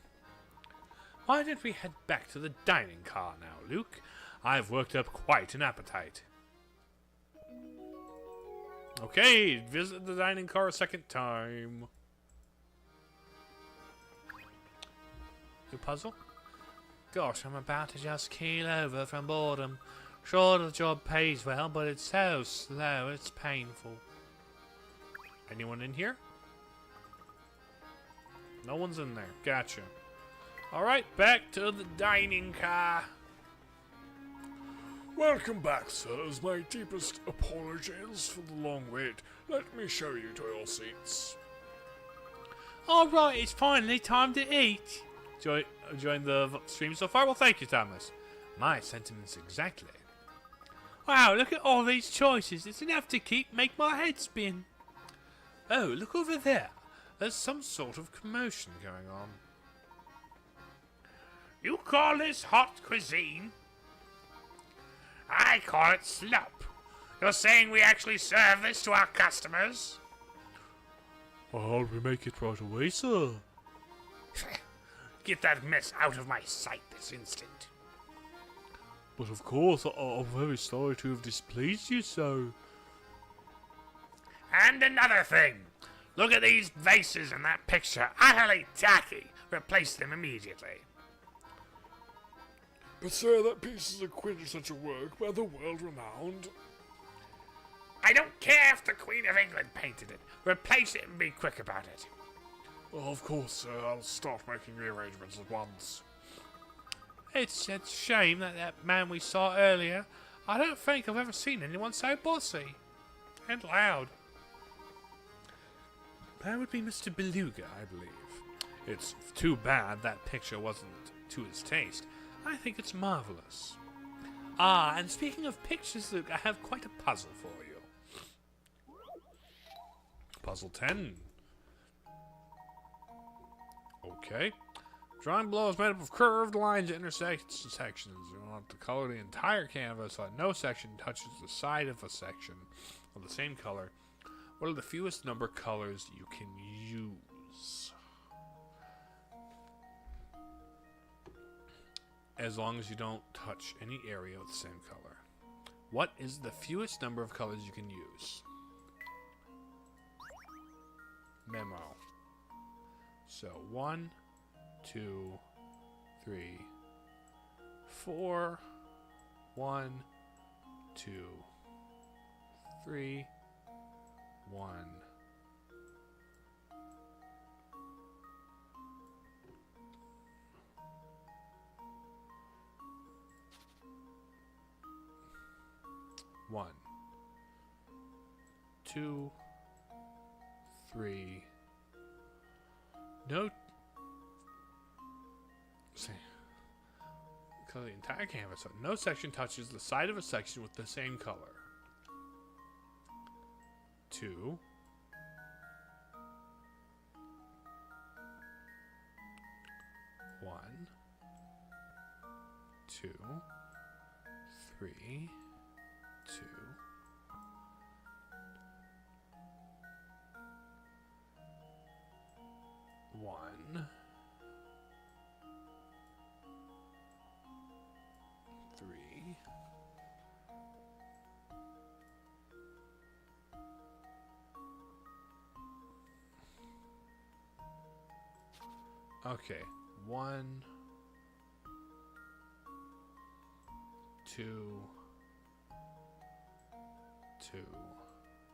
Why don't we head back to the dining car now, Luke? I've worked up quite an appetite. Okay, visit the dining car a second time. You puzzle? Gosh, I'm about to just keel over from boredom. Sure, the job pays well, but it's so slow, it's painful. Anyone in here? No one's in there. Gotcha. Alright, back to the dining car. Welcome back, sirs. My deepest apologies for the long wait. Let me show you to your seats. Alright, it's finally time to eat. Enjoying the stream so far? Well, thank you, Thomas. My sentiments exactly. Wow, look at all these choices. It's enough to make my head spin. Oh, look over there. There's some sort of commotion going on. You call this hot cuisine? I call it slop. You're saying we actually serve this to our customers? Well, we make it right away, sir. Get that mess out of my sight this instant. But of course, I'm very sorry to have displeased you so. And another thing. Look at these vases in that picture. Utterly tacky. Replace them immediately. But sir, that piece is a quintessential work by the world-renowned. I don't care if the Queen of England painted it. Replace it and be quick about it. Well, of course, sir. I'll start making rearrangements at once. It's a shame that man we saw earlier. I don't think I've ever seen anyone so bossy. And loud. That would be Mr. Beluga, I believe. It's too bad that picture wasn't to his taste. I think it's marvelous. Ah, and speaking of pictures, Luke, I have quite a puzzle for you. Puzzle 10. Okay. Drawing below is made up of curved lines that intersect sections. You want to color the entire canvas so that no section touches the side of a section of the same color. What are the fewest number of colors you can use? As long as you don't touch any area with the same color. What is the fewest number of colors you can use? Memo. So 1, 2, 3, 4, 1, 2, 3, 1. One, 2, 3. No. See. Color the entire canvas so no section touches the side of a section with the same color. 2. 1, 2, 3, 2. 1, 3. Okay, 1, 2, 2,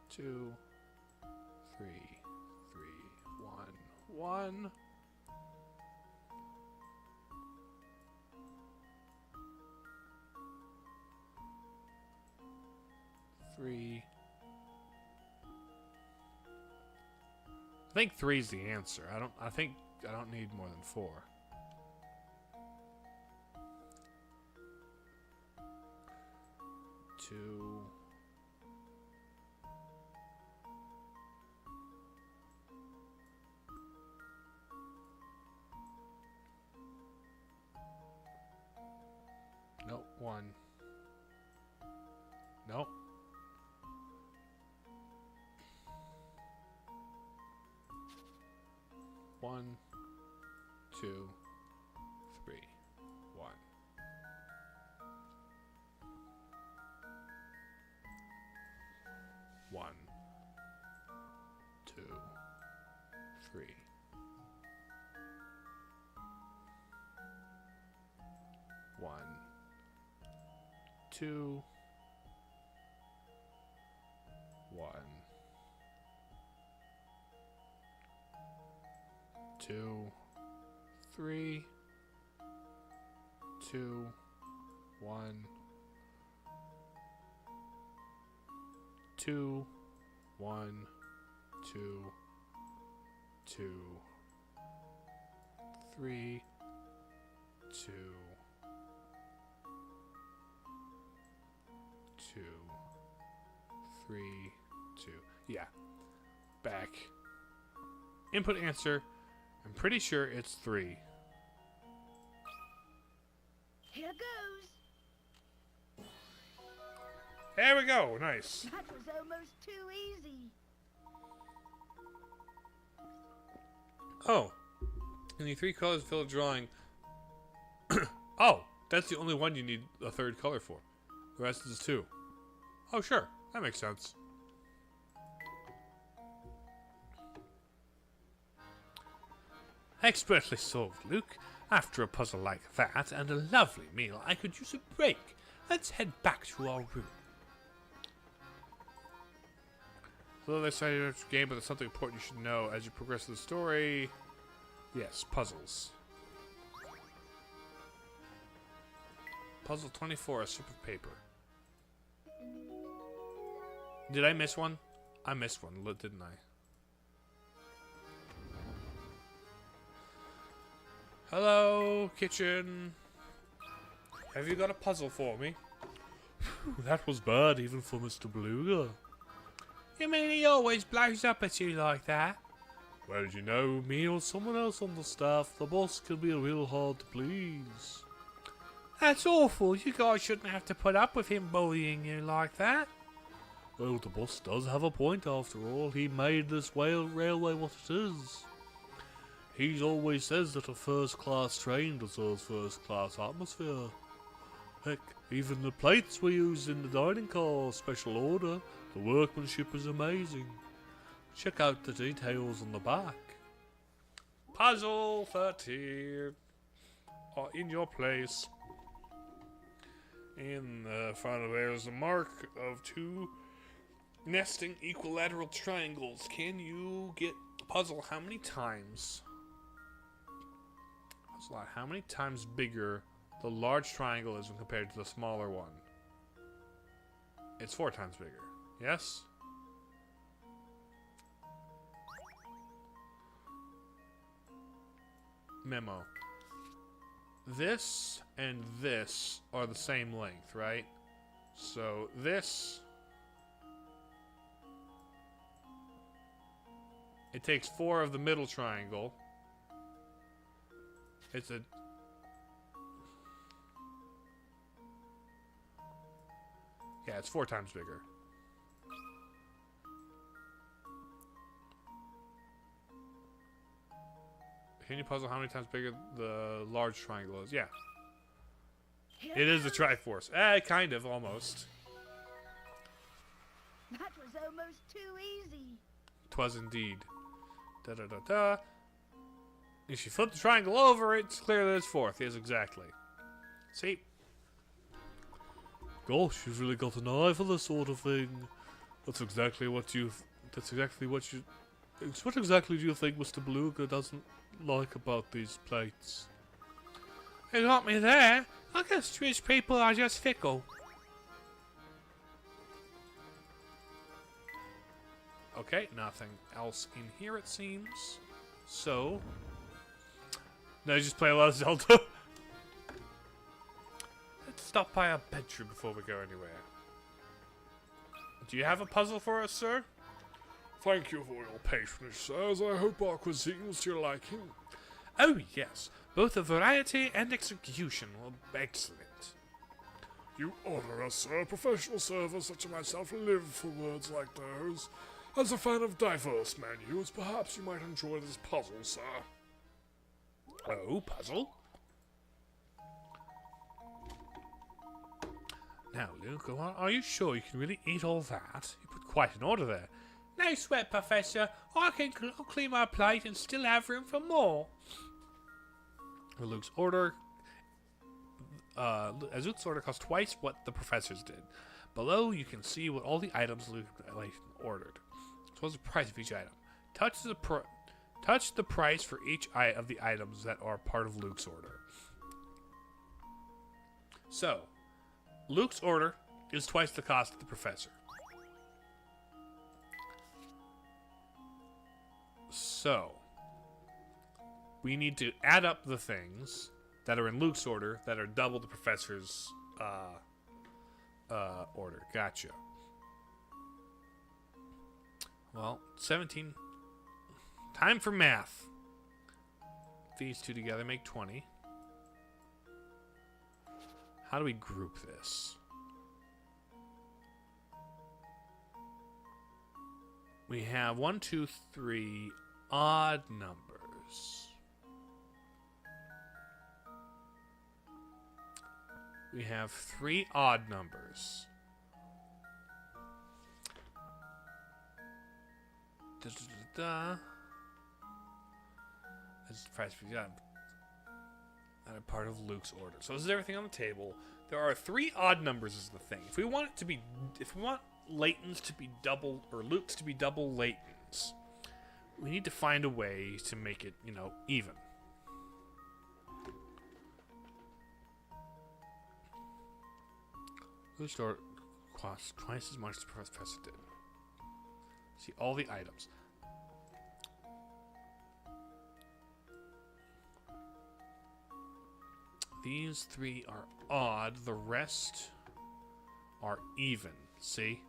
2, 3, 3, 1, 1. Three, think 3's the answer. I think I don't need more than 4. Two. Nope. 1. Nope. One, 2, 3, 1. One, 2, 3. 1, 2, 1. 2, 3, 2, 1, 2, 1, 2, 2, 3, 2, 2, 3, 2. Yeah. Back. Input answer. I'm pretty sure it's 3. Here goes. There we go. Nice. That was almost too easy. Oh. You need 3 colors to fill a drawing. Oh, that's the only one you need a third color for. The rest is 2. Oh, sure. That makes sense. Expertly solved, Luke. After a puzzle like that and a lovely meal, I could use a break. Let's head back to our room. A little excited about your game, but there's something important you should know as you progress through the story. Yes, puzzles. Puzzle 24, a strip of paper. Did I miss one? I missed one, didn't I? Hello, kitchen. Have you got a puzzle for me? That was bad, even for Mr. Beluga. You mean he always blows up at you like that? Well, you know, me or someone else on the staff, the boss can be real hard to please. That's awful. You guys shouldn't have to put up with him bullying you like that. Well, the boss does have a point after all. He made this railway what it is. He always says that a first-class train deserves first-class atmosphere. Heck, even the plates we use in the dining car are special order. The workmanship is amazing. Check out the details on the back. Puzzle 13 are in your place. In the front of there is a mark of 2 nesting equilateral triangles. Can you get the puzzle how many times? How many times bigger the large triangle is when compared to the smaller one? It's 4 times bigger. Yes? Memo. This and this are the same length, right? So this... It takes 4 of the middle triangle. It's a... Yeah, it's 4 times bigger. Can you puzzle how many times bigger the large triangle is? Yeah. It is the Triforce. Kind of, almost. That was almost too easy. 'Twas indeed. Da-da-da-da. If you flip the triangle over, it's clear that it's 4th. Yes, exactly. See? Gosh, you've really got an eye for this sort of thing. That's exactly what you... What exactly do you think Mr. Beluga doesn't like about these plates? You got me there. I guess rich people are just fickle. Okay, nothing else in here, it seems. So, no, just play a lot of Zelda. Let's stop by our bedroom before we go anywhere. Do you have a puzzle for us, sir? Thank you for your patience, sirs. I hope our cuisine was to your liking. Oh, yes. Both the variety and execution were excellent. You honor us, sir. Professional servers such as myself live for words like those. As a fan of diverse menus, perhaps you might enjoy this puzzle, sir. Oh, puzzle? Now, Luke, are you sure you can really eat all that? You put quite an order there. No sweat, Professor. I can clean my plate and still have room for more. Luke's order cost twice what the professor's did. Below, you can see what all the items Layton ordered, as well as the price of each item. Touch the price for each of the items that are part of Luke's order. So, Luke's order is twice the cost of the professor. So, we need to add up the things that are in Luke's order that are double the professor's order. Gotcha. Well, 17. Time for math. These two together make 20. How do we group this? We have 1, 2, 3 odd numbers. We have 3 odd numbers. That's the price we got. That are part of Luke's order. So this is everything on the table. There are 3 odd numbers is the thing. If we want Layton's to be double, or Luke's to be double Layton's, we need to find a way to make it, even. Luke's order costs twice as much as the professor did. See all the items. These 3 are odd. The rest are even. See?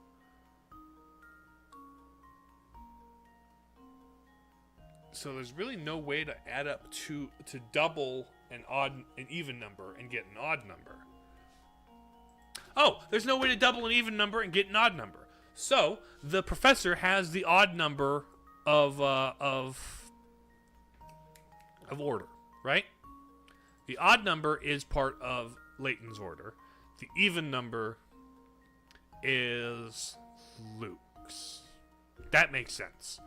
So there's really no way to add up to double an even number and get an odd number. Oh, there's no way to double an even number and get an odd number. So the professor has the odd number of order, right? The odd number is part of Layton's order. The even number is Luke's. That makes sense.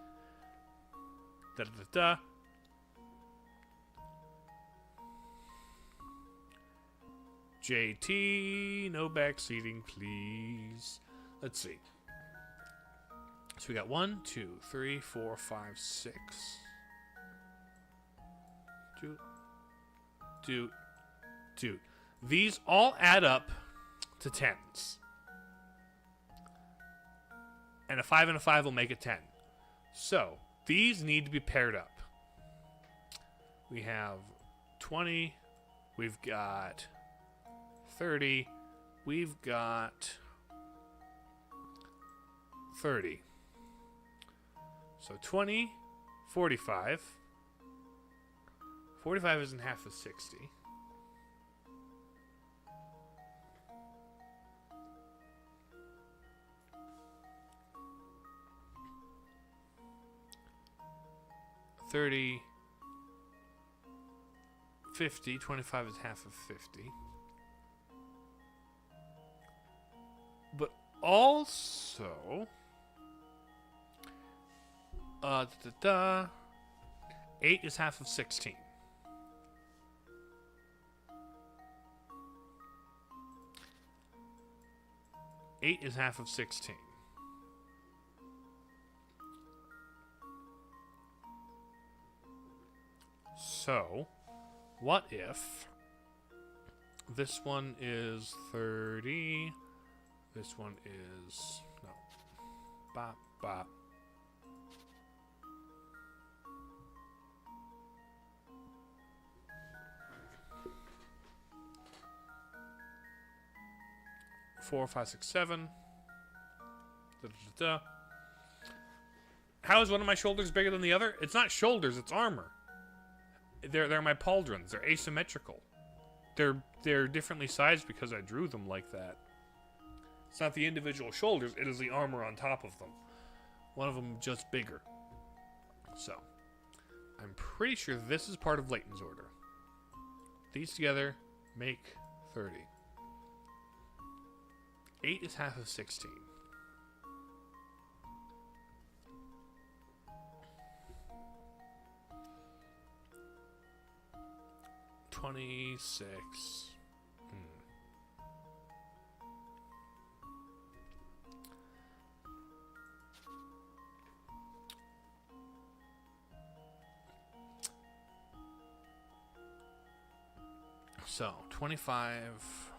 Da-da-da-da. JT, no backseating, please. Let's see. So we got 1, 2, 3, 4, 5, 6. Dude. These all add up to 10s. And a 5 and a 5 will make a 10. So, these need to be paired up. We have 20. We've got 30. We've got 30. So 20, 45. 45 isn't half of 60. $30, 50, 25 is half of 50. But also, 8 is half of 16. Eight is half of 16. So, what if this one is 30, this one is, no, bop, bop, 4, 5, 6, 7. Da, da, da, da. How is one of my shoulders bigger than the other? It's not shoulders, it's armor. They're my pauldrons. They're asymmetrical. They're differently sized because I drew them like that. It's not the individual shoulders, it is the armor on top of them. One of them just bigger. So, I'm pretty sure this is part of Layton's order. These together make 30. 8 is half of 16. $26. So, 25.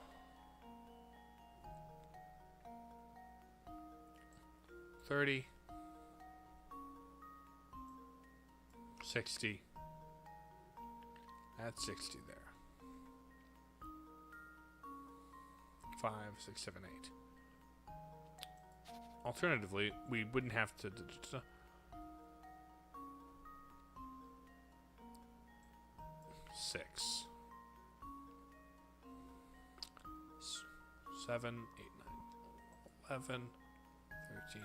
30. 60. That's 60 there. 5, 6, 7, 8. Alternatively, we wouldn't have to... 6. 7, 8, 9, 11, 13.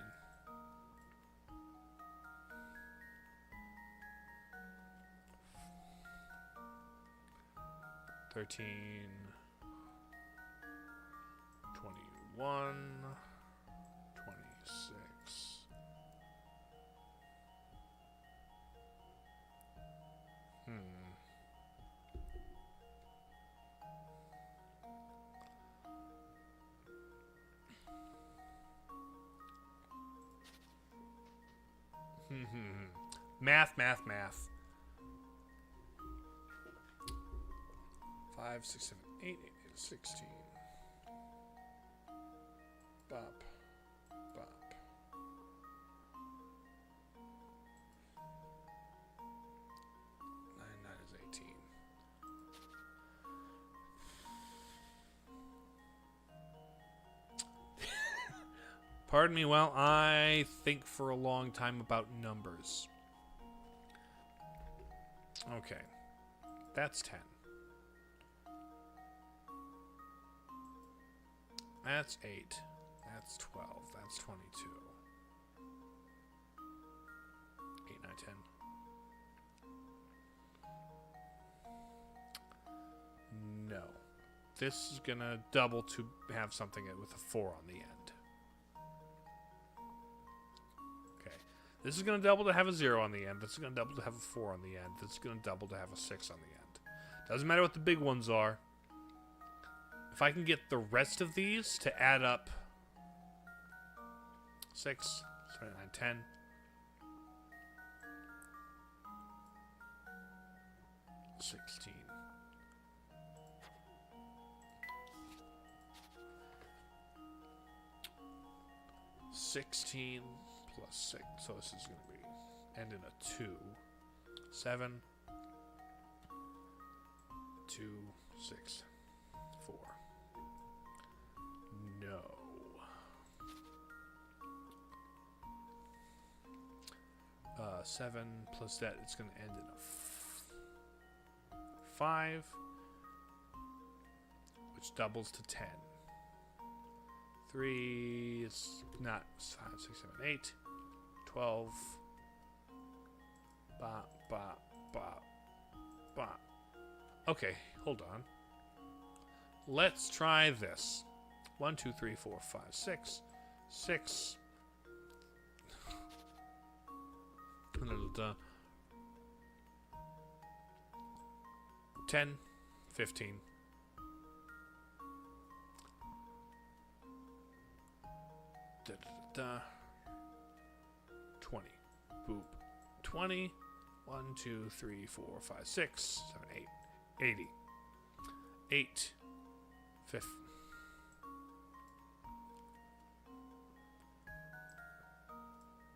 13, 21, 26. Math. 5, 6, 7, 8, 8, 16. Bop. 9, 9 is 18. Pardon me while I think for a long time about numbers. Okay. That's 10. That's 8. That's 12. That's 22. 8, 9, 10. No. This is gonna double to have something with a 4 on the end. Okay. This is gonna double to have a 0 on the end. This is gonna double to have a 4 on the end. This is gonna double to have a 6 on the end. Doesn't matter what the big ones are. If I can get the rest of these to add up 6, 7, 9, 10. $16. $16 plus 6. So this is going to be end in a 2. 7, 2, 6, 4. No. Uh, 7 plus that, it's going to end in a 5, which doubles to 10. 3 is not 5, 6, 7, 8, 12. Bop, bop, bop, bop. Okay, hold on. Let's try this. 1, 2, 3, 4, 5, 6. 6. 10, 15. 20. Boop. 20. 1, 2, 3, 4, 5, 6, 7, 8. 80. 8. 50.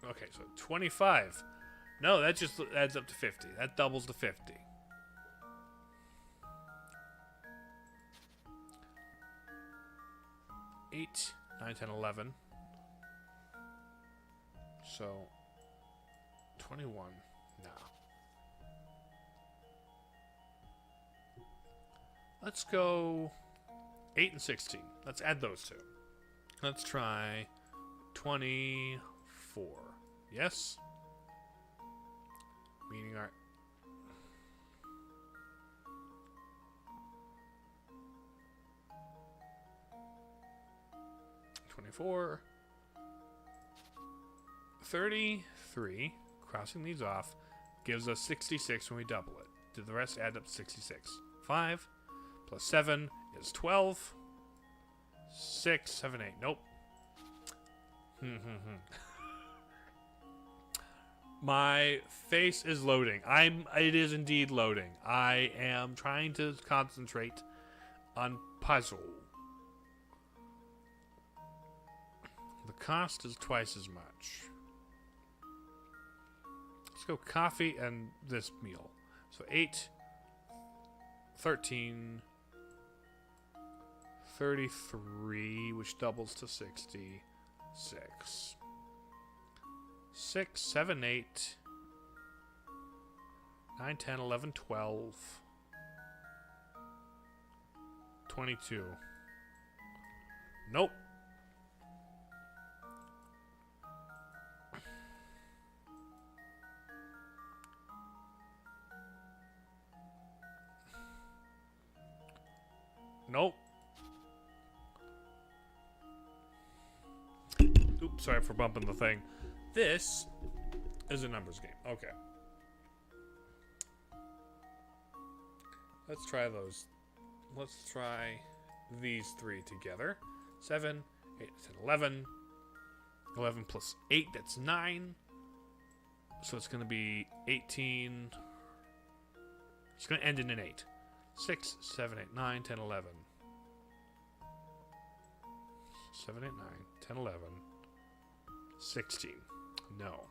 Okay, so 25. No, that just adds up to 50. That doubles to 50. 8, 9, 10, 11. So 21. Nah. Let's go 8 and 16. Let's add those two. Let's try 24. Yes? Meaning our... $24. 33. Crossing these off gives us 66 when we double it. Do the rest add up to 66? 5 plus 7 is 12. 6, 7, 8. Nope. My face is loading. It is indeed loading. I am trying to concentrate on puzzle. The cost is twice as much. Let's go coffee and this meal. So 8, 13, 33, which doubles to 66. 6, 7, 8, 9, 10, 11, 12, 22. Nope. Nope. Oops, sorry for bumping the thing. This is a numbers game. Okay. Let's try those. Let's try these three together. 7, 8, 10, 11. 11 plus 8, that's 9. So it's going to be 18. It's going to end in an 8. 6, 7, 8, 9, 10, 11. 7, 8, 9, 10, 11. 16. No.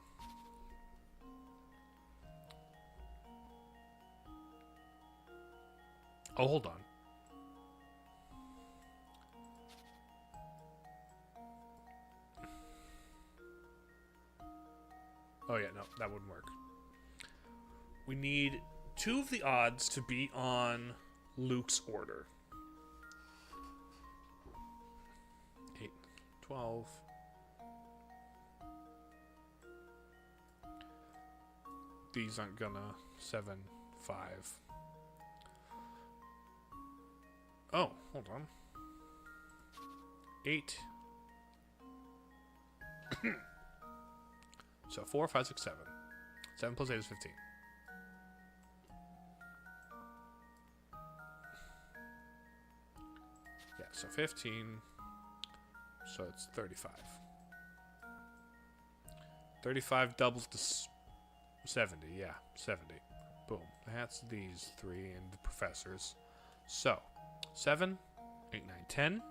Oh, hold on. Oh, yeah, no, that wouldn't work. We need 2 of the odds to be on Luke's order. 8, 12. These aren't gonna. 7, 5. Oh, hold on. 8. So 4, 5, 6, 7. 7 plus 8 is 15. Yeah, so 15. So it's 35. 35 doubles to 70. Yeah, 70. Boom. That's these 3 and the professors. So 7, 8, 9, 10.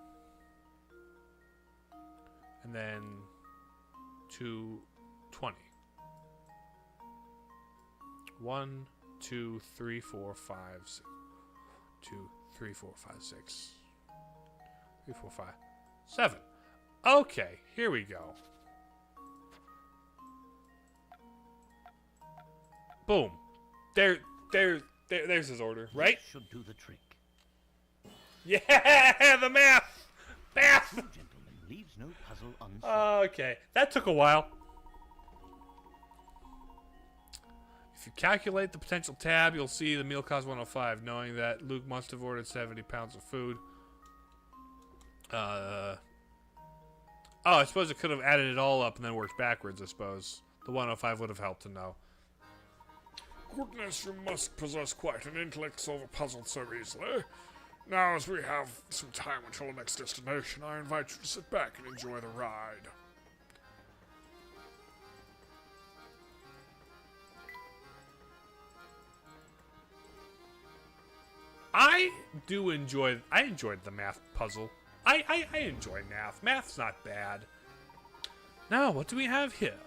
And then 2, 20. 1, 2, 3, 4, 5, 6. 2, 3, 4, 5, 6. 3, 4, 5, 7. Okay, here we go. Boom. There's his order, right? This should do the trick. Yeah, the math. Math. True gentleman leaves no puzzle unsolved. Okay, that took a while. If you calculate the potential tab, you'll see the meal cost 105, knowing that Luke must have ordered 70 pounds of food. Oh, I suppose it could have added it all up and then worked backwards, I suppose. The 105 would have helped to know. Goodness, you must possess quite an intellect to solve a puzzle so easily. Now, as we have some time until the next destination, I invite you to sit back and enjoy the ride. I enjoyed the math puzzle. I enjoy math. Math's not bad. Now, what do we have here?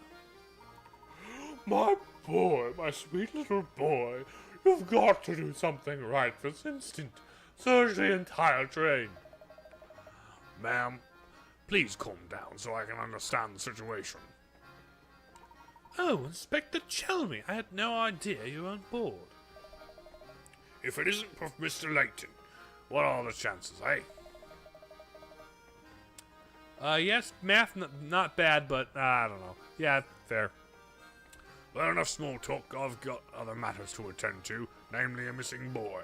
My boy, my sweet little boy, you've got to do something right this instant. Search the entire train. Ma'am, Please calm down so I can understand the situation. Oh, Inspector Chelmy, I had no idea you were on board. If it isn't for Mr. Layton, what are the chances, eh? Yes, math not bad, but I don't know. Yeah, fair. Well, enough small talk. I've got other matters to attend to, namely a missing boy.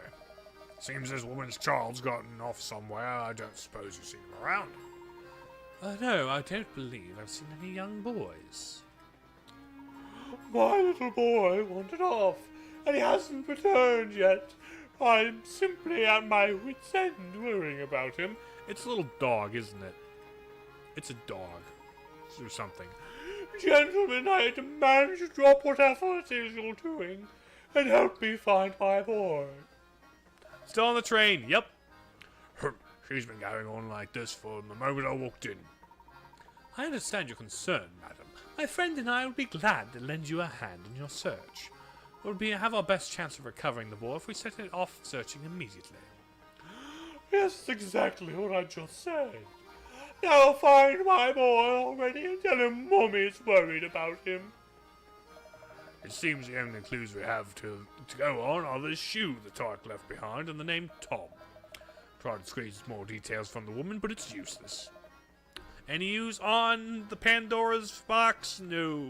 Seems this woman's child's gotten off somewhere. I don't suppose you've seen him around. No, I don't believe I've seen any young boys. My little boy wandered off, and he hasn't returned yet. I'm simply at my wit's end worrying about him. It's a little dog, isn't it? It's a dog. Or something. Gentlemen, I demand you drop whatever it is you're doing and help me find my boy. Still on the train, yep. She's been going on like this from the moment I walked in. I understand your concern, madam. My friend and I would be glad to lend you a hand in your search. It would have our best chance of recovering the boy if we set it off searching immediately. Yes, exactly what I just said. Now find my boy already and tell him Mommy's worried about him. It seems the only clues we have to go on are the shoe the Tark left behind and the name Tom. Tried to squeeze more details from the woman, but it's useless. Any use on the Pandora's box? No.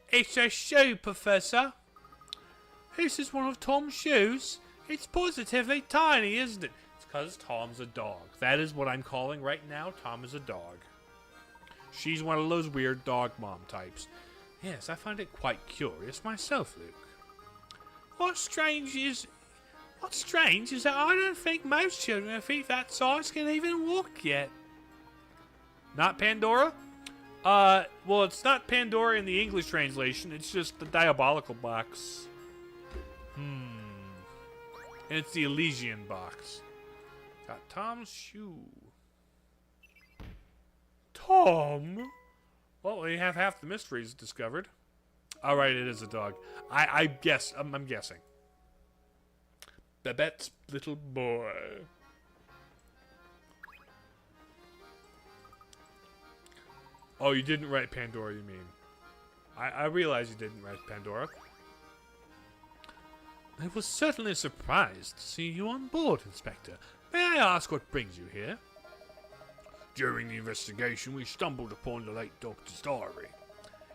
It's a shoe, Professor. This is one of Tom's shoes. It's positively tiny, isn't it? It's because Tom's a dog. That is what I'm calling right now. Tom is a dog. She's one of those weird dog mom types. Yes, I find it quite curious myself, Luke. What's strange is that I don't think most children of feet that size can even walk yet. Not Pandora? Well, it's not Pandora in the English translation. It's just the Diabolical box. And it's the Elysian box. Got Tom's shoe. Tom? Well, we have half the mysteries discovered. Alright, it is a dog. I'm guessing. Babette's little boy. Oh, you didn't write Pandora, you mean. I realize you didn't write Pandora. I was certainly surprised to see you on board, Inspector. May I ask what brings you here? During the investigation, we stumbled upon the late Doctor's diary.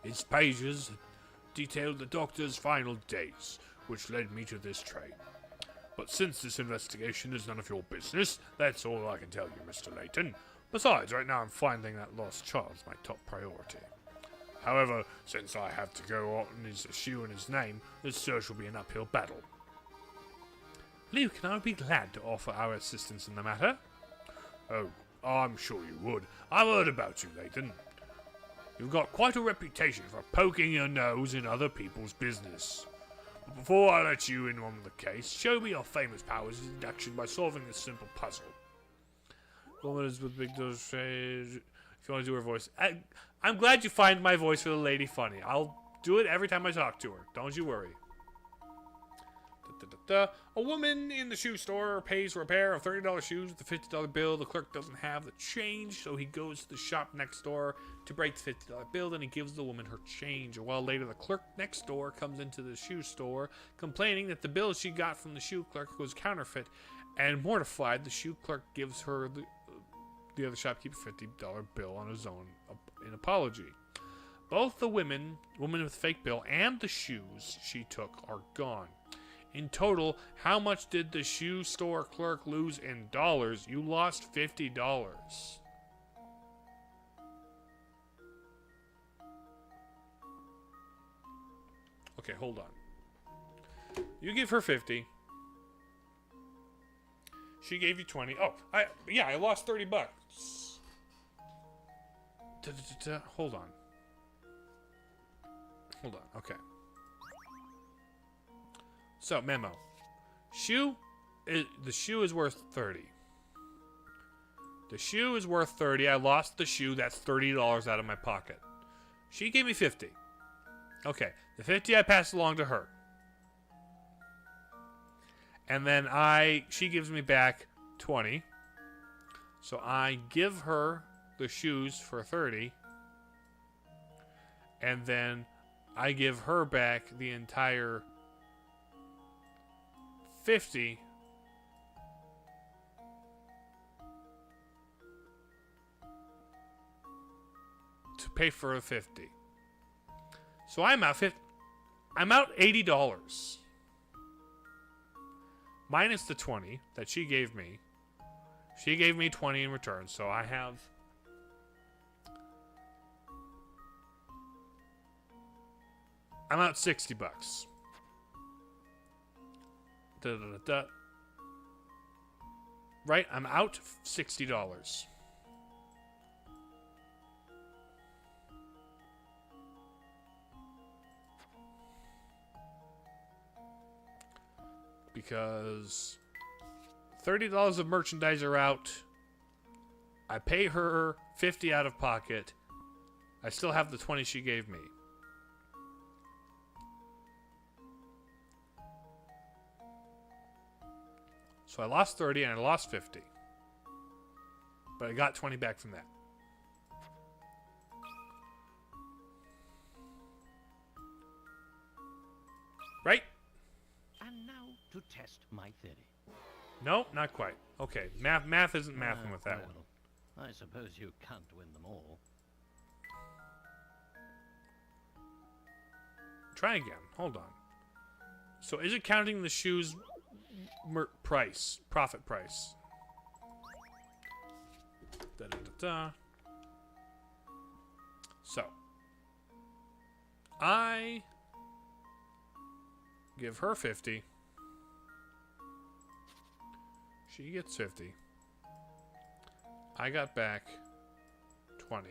Its pages detailed the Doctor's final days, which led me to this train. But since this investigation is none of your business, that's all I can tell you, Mr. Layton. Besides, right now I'm finding that lost child's my top priority. However, since I have to go on his shoe and his name, this search will be an uphill battle. Luke and I would be glad to offer our assistance in the matter. Oh, I'm sure you would. I've heard about you, Layton. You've got quite a reputation for poking your nose in other people's business. But before I let you in on the case, show me your famous powers in deduction by solving this simple puzzle. Woman is with big nose. If you want to do her voice. I'm glad you find my voice for the lady funny. I'll do it every time I talk to her. Don't you worry. A woman in the shoe store pays for a pair of $30 shoes with a $50 bill. The clerk doesn't have the change, so he goes to the shop next door to break the $50 bill. Then he gives the woman her change. A while later, the clerk next door comes into the shoe store, complaining that the bill she got from the shoe clerk was counterfeit. And mortified, the shoe clerk gives her the other shopkeeper $50 bill on his own in apology. Both the woman with the fake bill, and the shoes she took are gone. In total, how much did the shoe store clerk lose in dollars? You lost $50. Okay, hold on. You give her 50. She gave you 20. Oh, I lost 30 bucks. Hold on. Okay. So, memo. The shoe is worth 30. The shoe is worth 30. I lost the shoe. That's $30 out of my pocket. She gave me 50. Okay. The 50 I passed along to her. And then she gives me back 20. So I give her the shoes for 30. And then I give her back the entire 50. To pay for the 50. So I'm out $80. Minus the 20 that she gave me. She gave me 20 in return, so I have I'm out $60. Da, da, da, da. Right, I'm out $60. Because $30 of merchandise are out. I pay her 50 out of pocket. I still have the 20 she gave me. So I lost 30 and I lost 50. But I got 20 back from that. Right? And now to test my theory. No, not quite. Okay, math isn't mathing with that one. Well, I suppose you can't win them all. Try again. Hold on. So is it counting the shoes profit price? Da, da, da, da. So I give her 50. She gets 50. I got back 20.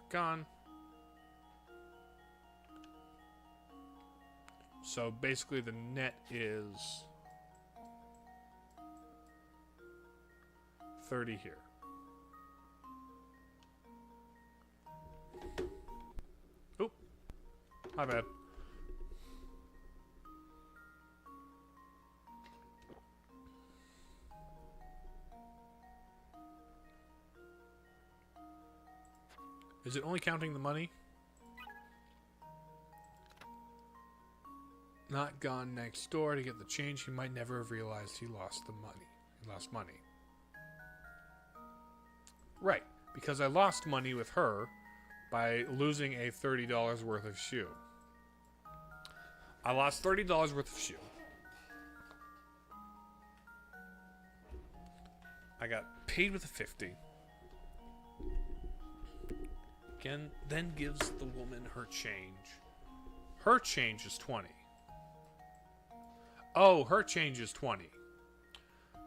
Gone. So basically the net is 30 here. Oop. My bad. Is it only counting the money? Not gone next door to get the change. He might never have realized he lost the money. He lost money. Right, because I lost money with her by losing a $30 worth of shoe. I lost $30 worth of shoe. I got paid with a 50. Again, then gives the woman her change. Her change is 20. Oh, her change is 20.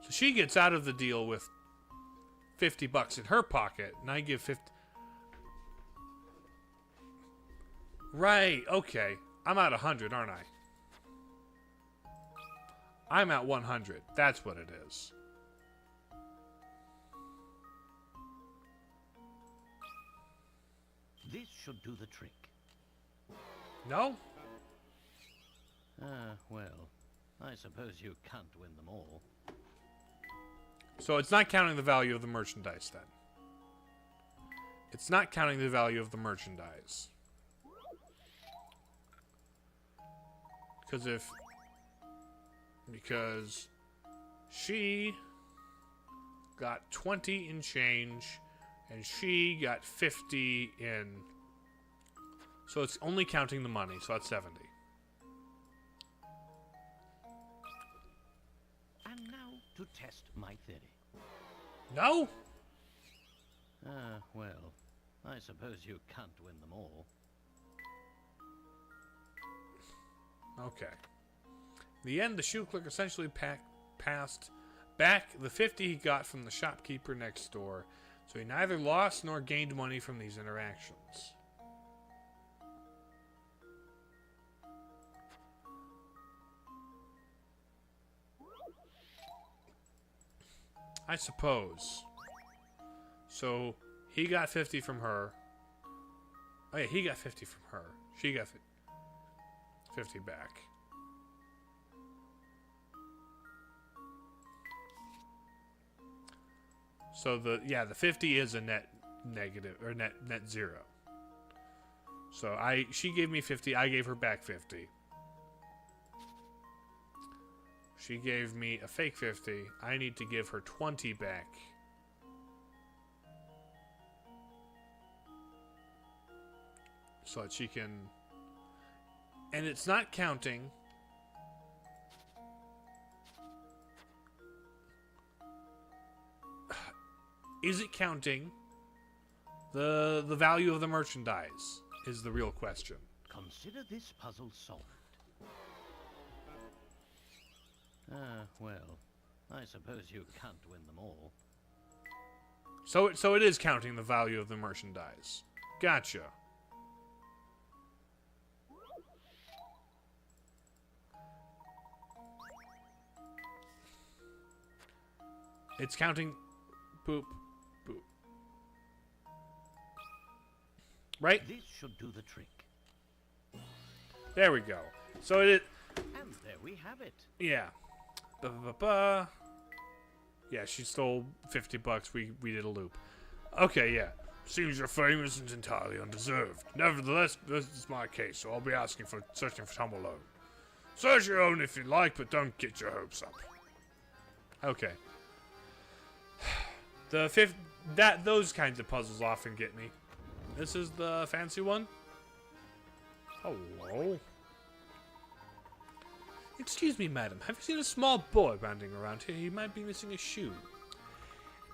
So she gets out of the deal with $50 in her pocket, and I give 50. Right, okay. I'm at 100, aren't I? I'm at 100. That's what it is. This should do the trick. No? Well, I suppose you can't win them all. So it's not counting the value of the merchandise then. It's not counting the value of the merchandise. Because she got 20 in change and she got 50 in. So it's only counting the money, so that's 70. And now to test my theory. No? Well, I suppose you can't win them all. Okay. In the end, the shoe clerk essentially passed back the 50 he got from the shopkeeper next door, so he neither lost nor gained money from these interactions. I suppose So he got 50 from her. Oh yeah, he got 50 from her. She got 50 back. So the 50 is a net negative or net zero. So she gave me 50, I gave her back 50. She gave me a fake 50. I need to give her 20 back. So that she can... And it's not counting... Is it counting the value of the merchandise? Is the real question. Consider this puzzle solved. Well, I suppose you can't win them all. So it is counting the value of the merchandise. Gotcha. It's counting... Boop. Boop. Right? This should do the trick. There we go. So it... And there we have it. Yeah. Ba-ba-ba-ba. Yeah, she stole $50. We did a loop. Okay, yeah. Seems your fame isn't entirely undeserved. Nevertheless, this is my case, so I'll be searching for Tom alone. Search your own if you like, but don't get your hopes up. Okay. Those kinds of puzzles often get me. This is the fancy one. Hello. Excuse me, madam. Have you seen a small boy wandering around here? He might be missing a shoe.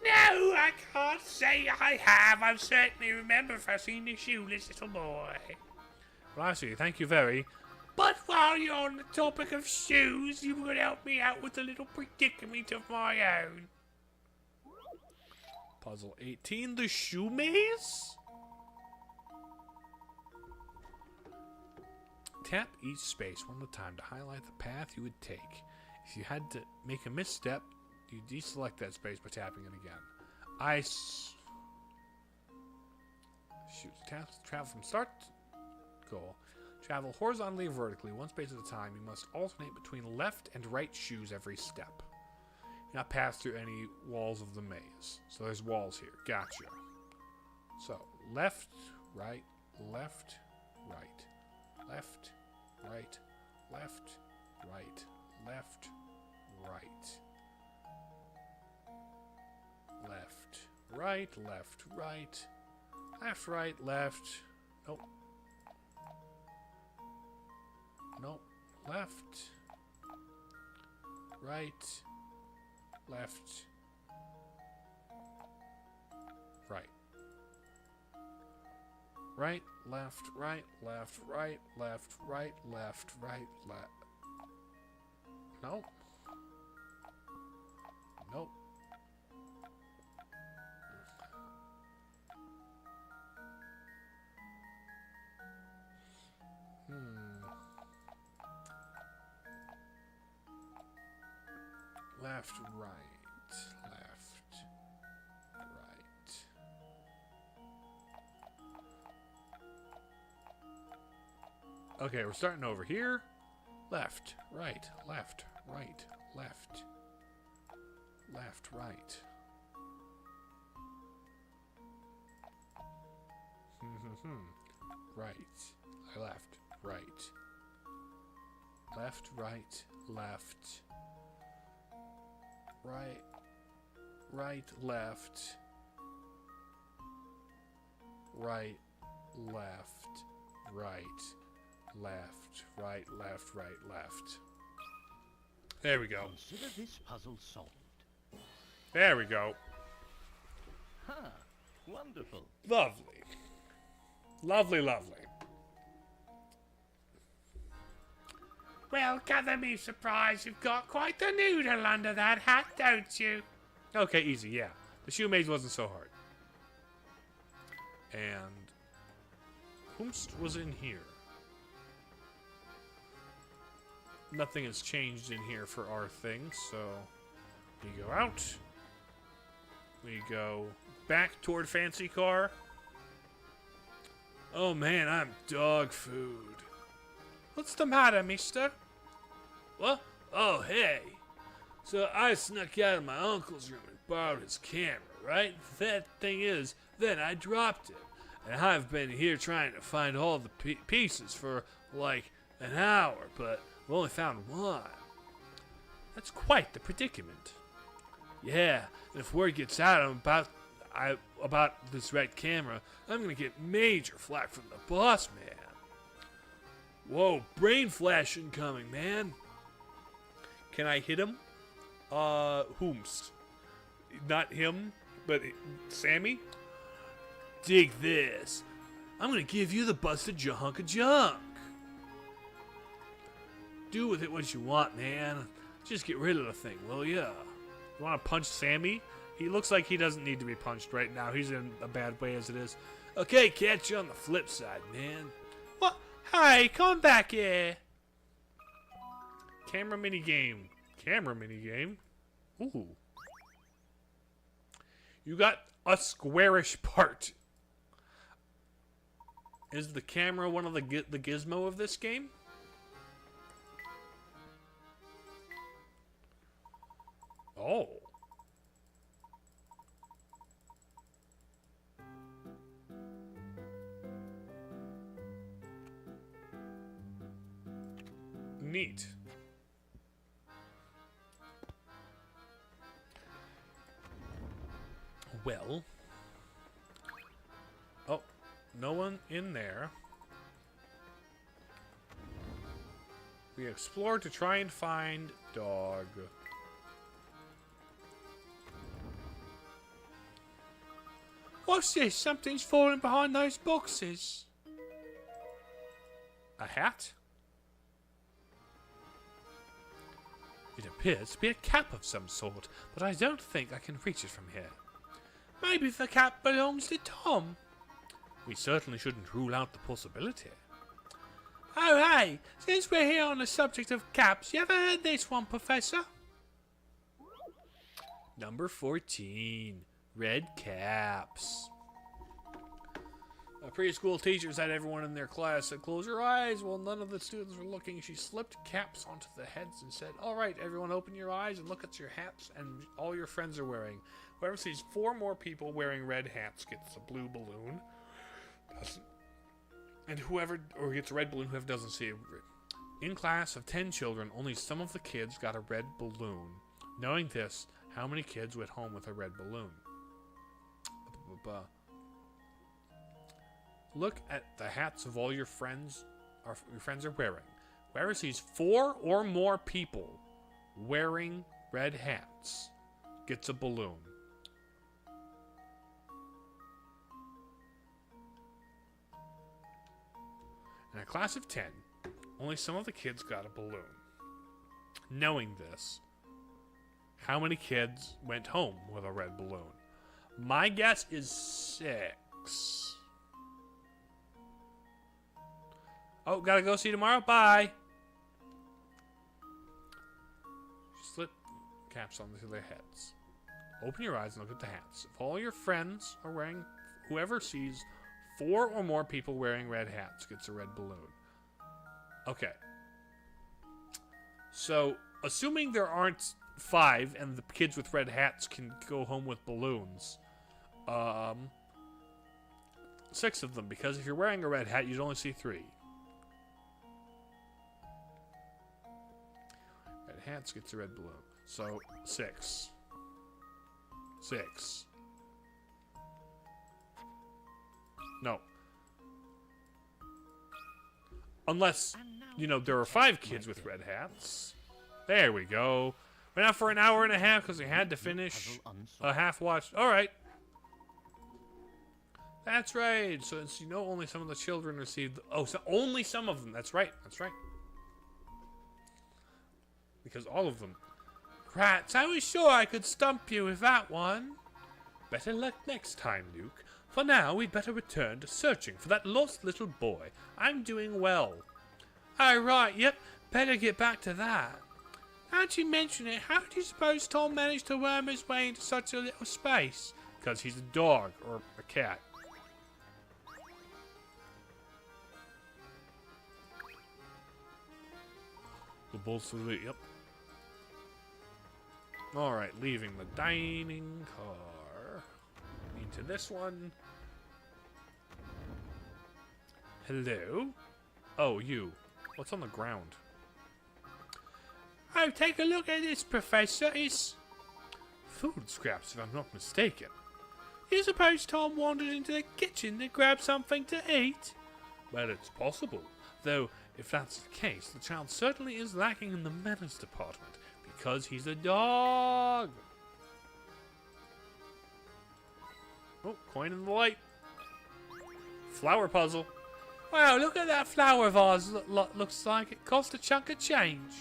No, I can't say I have. I certainly remember if I've seen a shoeless little boy. Well, I see. Thank you very. But while you're on the topic of shoes, you would help me out with a little predicament of my own. Puzzle 18, the shoe maze? Tap each space one at a time to highlight the path you would take. If you had to make a misstep, you deselect that space by tapping it again. Shoot. Travel from start to goal. Travel horizontally or vertically, one space at a time. You must alternate between left and right shoes every step. You not pass through any walls of the maze. So there's walls here. Gotcha. So, left, right, left, right, left, right, left, right, left, right. Left, right, left, right, left, right, left. Nope. Nope. Left, right, left, right. Right, left, right, left, right, left, right, left, right, left. Nope. Nope. Left, right, left, right. Okay, we're starting over here. Left, right, left, right, left, left, right. Right, left, right, left, right, left, right, right, left, right, left, right, left, right, left, right, left. There we go. Consider this puzzle solved. There we go. Ha! Wonderful. Lovely. Lovely, lovely. Well, gather me surprised. You've got quite the noodle under that hat, don't you? Okay, easy, yeah. The shoe maze wasn't so hard. And whomst was in here? Nothing has changed in here for our thing, so we go out. We go back toward Fancy Car. Oh man, I'm dog food. What's the matter, mister? What? Oh, hey. So I snuck out of my uncle's room and borrowed his camera, right? That thing is, then I dropped it. And I've been here trying to find all the pieces for, like, an hour, but I've only found one. That's quite the predicament. Yeah, and if word gets out about this red camera, I'm gonna get major flack from the boss man. Whoa, brain flash incoming, man. Can I hit him? Whomst? Not him, but Sammy? Dig this. I'm gonna give you the busted hunk of junk. Do with it what you want, man. Just get rid of the thing, will ya? You wanna punch Sammy? He looks like he doesn't need to be punched right now. He's in a bad way as it is. Okay, catch you on the flip side, man. What? Hi, come back here. Camera minigame. Camera minigame? Ooh. You got a squarish part. Is the camera one of the gizmo of this game? Oh. Neat. Well. Oh, no one in there. We explore to try and find dog. What's this? Something's falling behind those boxes. A hat? It appears to be a cap of some sort, but I don't think I can reach it from here. Maybe the cap belongs to Tom. We certainly shouldn't rule out the possibility. Oh, hey, since we're here on the subject of caps, you ever heard this one, Professor? Number 14. Red caps. Preschool teachers had everyone in their class said, "Close your eyes." While none of the students were looking, she slipped caps onto the heads and said, "All right, everyone, open your eyes and look at your hats and all your friends are wearing. Whoever sees 4 more people wearing red hats gets a blue balloon. And whoever gets a red balloon, whoever doesn't see it. In class of 10 children, only some of the kids got a red balloon. Knowing this, how many kids went home with a red balloon? Look at the hats of all your friends are wearing. Whoever sees 4 or more people wearing red hats gets a balloon. In a class of 10, only some of the kids got a balloon. Knowing this, how many kids went home with a red balloon? My guess is 6. Oh, gotta go, see you tomorrow. Bye. Slip caps onto their heads. Open your eyes and look at the hats. If all your friends are wearing, whoever sees 4 or more people wearing red hats gets a red balloon. Okay. So, assuming there aren't 5 and the kids with red hats can go home with balloons, 6 of them, because if you're wearing a red hat, you'd only see 3. Red hats gets a red balloon. So, 6. 6. No. Unless, you know, there are 5 kids with red hats. There we go. Went out for an hour and a half because we had to finish a half-watched. All right. That's right. So, it's, you know, only some of the children received... Oh, so only some of them. That's right. That's right. Because all of them... Rats, I was sure I could stump you with that one. Better luck next time, Luke. For now, we'd better return to searching for that lost little boy. I'm doing well. Oh, right, yep. Better get back to that. How'd you mention it? How do you suppose Tom managed to worm his way into such a little space? Because he's a dog or a cat. The bolster, yep. Alright, leaving the dining car. Into this one. Hello? Oh, you. What's on the ground? Oh, take a look at this, Professor. It's food scraps, if I'm not mistaken. Do you suppose Tom wandered into the kitchen to grab something to eat? Well, it's possible. Though, if that's the case, the child certainly is lacking in the manners department, because he's a dog. Oh, coin in the light. Flower puzzle. Wow, look at that flower vase. Looks like it cost a chunk of change.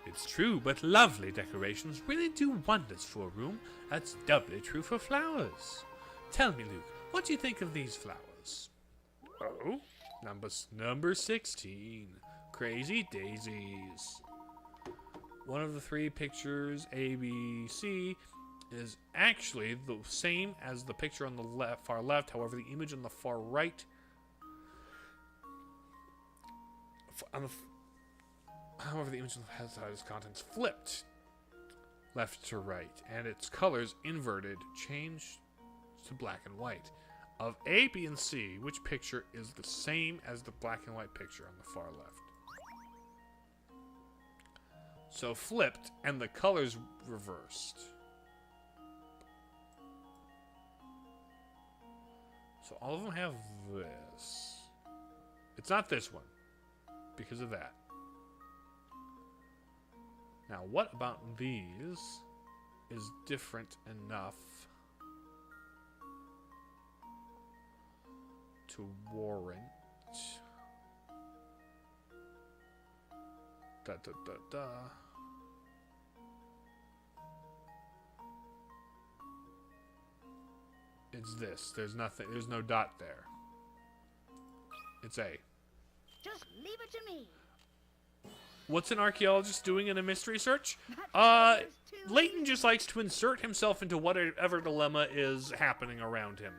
It's true, but lovely decorations really do wonders for a room. That's doubly true for flowers. Tell me, Luke, what do you think of these flowers? Oh, number 16. Crazy Daisies. One of the three pictures, A, B, C, is actually the same as the picture on the far left. However, the image on the far right, however, the image has its contents flipped left to right, and its colors inverted, changed to black and white. Of A, B, and C, which picture is the same as the black and white picture on the far left? So flipped, and the colors reversed. So all of them have this. It's not this one, because of that. Now, what about these is different enough to warrant It's this. There's nothing. There's no dot there. It's A. Just leave it to me. What's an archaeologist doing in a mystery search? That is too Layton just likes to insert himself into whatever dilemma is happening around him.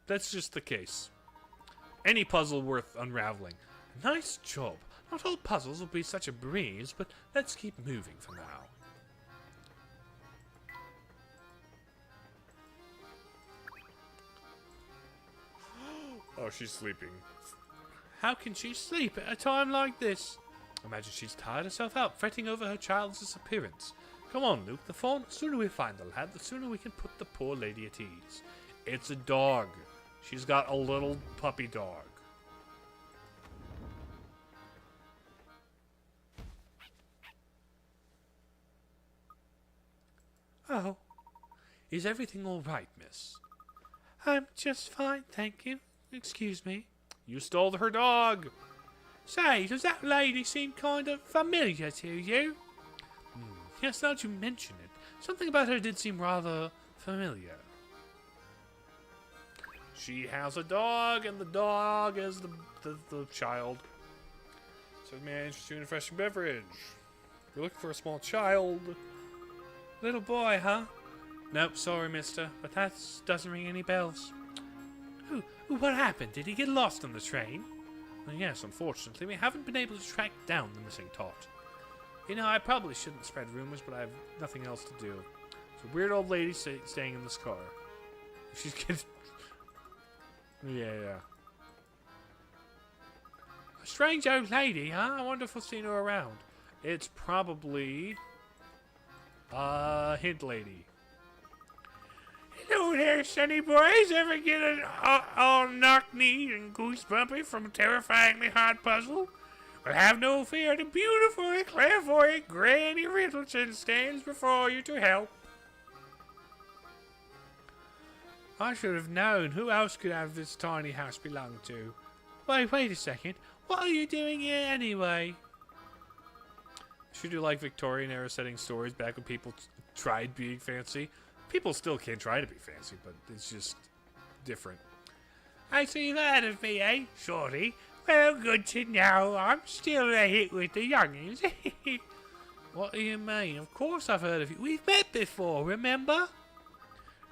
That's just the case. Any puzzle worth unraveling. Nice job. Not all puzzles will be such a breeze, but let's keep moving for now. Oh, she's sleeping. How can she sleep at a time like this? Imagine she's tired herself out, fretting over her child's disappearance. Come on, Luke. The sooner we find the lad, the sooner we can put the poor lady at ease. It's a dog. She's got a little puppy dog. Oh. Is everything all right, miss? I'm just fine, thank you. Excuse me. You stole her dog. Say, does that lady seem kind of familiar to you? Yes, now that you mention it, something about her did seem rather familiar. She has a dog, and the dog is the child. So, may I interest you in a fresh beverage? You're looking for a small child. Little boy, huh? Nope, sorry, mister, but that doesn't ring any bells. Ooh, what happened? Did he get lost on the train? Well, yes, unfortunately, we haven't been able to track down the missing tot. You know, I probably shouldn't spread rumors, but I have nothing else to do. It's a weird old lady staying in this car. She's getting... Yeah. A strange old lady, huh? I wonder if we've seen her around. It's probably... hint lady. Hello there, sonny boys. Ever get all knock-kneed and goosebumpy from a terrifyingly hard puzzle? Well, have no fear. The beautiful and clairvoyant Granny Riddleton stands before you to help. I should have known. Who else could have this tiny house belong to? Wait a second. What are you doing here anyway? Should you like Victorian era setting stories back when people tried being fancy? People still can try to be fancy, but it's just different. I see you've heard of me, eh, shorty? Well, good to know. I'm still a hit with the youngins. What do you mean? Of course I've heard of you. We've met before, remember?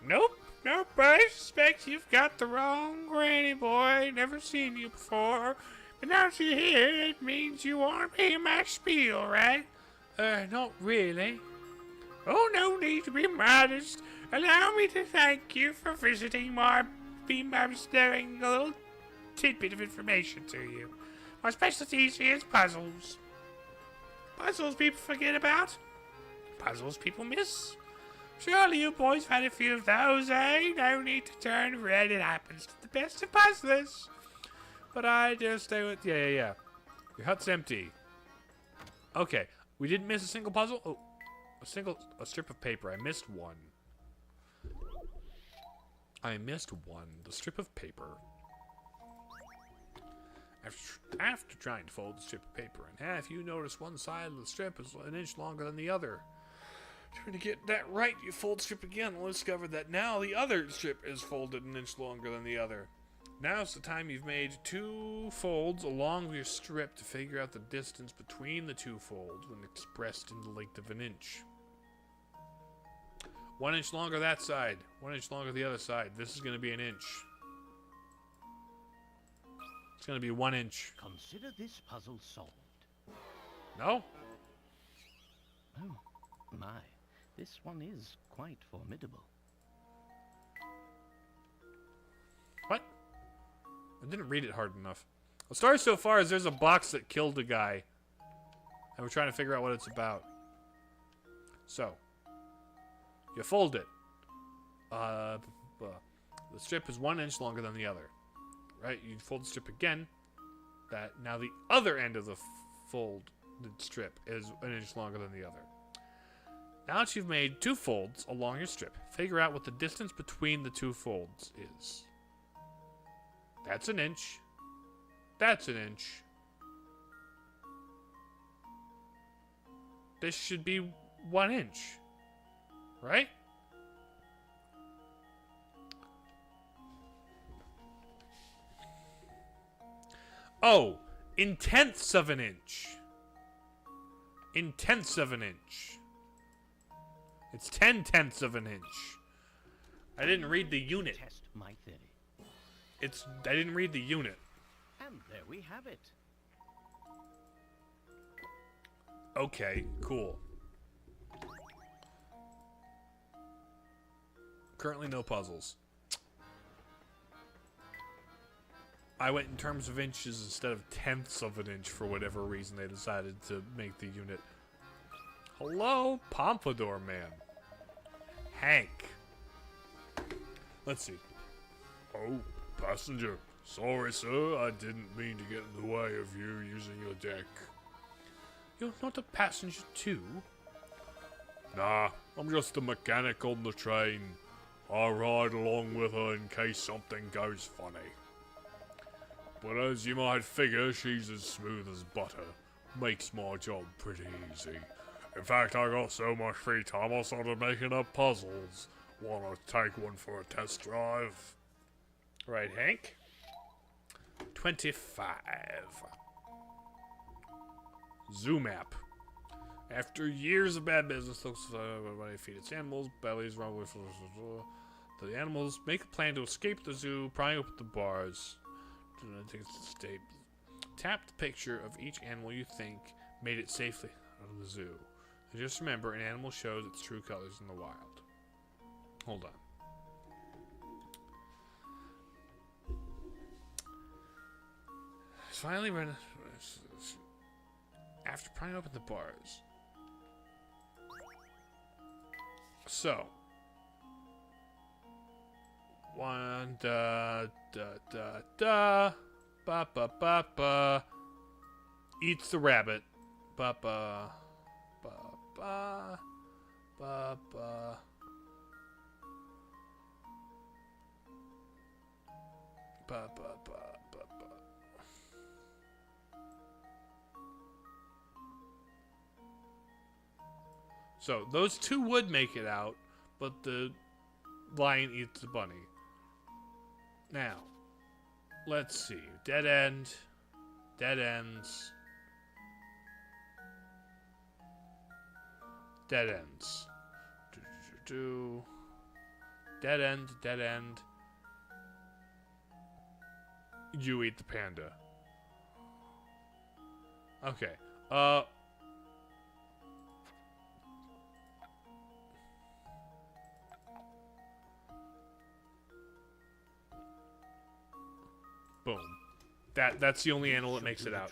Nope. Nope, I suspect you've got the wrong granny boy. Never seen you before. But now that you're here, it means you want to pay my spiel, right? Not really. Oh, no need to be modest. Allow me to thank you for visiting my beam. I'm sharing a little tidbit of information to you. My specialty is puzzles. Puzzles people forget about. Puzzles people miss. Surely you boys had a few of those, eh? No need to turn red. It happens to the best of puzzlers. But I just stay with... Yeah. Your hut's empty. Okay. We didn't miss a single puzzle? Oh. A strip of paper. I missed one. The strip of paper. After trying to fold the strip of paper in half, you notice one side of the strip is an inch longer than the other. Trying to get that right, you fold the strip again and discover that now the other strip is folded an inch longer than the other. Now's the time you've made 2 folds along your strip to figure out the distance between the 2 folds when expressed in the length of an inch. 1 inch longer that side, 1 inch longer the other side. This is going to be an inch. It's going to be 1 inch. Consider this puzzle solved. No? Oh, my. This one is quite formidable. What? I didn't read it hard enough. The story so far is there's a box that killed a guy. And we're trying to figure out what it's about. So. You fold it. The strip is 1 inch longer than the other. Right? You fold the strip again. Now the other end of the folded strip is an inch longer than the other. Now that you've made 2 folds along your strip, figure out what the distance between the 2 folds is. That's an inch. That's an inch. This should be 1 inch. Right? Oh, in tenths of an inch. In tenths of an inch. It's 10/10ths of an inch. I didn't read the unit. Test my theory. I didn't read the unit. And there we have it. Okay, cool. Currently no puzzles. I went in terms of inches instead of tenths of an inch for whatever reason they decided to make the unit. Hello, Pompadour Man. Hank. Let's see. Oh, passenger. Sorry, sir. I didn't mean to get in the way of you using your deck. You're not a passenger too? Nah, I'm just a mechanic on the train. I ride along with her in case something goes funny. But as you might figure, she's as smooth as butter. Makes my job pretty easy. In fact, I got so much free time I started making up puzzles. Wanna take one for a test drive? Right, Hank? 25. Zoom app. After years of bad business, looks everybody feed its animals, bellies run with the animals make a plan to escape the zoo, prying open the bars. Tap the picture of each animal you think made it safely out of the zoo. And just remember, an animal shows its true colors in the wild. Hold on. Finally, after prying open the bars. So, one da da da da, ba ba ba ba, eats the rabbit, ba ba ba ba ba ba. Ba ba ba ba ba. So those 2 would make it out, but the lion eats the bunny. Now, let's see. Dead end. Dead ends. Dead ends. Dead end, dead end. You eat the panda. Okay. Boom. That's the only animal that makes it out.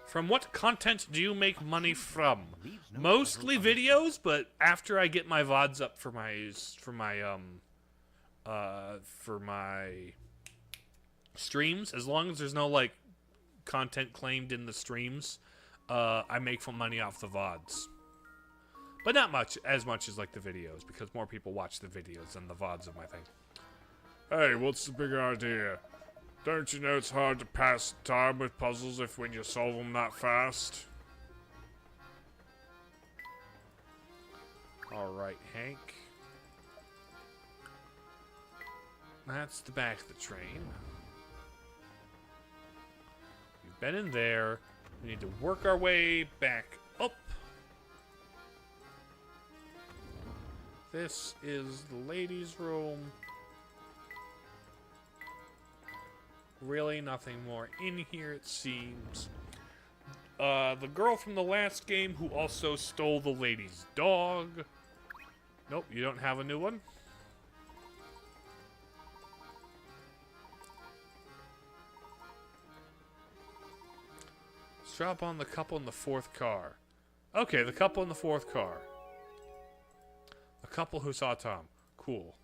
From what content do you make money from? Mostly videos, but after I get my VODs up for my streams, as long as there's no like content claimed in the streams, I make money off the VODs. But not as much as like the videos, because more people watch the videos than the VODs of my thing. Hey, what's the big idea? Don't you know it's hard to pass time with puzzles when you solve them that fast? Alright, Hank. That's the back of the train. We've been in there. We need to work our way back up. This is the ladies' room. Really nothing more in here, it seems. The girl from the last game who also stole the lady's dog. Nope, you don't have a new one. Let's drop on the couple in the fourth car. Okay, the couple in the fourth car. The couple who saw Tom. Cool.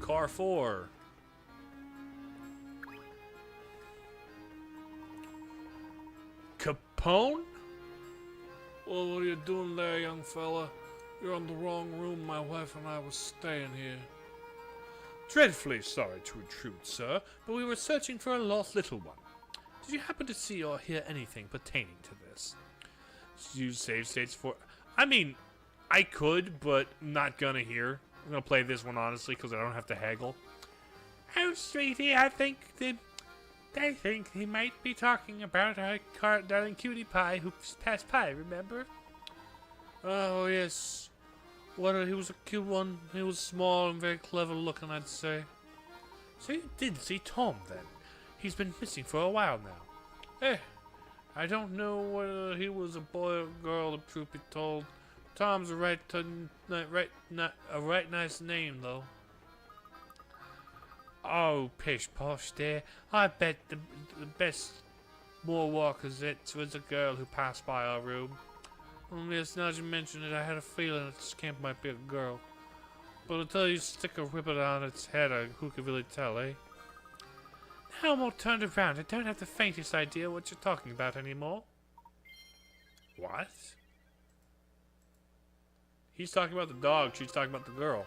Car 4. Capone? Well, what are you doing there, young fella? You're in the wrong room. My wife and I were staying here. Dreadfully sorry to intrude, sir, but we were searching for a lost little one. Did you happen to see or hear anything pertaining to this? Use save states for... I mean, I could, but not gonna here. I'm gonna play this one honestly because I don't have to haggle. Oh, sweetie, I think they think he might be talking about our darling cutie pie who passed by, remember? Oh, yes. He was a cute one. He was small and very clever looking, I'd say. So you did see Tom, then? He's been missing for a while now. I don't know whether he was a boy or girl, the truth be told. Tom's a right nice name, though. Oh, pish posh dear. I bet the best more walkers it was a girl who passed by our room. Yes, now that you mention it, I had a feeling that this camp might be a girl. But until you stick a ribbon on its head, who could really tell, eh? Now I'm all turned around. I don't have the faintest idea what you're talking about anymore. What? He's talking about the dog. She's talking about the girl.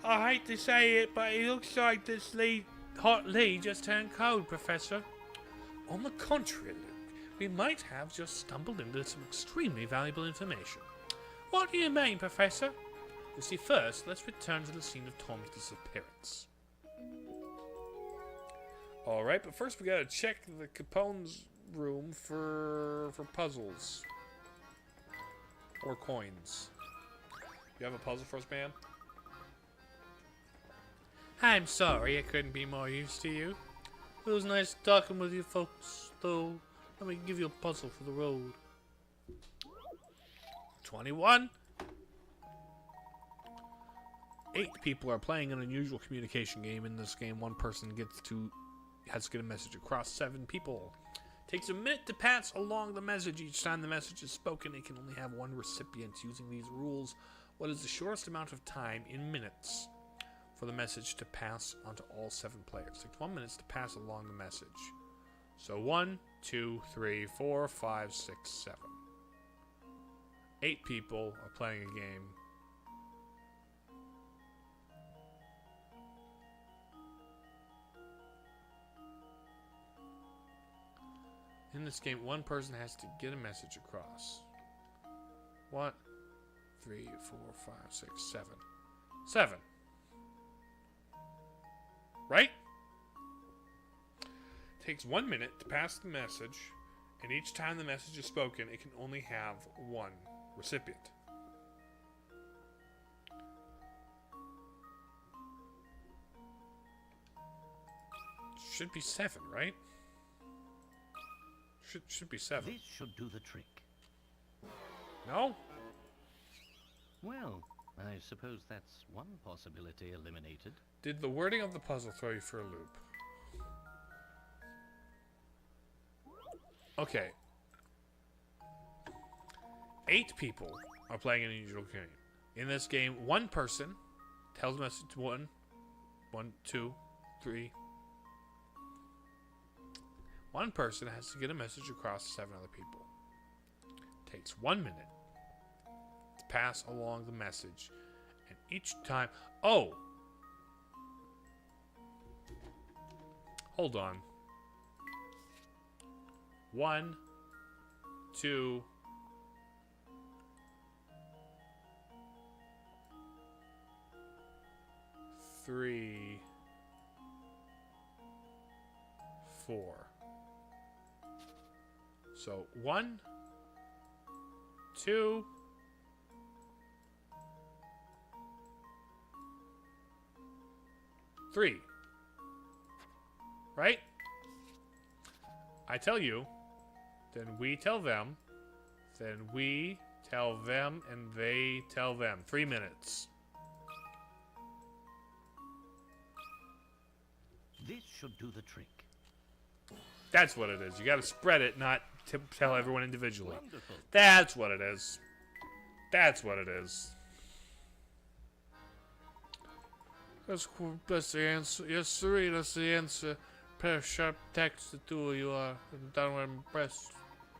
I hate to say it, but it looks like this hot Lee just turned cold, Professor. On the contrary, Luke, we might have just stumbled into some extremely valuable information. What do you mean, Professor? You see, first, let's return to the scene of Tom's disappearance. Alright, but first we gotta check the Capone's room for puzzles. Or coins. You have a puzzle for us, man? I'm sorry I couldn't be more use to you. It was nice talking with you folks, though. Let me give you a puzzle for the road. 21. 8 people are playing an unusual communication game. In this game, one person has to get a message across 7 people. Takes a minute to pass along the message. Each time the message is spoken, it can only have one recipient. Using these rules, what is the shortest amount of time in minutes for the message to pass onto all 7 players? It takes 1 minute to pass along the message. So 1, 2, 3, 4, 5, 6, 7. 8 people are playing a game. In this game, one person has to get a message across. 1, 3, 4, 5, 6, 7. 7. Right? Takes 1 minute to pass the message, and each time the message is spoken, it can only have one recipient. Should be 7, right? Should be 7. This should do the trick. No? Well, I suppose that's one possibility eliminated. Did the wording of the puzzle throw you for a loop? Okay. 8 people are playing an unusual game. In this game, one person tells a message to 1, 2, 3. One person has to get a message across to 7 other people. Takes 1 minute to pass along the message, and each time... Oh! Hold on. 1, 2... 3, 4. So 1, 2, 3. Right? I tell you, then we tell them, then we tell them, and they tell them. 3 minutes. This should do the trick. That's what it is. You gotta spread it, not to tell everyone individually. Wonderful. That's what it is. That's what it is. That's the answer. Yes, sir. That's the answer. Pair of sharp tacks, the two of you are. I'm downright impressed.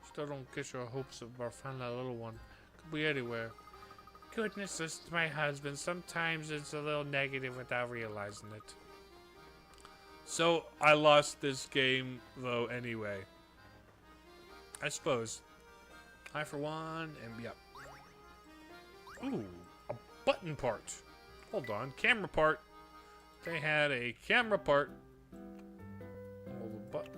Still don't get your hopes of our finding that little one. Could be anywhere. Goodness, this is my husband. Sometimes it's a little negative without realizing it. So, I lost this game, though, anyway. I suppose. I for one, and yep. Ooh, a button part. Hold on, camera part. They had a camera part. Oh, the button.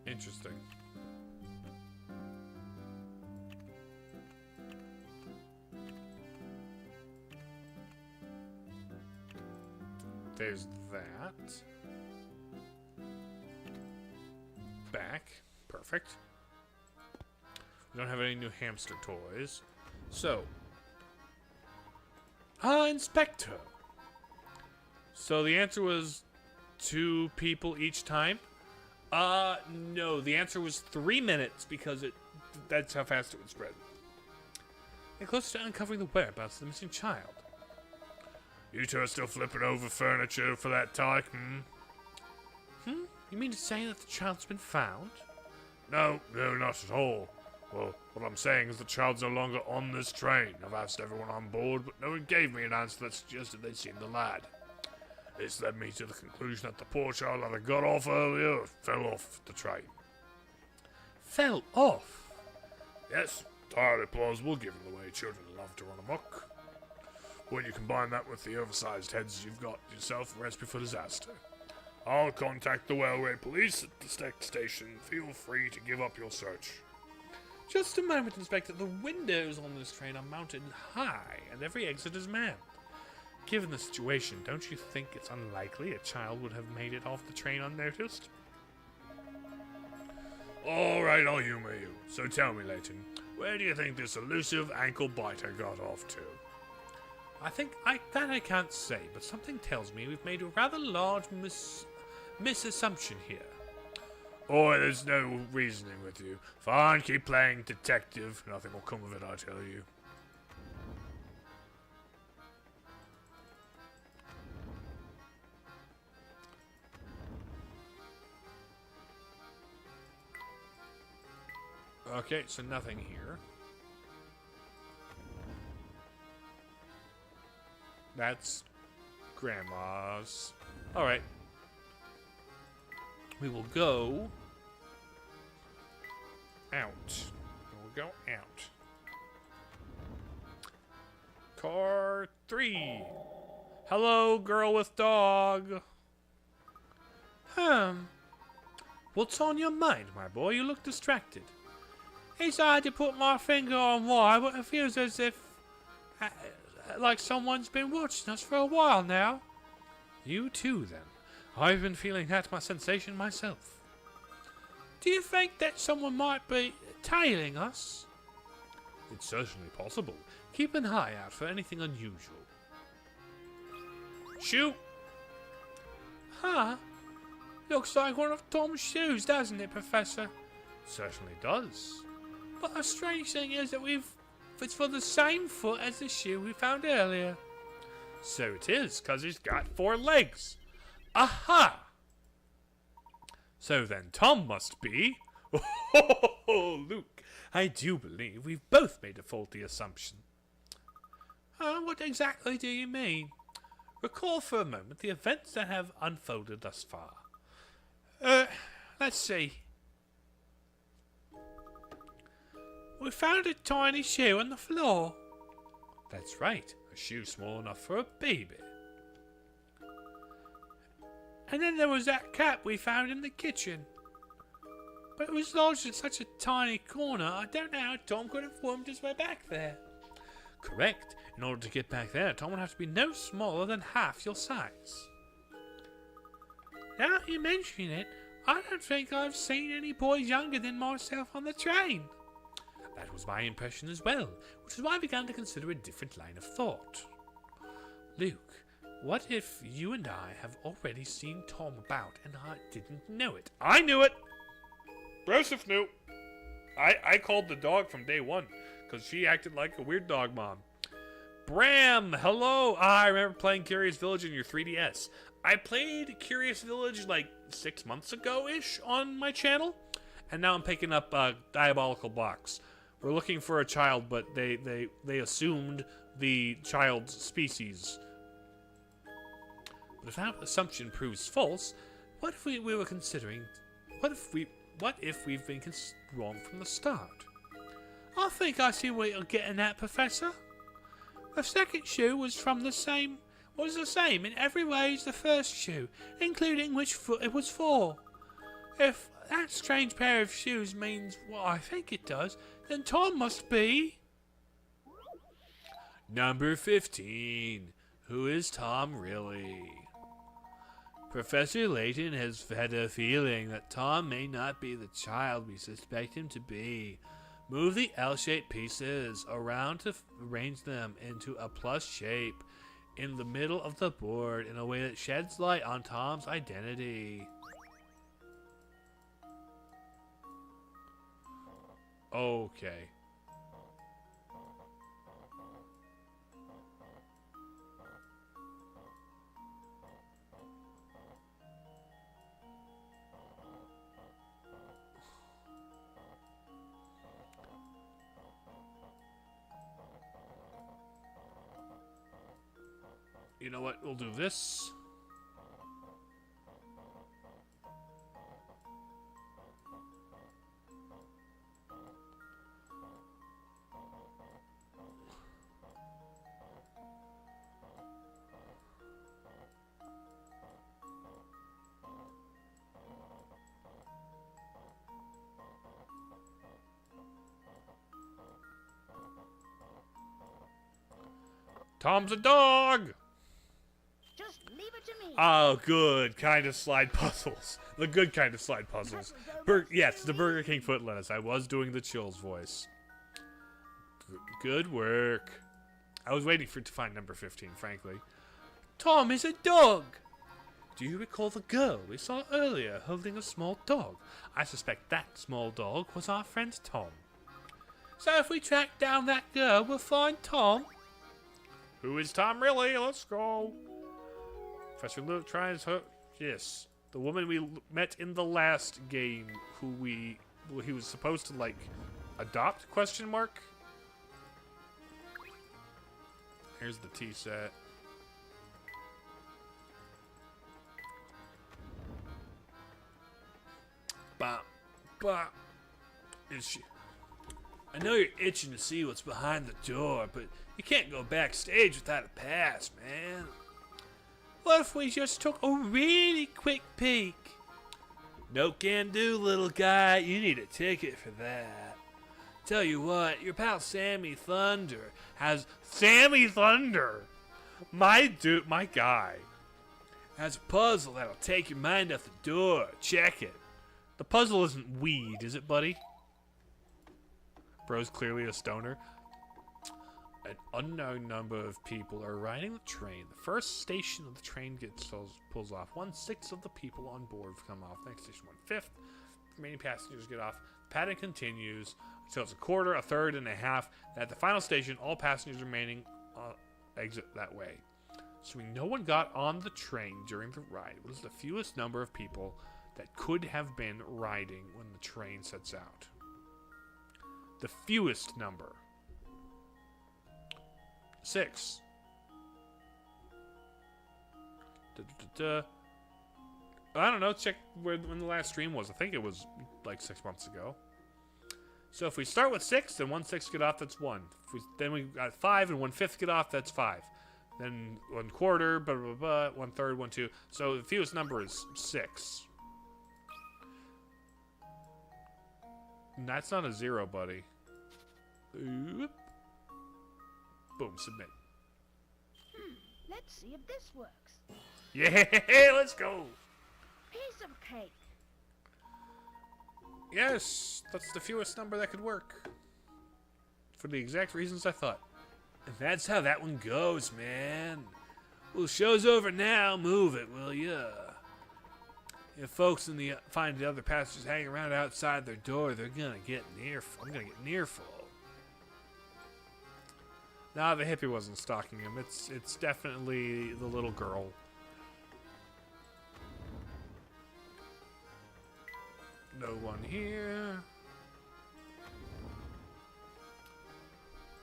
Interesting. There's that. Back. Perfect. We don't have any new hamster toys. So. Inspector. So the answer was 2 people each time? No. The answer was 3 minutes because that's how fast it would spread. Get close to uncovering the whereabouts of the missing child. You two are still flipping over furniture for that tyke, You mean to say that the child's been found? No, not at all. Well, what I'm saying is the child's no longer on this train. I've asked everyone on board, but no one gave me an answer that suggested they'd seen the lad. This led me to the conclusion that the poor child either got off earlier or fell off the train. Fell off? Yes, entirely plausible given the way children love to run amok. When you combine that with the oversized heads you've got yourself, a recipe for disaster. I'll contact the railway police at the next station. Feel free to give up your search. Just a moment, Inspector. The windows on this train are mounted high, and every exit is manned. Given the situation, don't you think it's unlikely a child would have made it off the train unnoticed? Alright, I'll humor you. So tell me, Layton, where do you think this elusive ankle biter got off to? I can't say, but something tells me we've made a rather large misassumption here. Oh, there's no reasoning with you. Fine, keep playing detective. Nothing will come of it, I tell you. Okay, so nothing here. That's Grandma's. Alright. We will go out. We'll go out. Car 3. Hello, girl with dog. What's on your mind, my boy? You look distracted. It's hard to put my finger on why, but it feels as if like someone's been watching us for a while now. You too, then. I've been feeling that sensation myself. Do you think that someone might be tailing us? It's certainly possible. Keep an eye out for anything unusual. Shoot! Huh? Looks like one of Tom's shoes, doesn't it, Professor? Certainly does. But a strange thing is that it's for the same foot as the shoe we found earlier. So it is, 'cause he's got 4 legs. Aha! So then Tom must be... Oh, Luke, I do believe we've both made a faulty assumption. What exactly do you mean? Recall for a moment the events that have unfolded thus far. Let's see. We found a tiny shoe on the floor. That's right, a shoe small enough for a baby. And then there was that cap we found in the kitchen. But it was lodged in such a tiny corner, I don't know how Tom could have wormed his way back there. Correct. In order to get back there, Tom would have to be no smaller than half your size. Now that you mention it, I don't think I've seen any boys younger than myself on the train. That was my impression as well, which is why I began to consider a different line of thought. Luke, what if you and I have already seen Tom about and I didn't know it? I knew it! Broseph knew. I called the dog from day one, because she acted like a weird dog mom. Bram, hello! I remember playing Curious Village in your 3DS. I played Curious Village like 6 months ago-ish on my channel, and now I'm picking up Diabolical box. We're looking for a child, but they assumed the child's species. But if that assumption proves false, what if we were considering... What if we've been wrong from the start? I think I see what you're getting at, Professor. The second shoe was the same in every way as the first shoe, including which foot it was for. If that strange pair of shoes means what I think it does, then Tom must be... Number 15. Who is Tom really? Professor Layton has had a feeling that Tom may not be the child we suspect him to be. Move the L-shaped pieces around to arrange them into a plus shape in the middle of the board in a way that sheds light on Tom's identity. Okay. You know what? We'll do this. Tom's a dog! Just leave it to me. Oh, good kind of slide puzzles. The good kind of slide puzzles. Yes, the Burger King foot lettuce. I was doing the Chills voice. Good work. I was waiting to find number 15, frankly. Tom is a dog! Do you recall the girl we saw earlier holding a small dog? I suspect that small dog was our friend Tom. So if we track down that girl, we'll find Tom? Who is Tom really? Let's go. Professor Luke tries her... Yes. The woman we met in the last game, who he was supposed to, like, adopt, question mark? Here's the tea set. But I know you're itching to see what's behind the door, but you can't go backstage without a pass, man. What if we just took a really quick peek? No can do, little guy. You need a ticket for that. Tell you what, your pal Sammy Thunder has... Sammy Thunder! My dude, my guy, has a puzzle that'll take your mind off the door. Check it. The puzzle isn't weed, is it, buddy? Bro's clearly a stoner. An unknown number of people are riding the train. The first station of the train pulls off. 1/6 of the people on board come off. Next station, 1/5. Remaining passengers get off. The pattern continues until it's a quarter, a third, and a half. At the final station, all passengers remaining exit that way. Assuming no one got on the train during the ride, what is the fewest number of people that could have been riding when the train sets out? The fewest number. 6. I don't know. Check when the last stream was. I think it was like 6 months ago. So if we start with 6, then 1/6 get off, that's 1. Then we got 5 and 1/5 get off, that's 5. Then 1/4, blah, blah, blah, 1/3, 1/2. So the fewest number is 6. And that's not a 0, buddy. Oop. Boom, submit. Let's see if this works. Yeah, let's go. Piece of cake. Yes, that's the fewest number that could work. For the exact reasons I thought. And that's how that one goes, man. Well, show's over now. Move it, will ya? If folks find the other passengers hanging around outside their door, they're gonna get I'm gonna get nearful. Nah, the hippie wasn't stalking him. It's definitely the little girl. No one here.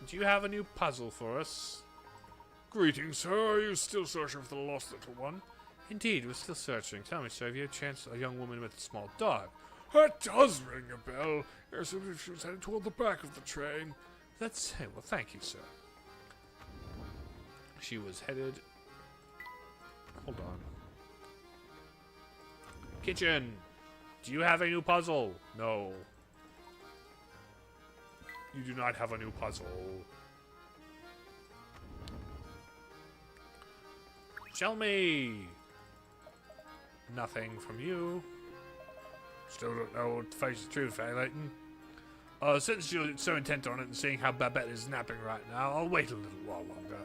Do you have a new puzzle for us? Greetings, sir. Are you still searching for the lost little one? Indeed, we're still searching. Tell me, sir, have you a chance a young woman with a small dog? That does ring a bell. Yes, she was heading toward the back of the train. That's it. Well, thank you, sir. She was headed... Hold on. Kitchen! Do you have a new puzzle? No. You do not have a new puzzle. Tell me! Nothing from you. Still don't know what to face the truth, eh, Layton? Since you're so intent on it and seeing how Babette is napping right now, I'll wait a little while longer.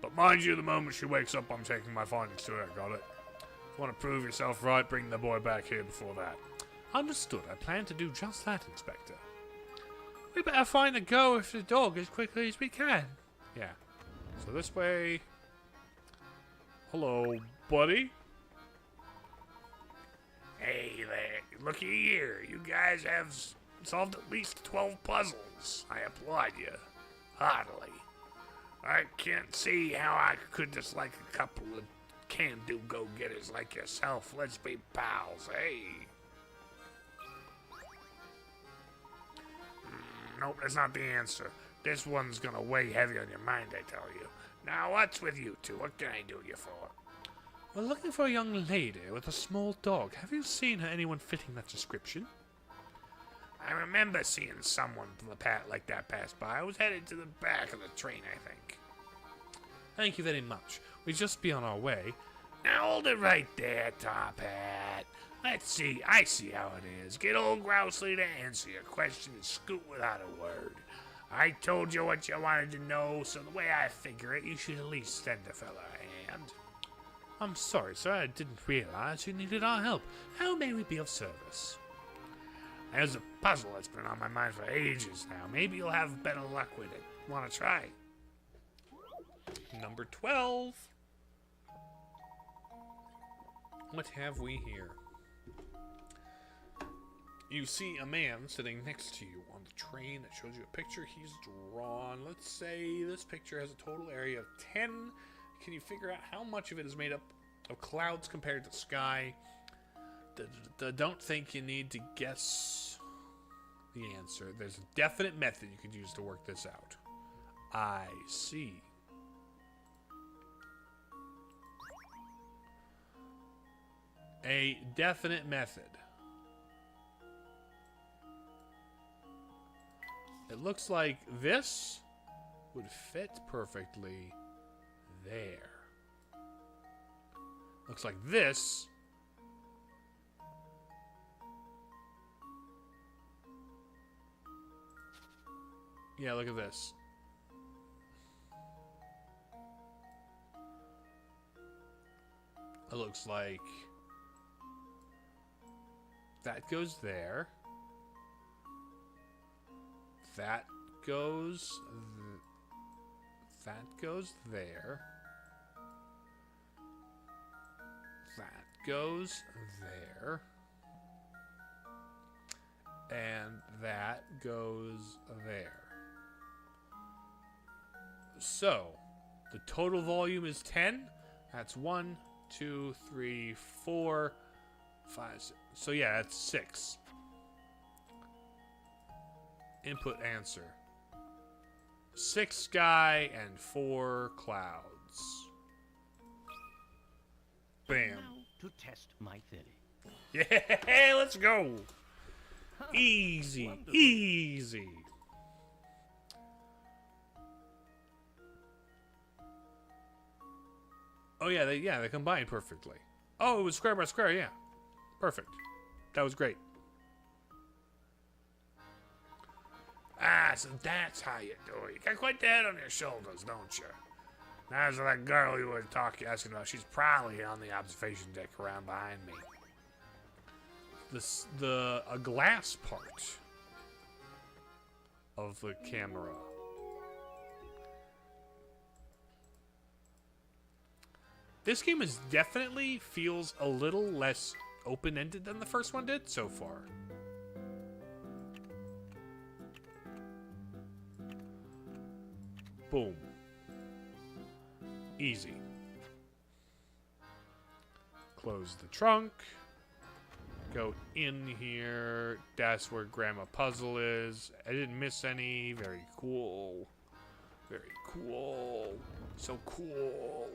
But mind you, the moment she wakes up, I'm taking my findings to her, got it? If you want to prove yourself right, bring the boy back here before that. Understood. I plan to do just that, Inspector. We better find the girl with the dog as quickly as we can. Yeah. So this way... Hello, buddy. Hey there, looky here. You guys have solved at least 12 puzzles. I applaud you. Heartily. I can't see how I could dislike a couple of can-do go-getters like yourself. Let's be pals, hey? Nope, that's not the answer. This one's gonna weigh heavy on your mind, I tell you. Now, what's with you two? What can I do you for? We're looking for a young lady with a small dog. Have you seen anyone fitting that description? I remember seeing someone like that pass by. I was headed to the back of the train, I think. Thank you very much. We'll just be on our way. Now hold it right there, Top Hat. Let's see. I see how it is. Get old Grousley to answer your question and scoot without a word. I told you what you wanted to know, so the way I figure it, you should at least send a fella a hand. I'm sorry, sir. I didn't realize you needed our help. How may we be of service? There's a puzzle that's been on my mind for ages now. Maybe you'll have better luck with it. Want to try? Number 12. What have we here? You see a man sitting next to you on the train that shows you a picture he's drawn. Let's say this picture has a total area of 10. Can you figure out how much of it is made up of clouds compared to sky? don't think you need to guess the answer. There's a definite method you could use to work this out. I see. A definite method. It looks like this would fit perfectly there. Looks like this yeah, look at this. It looks like that goes there. That goes that goes there. That goes there. And that goes there. So, the total volume is 10. That's 1, 2, 3, 4, 5, 6. So yeah, that's 6. Input answer. 6 sky and 4 clouds. Bam. Now to test my theory. Yeah, let's go. Easy, Wonderful. easy. Oh yeah, they combine perfectly. Oh, it was square by square, yeah. Perfect. That was great. Ah, so that's how you do it. You got quite that on your shoulders, don't you? Now, so that girl you were asking about, she's probably on the observation deck around behind me. A glass part of the camera. This game is definitely feels a little less open-ended than the first one did so far. Boom. Easy. Close the trunk. Go in here. That's where Grandma Puzzle is. I didn't miss any. Very cool. Very cool. So cool.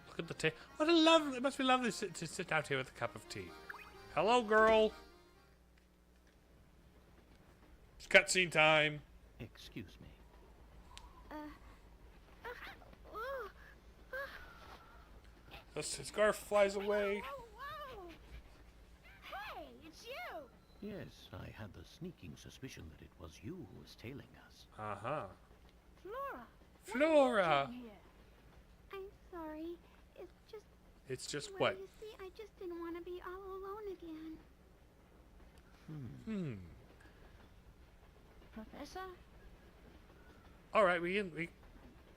Look at the tea. What a lovely. It must be lovely to sit out here with a cup of tea. Hello, girl. It's cutscene time. Excuse me. The scarf flies away. Oh, whoa! Hey, it's you! Yes, I had the sneaking suspicion that it was you who was tailing us. Uh-huh. Flora! Flora! Here. I'm sorry. It's just Well, what? you see, I just didn't want to be all alone again. Professor? All right, we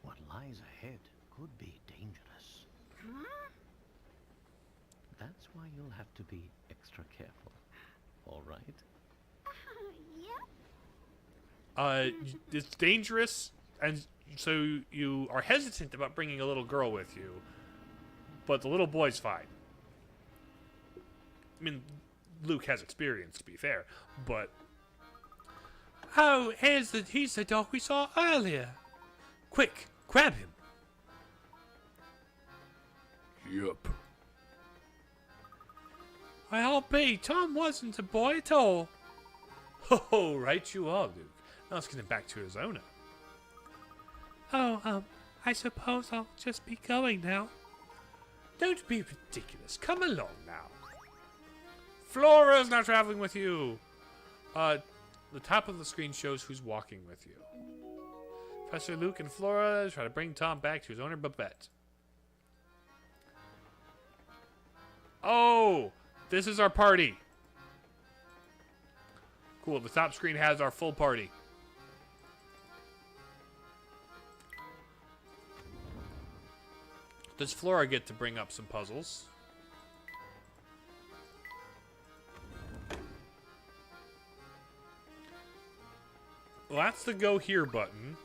What lies ahead could be dangerous. Huh? That's why you'll have to be extra careful. All right? Yep. it's dangerous, and so you are hesitant about bringing a little girl with you, but the little boy's fine. I mean, Luke has experience, to be fair, but oh, he's the dog we saw earlier. Quick, grab him. Yup. I'll be. Tom wasn't a boy at all. Oh, right you are, Luke. Now let's get him back to his owner. Oh, I suppose I'll just be going now. Don't be ridiculous. Come along now. Flora's not traveling with you. The top of the screen shows who's walking with you. Professor Luke and Flora try to bring Tom back to his owner, Babette. Oh, this is our party. Cool, the top screen has our full party. Does Flora get to bring up some puzzles? Well, that's the go here button.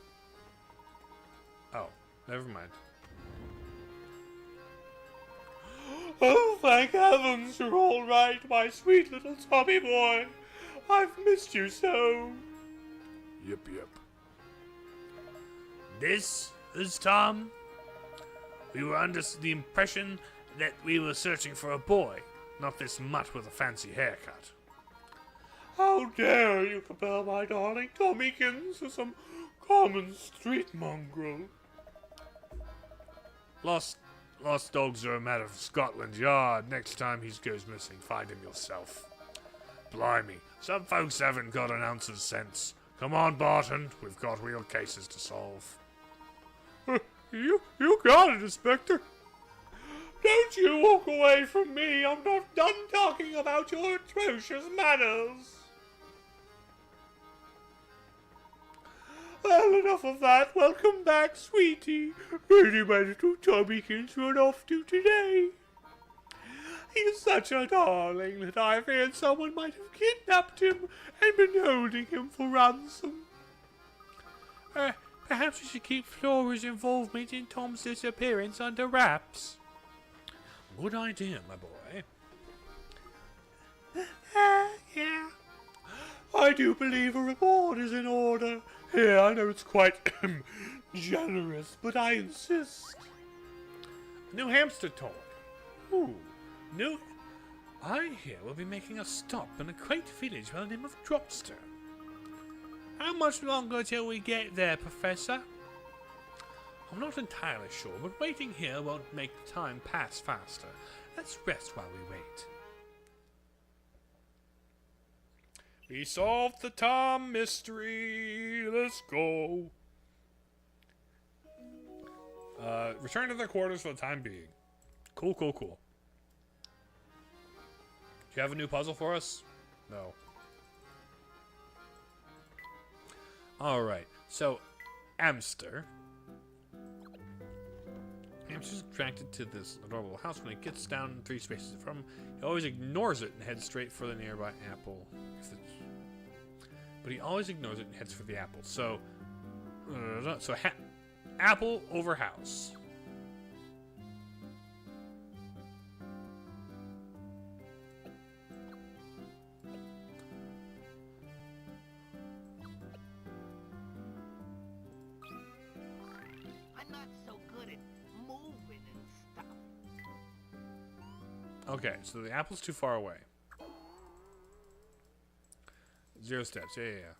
Oh, never mind. Oh, thank heavens you're all right, my sweet little Tommy boy. I've missed you so. Yep, yep. This is Tom. We were under the impression that we were searching for a boy, not this mutt with a fancy haircut. How dare you compare my darling Tommykins to some common street mongrel? Lost dogs are a matter of Scotland Yard. Next time he goes missing, find him yourself. Blimey, some folks haven't got an ounce of sense. Come on, Barton, we've got real cases to solve. You got it, Inspector. Don't you walk away from me. I'm not done talking about your atrocious manners. Well, enough of that. Welcome back, sweetie. Where did my little Tommykins run off to today? He's such a darling that I feared someone might have kidnapped him and been holding him for ransom. Perhaps we should keep Flora's involvement in Tom's disappearance under wraps. Good idea, my boy. Yeah. I do believe a reward is in order. Yeah, I know it's quite generous, but I insist. New hamster toy. Ooh, new. I hear we'll be making a stop in a quaint village by the name of Dropster. How much longer till we get there, Professor? I'm not entirely sure, but waiting here won't make time pass faster. Let's rest while we wait. We solved the Tom mystery. Let's go. Return to their quarters for the time being. Cool. Do you have a new puzzle for us? No. Alright, so Amster's attracted to this adorable house. When it gets down 3 spaces from him, he always ignores it and heads straight for the nearby apple. But he always ignores it and heads for the apple. So, apple over house. I'm not so good at moving and stuff. Okay, so the apple's too far away. 0 steps, yeah.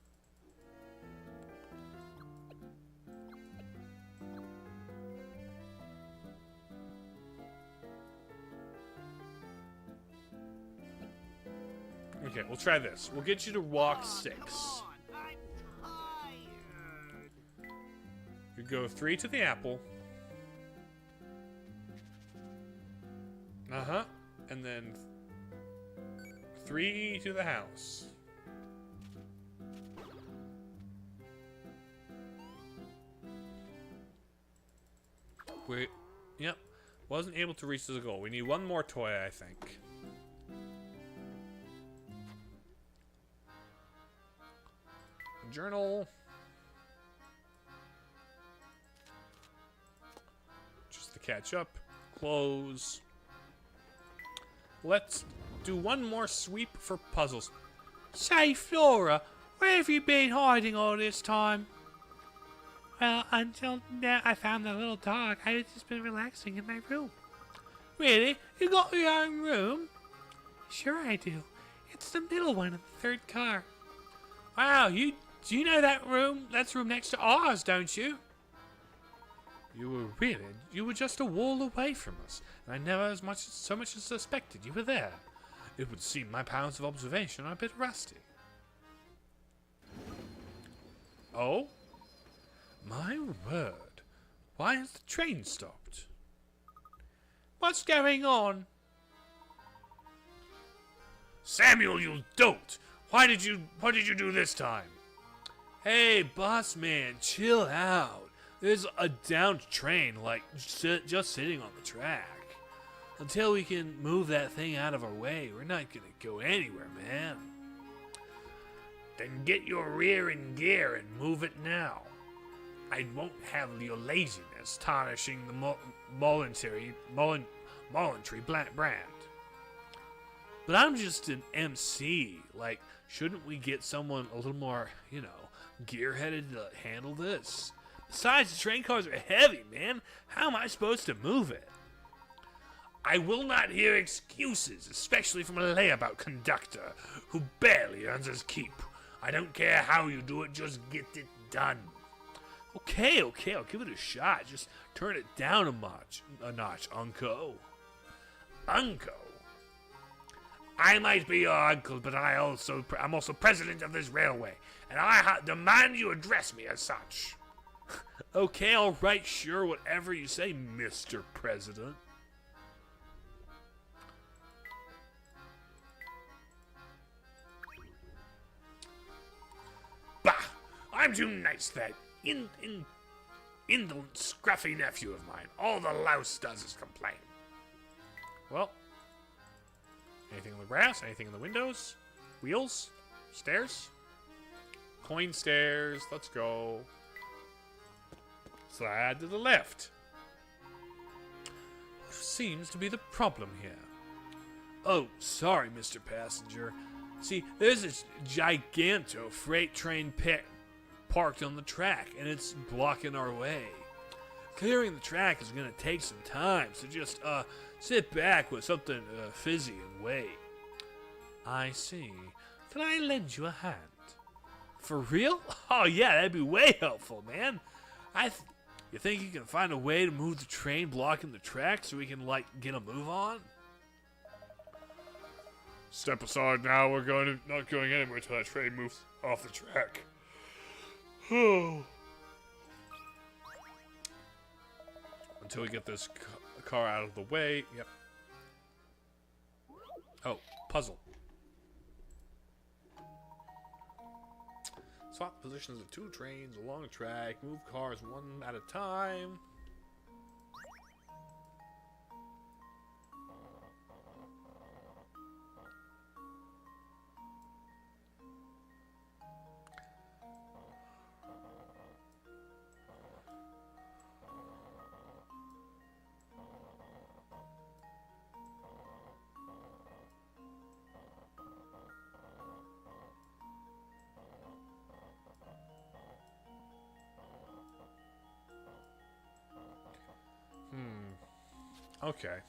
Okay, we'll try this. We'll get you to walk 6. Come on, I'm tired. You go 3 to the apple. And then 3 to the house. Yep. Wasn't able to reach the goal. We need one more toy, I think. Journal. Just to catch up. Close. Let's do one more sweep for puzzles. Say, Flora, where have you been hiding all this time? Well, until now I found the little dog. I've just been relaxing in my room. Really? You got your own room? Sure I do. It's the middle one in the 3rd car. Wow, do you know that room? That's room next to ours, don't you? You were just a wall away from us, and I never so much as suspected you were there. It would seem my powers of observation are a bit rusty. Oh? My word. Why has the train stopped? What's going on? Samuel, you dolt! Why did you do this time? Hey, boss man, chill out. There's a downed train, just sitting on the track. Until we can move that thing out of our way, we're not gonna go anywhere, man. Then get your rear in gear and move it now. I won't have your laziness tarnishing the voluntary brand. But I'm just an MC. Like, shouldn't we get someone a little more, gear-headed to handle this? Besides, the train cars are heavy, man. How am I supposed to move it? I will not hear excuses, especially from a layabout conductor who barely earns his keep. I don't care how you do it, just get it done. Okay, I'll give it a shot. Just turn it down a notch, Uncle. Uncle? I might be your uncle, but I'm also president of this railway, and I demand you address me as such. Okay, all right, sure, whatever you say, Mr. President. Bah! I'm too nice, that indolent, scruffy nephew of mine. All the louse does is complain. Well, anything in the grass? Anything in the windows? Wheels? Stairs? Coin stairs. Let's go. Slide to the left. What seems to be the problem here? Oh, sorry, Mr. Passenger. See, there's this giganto freight train parked on the track, and it's blocking our way. Clearing the track is going to take some time, so just sit back with something fizzy and wait. I see. Can I lend you a hand? For real? Oh yeah, that'd be way helpful, man. You think you can find a way to move the train blocking the track so we can, get a move on? Step aside now. We're not going anywhere until that train moves off the track. Until we get this car out of the way. Yep. Oh, puzzle. Swap positions of two trains along a track. Move cars one at a time. Okay.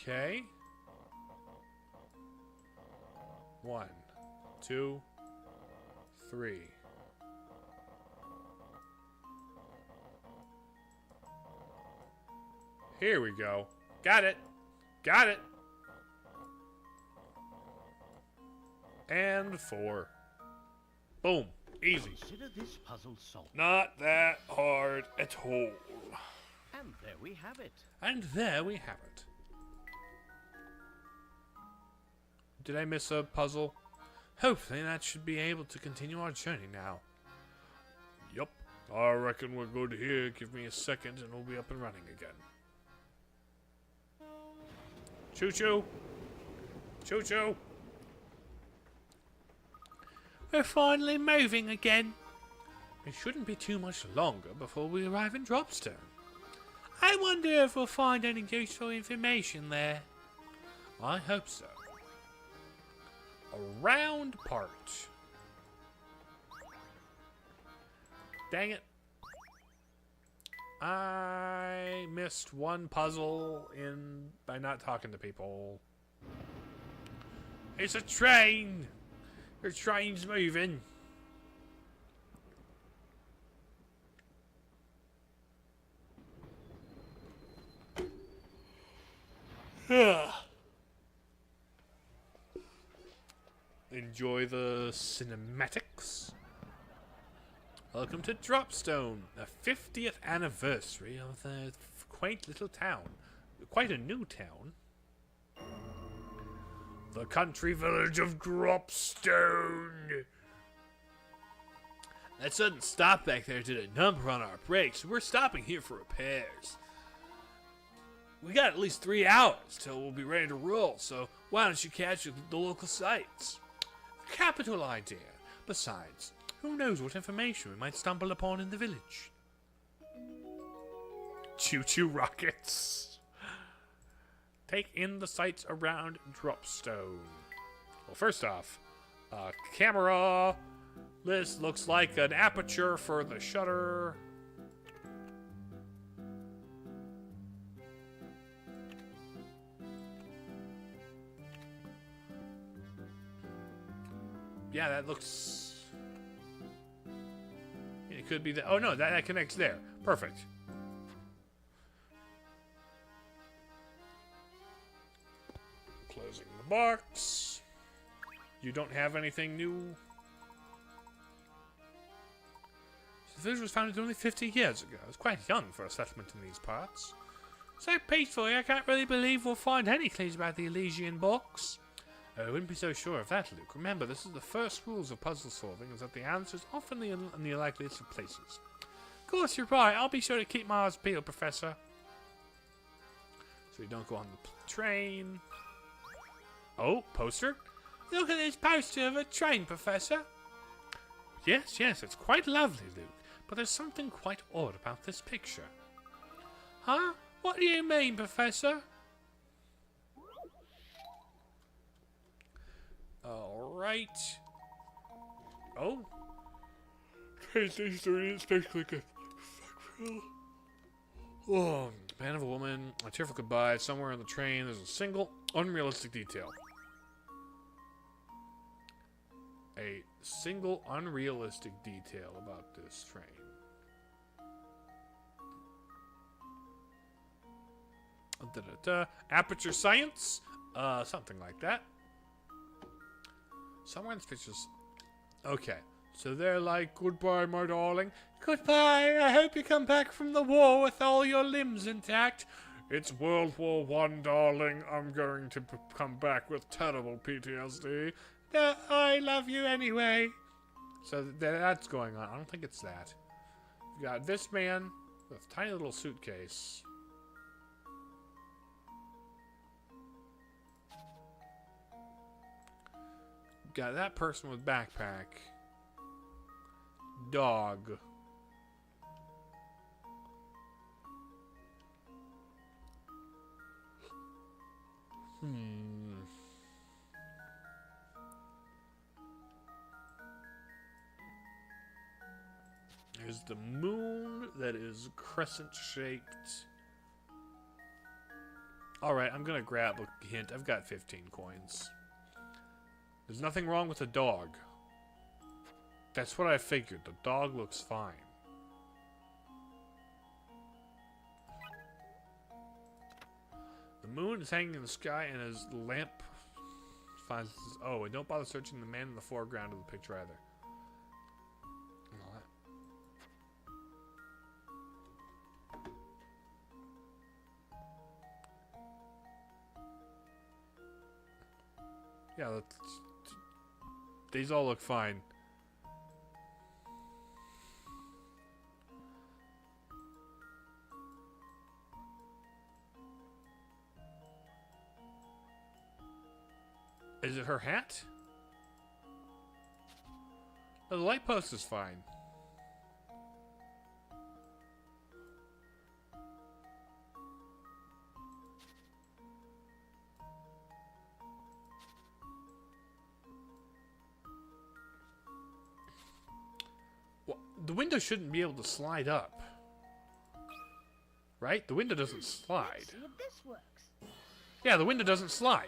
Okay. 1, 2, 3. Here we go. Got it. Got it. And 4. Boom. Easy. Consider this puzzle solved. Not that hard at all. And there we have it. And there we have it. Did I miss a puzzle? Hopefully that should be able to continue our journey now. Yup. I reckon we're good here. Give me a second and we'll be up and running again. Choo-choo. Choo-choo. We're finally moving again. It shouldn't be too much longer before we arrive in Dropstone. I wonder if we'll find any useful information there. I hope so. A round part. Dang it. I missed one puzzle by not talking to people. It's a train! Your train's moving. Enjoy the cinematics. Welcome to Dropstone, the 50th anniversary of the quaint little town. Quite a new town. The country village of Dropstone. That sudden stop back there did a number on our brakes. We're stopping here for repairs. We got at least 3 hours till we'll be ready to roll, so why don't you catch the local sites? Capital idea. Besides, who knows what information we might stumble upon in the village? Choo-choo rockets. Take in the sights around Dropstone. Well, first off, camera. This looks like an aperture for the shutter. Yeah, that looks... It could be the... Oh, no, that connects there. Perfect. Closing the box. You don't have anything new? The village was founded only 50 years ago. It's quite young for a settlement in these parts. So peacefully, I can't really believe we'll find any clues about the Elysian box. I wouldn't be so sure of that, Luke. Remember, this is the first rules of puzzle solving, is that the answer's often in the unlikeliest of places. Of course, you're right. I'll be sure to keep my eyes peeled, Professor. So you don't go on the train. Oh, poster? Look at this poster of a train, Professor. Yes, it's quite lovely, Luke. But there's something quite odd about this picture. Huh? What do you mean, Professor? Alright. Oh. Train station 3 is basically good. Oh, man of a woman, a tearful goodbye. Somewhere on the train, there's a single unrealistic detail. A single unrealistic detail about this train. Aperture science? Something like that. Somewhere in this picture's... Okay. So they're like, goodbye, my darling. Goodbye. I hope you come back from the war with all your limbs intact. It's World War I, darling. I'm going to come back with terrible PTSD. I love you anyway. So that's going on. I don't think it's that. You got this man with a tiny little suitcase. Got that person with backpack. Dog. There's the moon that is crescent-shaped. Alright, I'm gonna grab a hint. I've got 15 coins. There's nothing wrong with the dog. That's what I figured. The dog looks fine. The moon is hanging in the sky and his lamp finds... Oh, and don't bother searching the man in the foreground of the picture either. Yeah, these all look fine. Is it her hat? Oh, the light post is fine. Well, the window shouldn't be able to slide up. Right? The window doesn't slide. Let's see if this works. Yeah, the window doesn't slide.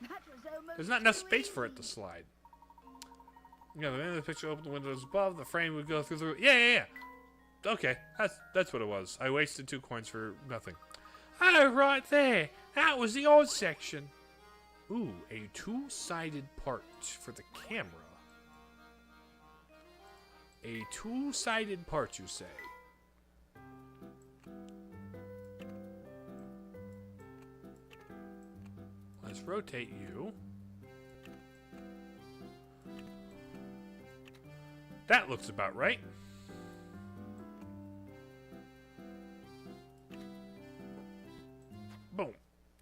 That was almost There's not enough too space for it to easy. slide. Yeah, the end of the picture opened the windows above. The frame would go through the... Yeah. Okay, that's what it was. I wasted 2 coins for nothing. Oh, right there. That was the odd section. Ooh, a 2-sided part for the camera. A 2-sided part, you say? Let's rotate you. That looks about right.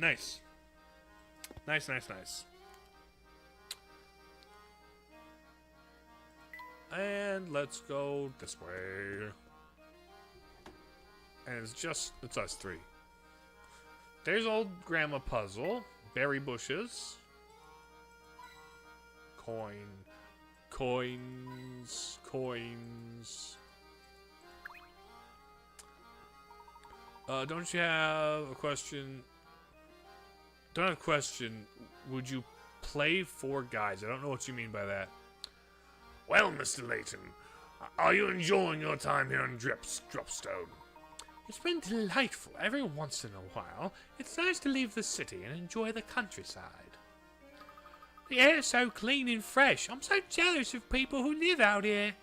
Nice. Nice. And let's go this way. And it's us three. There's old Grandma Puzzle. Berry bushes. Coins. Don't you have a question? Don't have a question. Would you play 4 guys? I don't know what you mean by that. Well, Mr. Layton, are you enjoying your time here in Dropstone? It's been delightful every once in a while. It's nice to leave the city and enjoy the countryside. The air's so clean and fresh. I'm so jealous of people who live out here.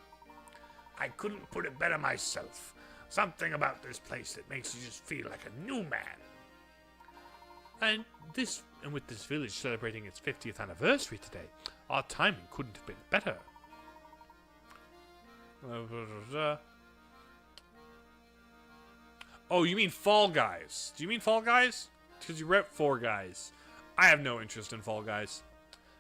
I couldn't put it better myself. Something about this place that makes you just feel like a new man. And with this village celebrating its 50th anniversary today, our timing couldn't have been better. Oh, you mean Fall Guys? Do you mean Fall Guys? Because you rep 4 guys. I have no interest in Fall Guys.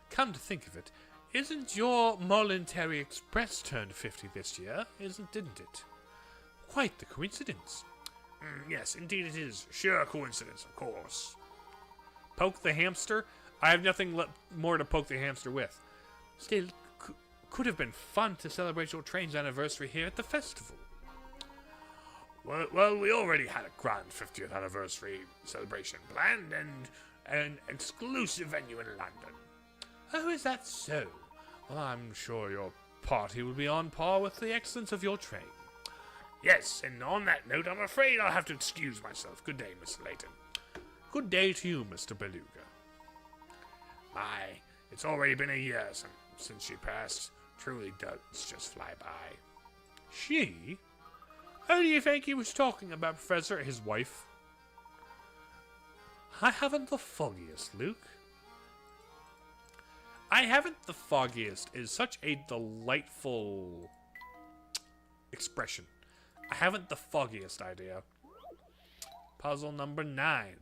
Come to think of it, isn't your Momentary Express turned 50 this year? Didn't it? Quite the coincidence. Yes, indeed it is. Sheer coincidence, of course. Poke the hamster? I have nothing more to poke the hamster with. Still, could have been fun to celebrate your train's anniversary here at the festival. Well, we already had a grand 50th anniversary celebration planned and an exclusive venue in London. Oh, is that so? Well, I'm sure your party will be on par with the excellence of your train. Yes, and on that note, I'm afraid I'll have to excuse myself. Good day, Mr. Layton. Good day to you, Mr. Beluga. My, it's already been a year since she passed. Truly does just fly by. She? Who do you think he was talking about, Professor? His wife? I haven't the foggiest, Luke. I haven't the foggiest is such a delightful expression. I haven't the foggiest idea. Puzzle number 9.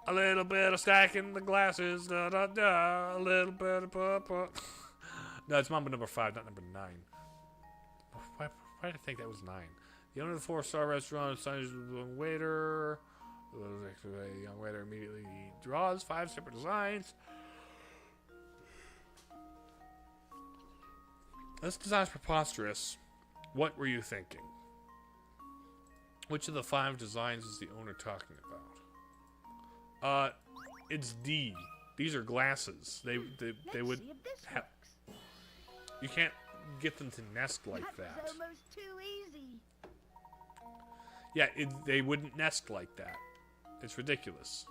A little bit of stacking the glasses. Da da da. A little bit of papa. No, it's number 5, not number 9. Why did I think that was 9? The owner of the 4-star restaurant assigns the young waiter. The young waiter immediately draws 5 separate designs. This design's preposterous. What were you thinking? Which of the 5 designs is the owner talking about? It's D. These are glasses. They would have. You can't get them to nest like that. That was almost too easy. Yeah, they wouldn't nest like that. It's ridiculous.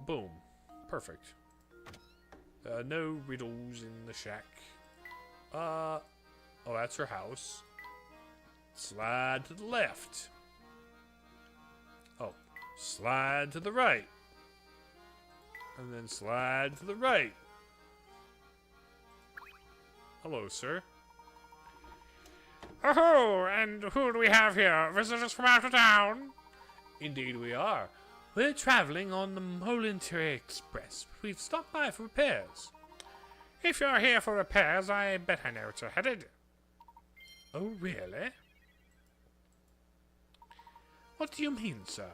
Boom. Perfect. No riddles in the shack. Oh, that's her house. Slide to the left. Oh, slide to the right. And then slide to the right. Hello, sir. Oh, and who do we have here? Visitors from out of town? Indeed we are. We're traveling on the Momentary Express. We've stopped by for repairs. If you're here for repairs, I bet I know where you're headed. Oh, really? What do you mean, sir?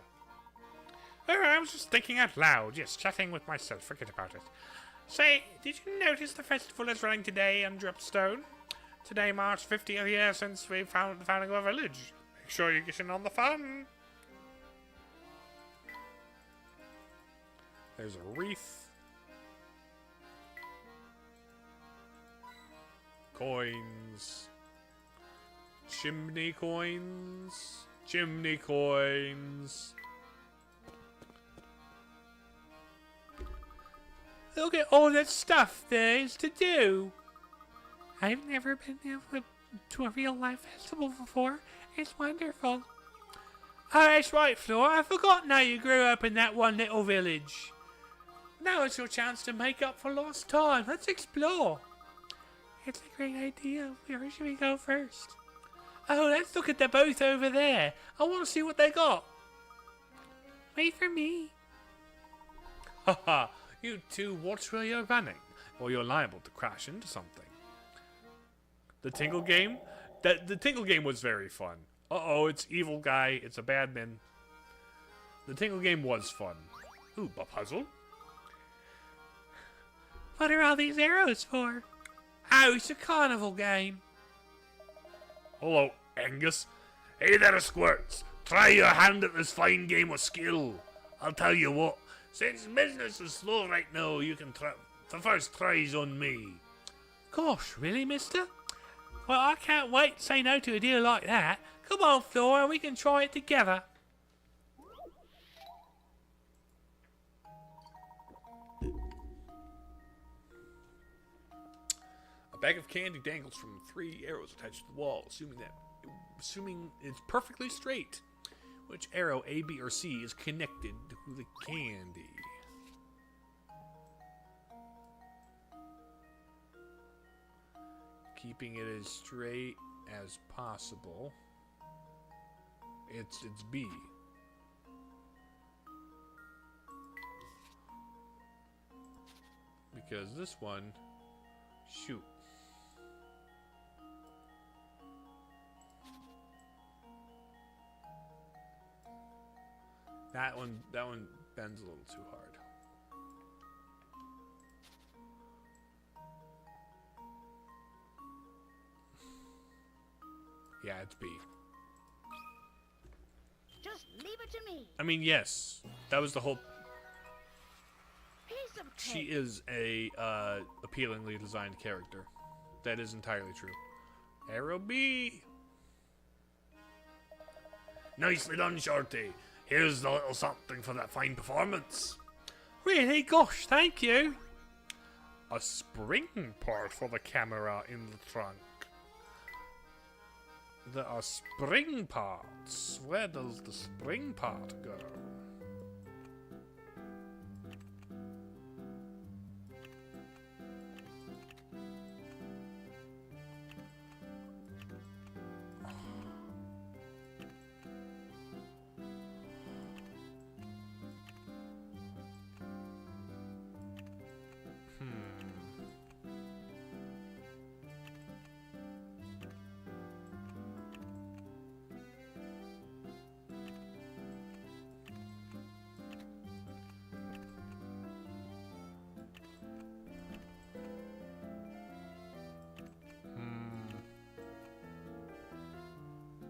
Oh, I was just thinking out loud. Yes, chatting with myself. Forget about it. Say, did you notice the festival is running today on Dropstone? Today marks 50th year since we found the founding of our village. Make sure you get in on the fun. There's a wreath. Coins. Chimney coins. Chimney coins. Look at all that stuff there is to do. I've never been to a real life festival before. It's wonderful. Oh, that's right, Flora. I forgot now you grew up in that one little village. Now it's your chance to make up for lost time. Let's explore. It's a great idea. Where should we go first? Oh, let's look at the booth over there. I want to see what they got. Wait for me. Haha, you two watch where you're running, or you're liable to crash into something. The Tingle game? The Tingle game was very fun. Uh-oh, it's evil guy. It's a badman. The Tingle game was fun. Ooh, a puzzle? What are all these arrows for? Oh, it's a carnival game. Hello, Angus. Hey there, Squirts. Try your hand at this fine game of skill. I'll tell you what, since business is slow right now, you can try. The first try's on me. Gosh, really, mister? Well, I can't wait to say no to a deal like that. Come on, Flora, we can try it together. A bag of candy dangles from 3 arrows attached to the wall, assuming it's perfectly straight. Which arrow, A, B, or C, is connected to the candy? Keeping it as straight as possible. It's B. Because this one, shoot. That one bends a little too hard. Yeah, it's B. Just leave it to me. I mean, yes, that was the whole. Piece of She cake. is a appealingly designed character. That is entirely true. Arrow B. Nicely done, Shorty. Here's a little something for that fine performance. Really? Gosh, thank you. A spring part for the camera in the trunk. There are spring parts. Where does the spring part go?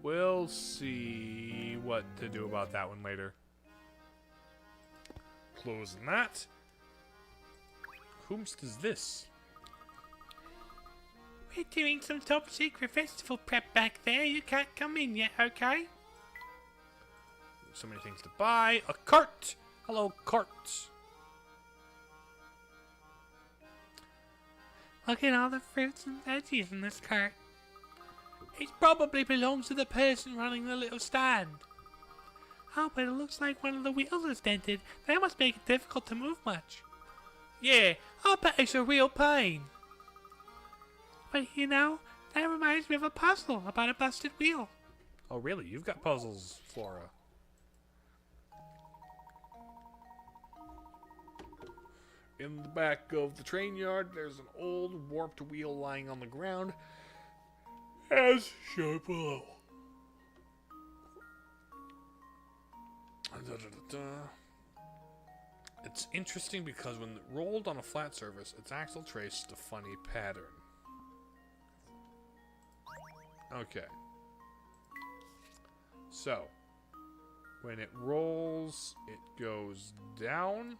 We'll see what to do about that one later. Closing that. Whomst is this? We're doing some top secret festival prep back there. You can't come in yet, okay? So many things to buy. A cart! Hello, cart. Look at all the fruits and veggies in this cart. It probably belongs to the person running the little stand. Oh, but it looks like one of the wheels is dented. That must make it difficult to move much. Yeah, I bet it's a real pain. But you know, that reminds me of a puzzle about a busted wheel. Oh really? You've got puzzles, Flora. In the back of the train yard, there's an old warped wheel lying on the ground, as shown below. It's interesting because when rolled on a flat surface, its axle traced a funny pattern. Okay. So, when it rolls, it goes down,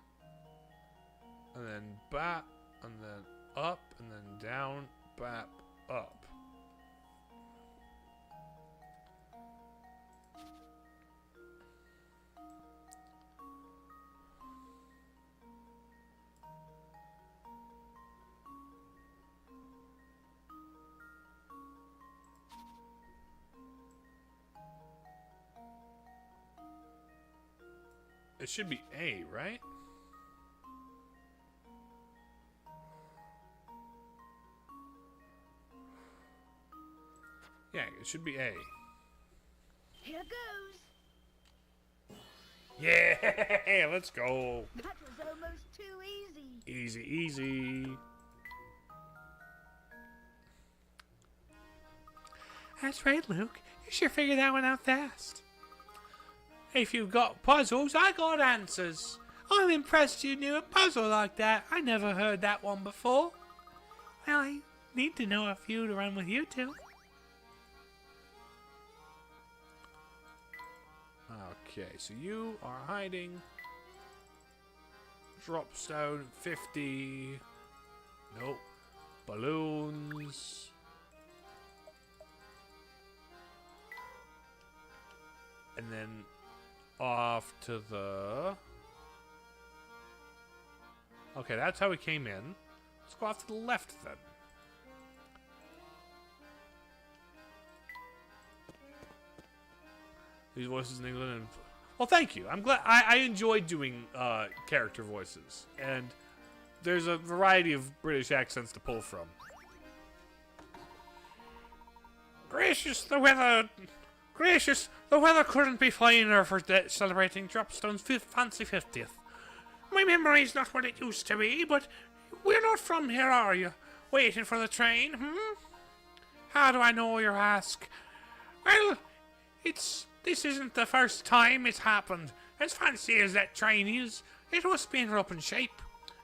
and then back, and then up, and then down, back, up. It should be A, right? Yeah, it It should be A. Here goes. Yeah, let's go. That was almost too easy. Easy, easy. That's right, Luke. You sure figured that one out fast. If you've got puzzles, I got answers. I'm impressed you knew a puzzle like that. I never heard that one before. Well, I need to know a few to run with you two. Okay, so you are hiding. Drop stone 50. Nope. Balloons. And then off to the... Okay, that's how we came in. Let's go off to the left then. These voices in England and... Well, thank you. I'm glad. I enjoy doing character voices. And there's a variety of British accents to pull from. Gracious, the weather... Gracious, the weather couldn't be finer for celebrating Dropstone's fancy 50th. My memory's not what it used to be, but we're not from here, are you? Waiting for the train, How do I know, you ask? Well, this isn't the first time it's happened. As fancy as that train is, it must be in rough shape.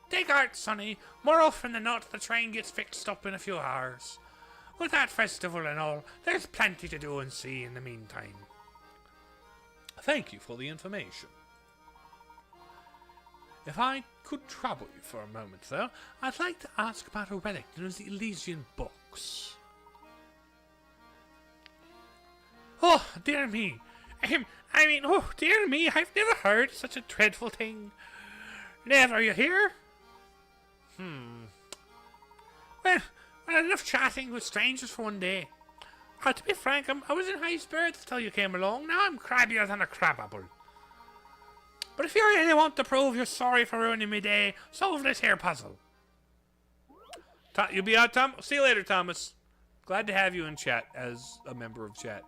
Take heart, sonny. More often than not, the train gets fixed up in a few hours. With that festival and all, there's plenty to do and see in the meantime. Thank you for the information. If I could trouble you for a moment, though, I'd like to ask about a relic known as the Elysian Box. Oh, dear me. Oh, dear me, I've never heard such a dreadful thing. Never, you hear? Well, enough chatting with strangers for one day. To be frank, I was in high spirits till you came along. Now I'm crabbier than a crabapple. But if you really want to prove you're sorry for ruining my day, solve this here puzzle. You'll be out, Tom. See you later, Thomas. Glad to have you in chat as a member of chat.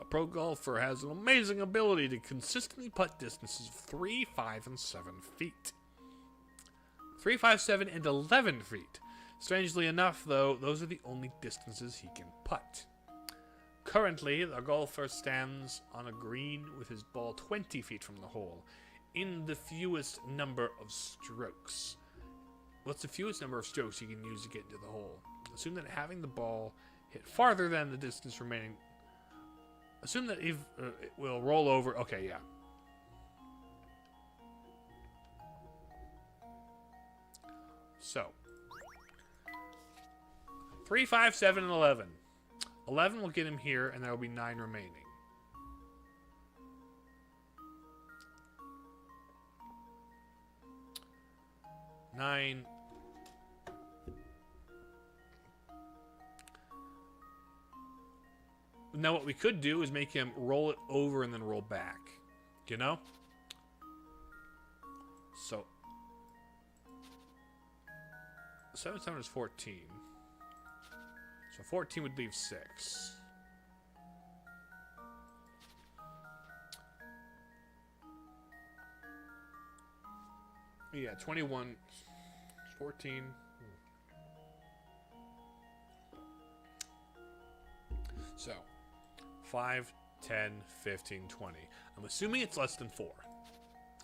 A pro golfer has an amazing ability to consistently putt distances of 3, 5, and 7 feet. 3, 5, 7, and 11 feet. Strangely enough, though, those are the only distances he can putt. Currently, the golfer stands on a green with his ball 20 feet from the hole, in the fewest number of strokes. What's the fewest number of strokes you can use to get into the hole? Assume that having the ball hit farther than the distance remaining... Assume that it will roll over... Okay, yeah. So, 3, 5, 7, and 11. 11 will get him here, and there will be 9 remaining. Nine. Now what we could do is make him roll it over and then roll back. You know? So 7, 7 is 14. So 14 would leave 6. Yeah, 21, 14. So 5, 10, 15, 20. I'm assuming it's less than 4.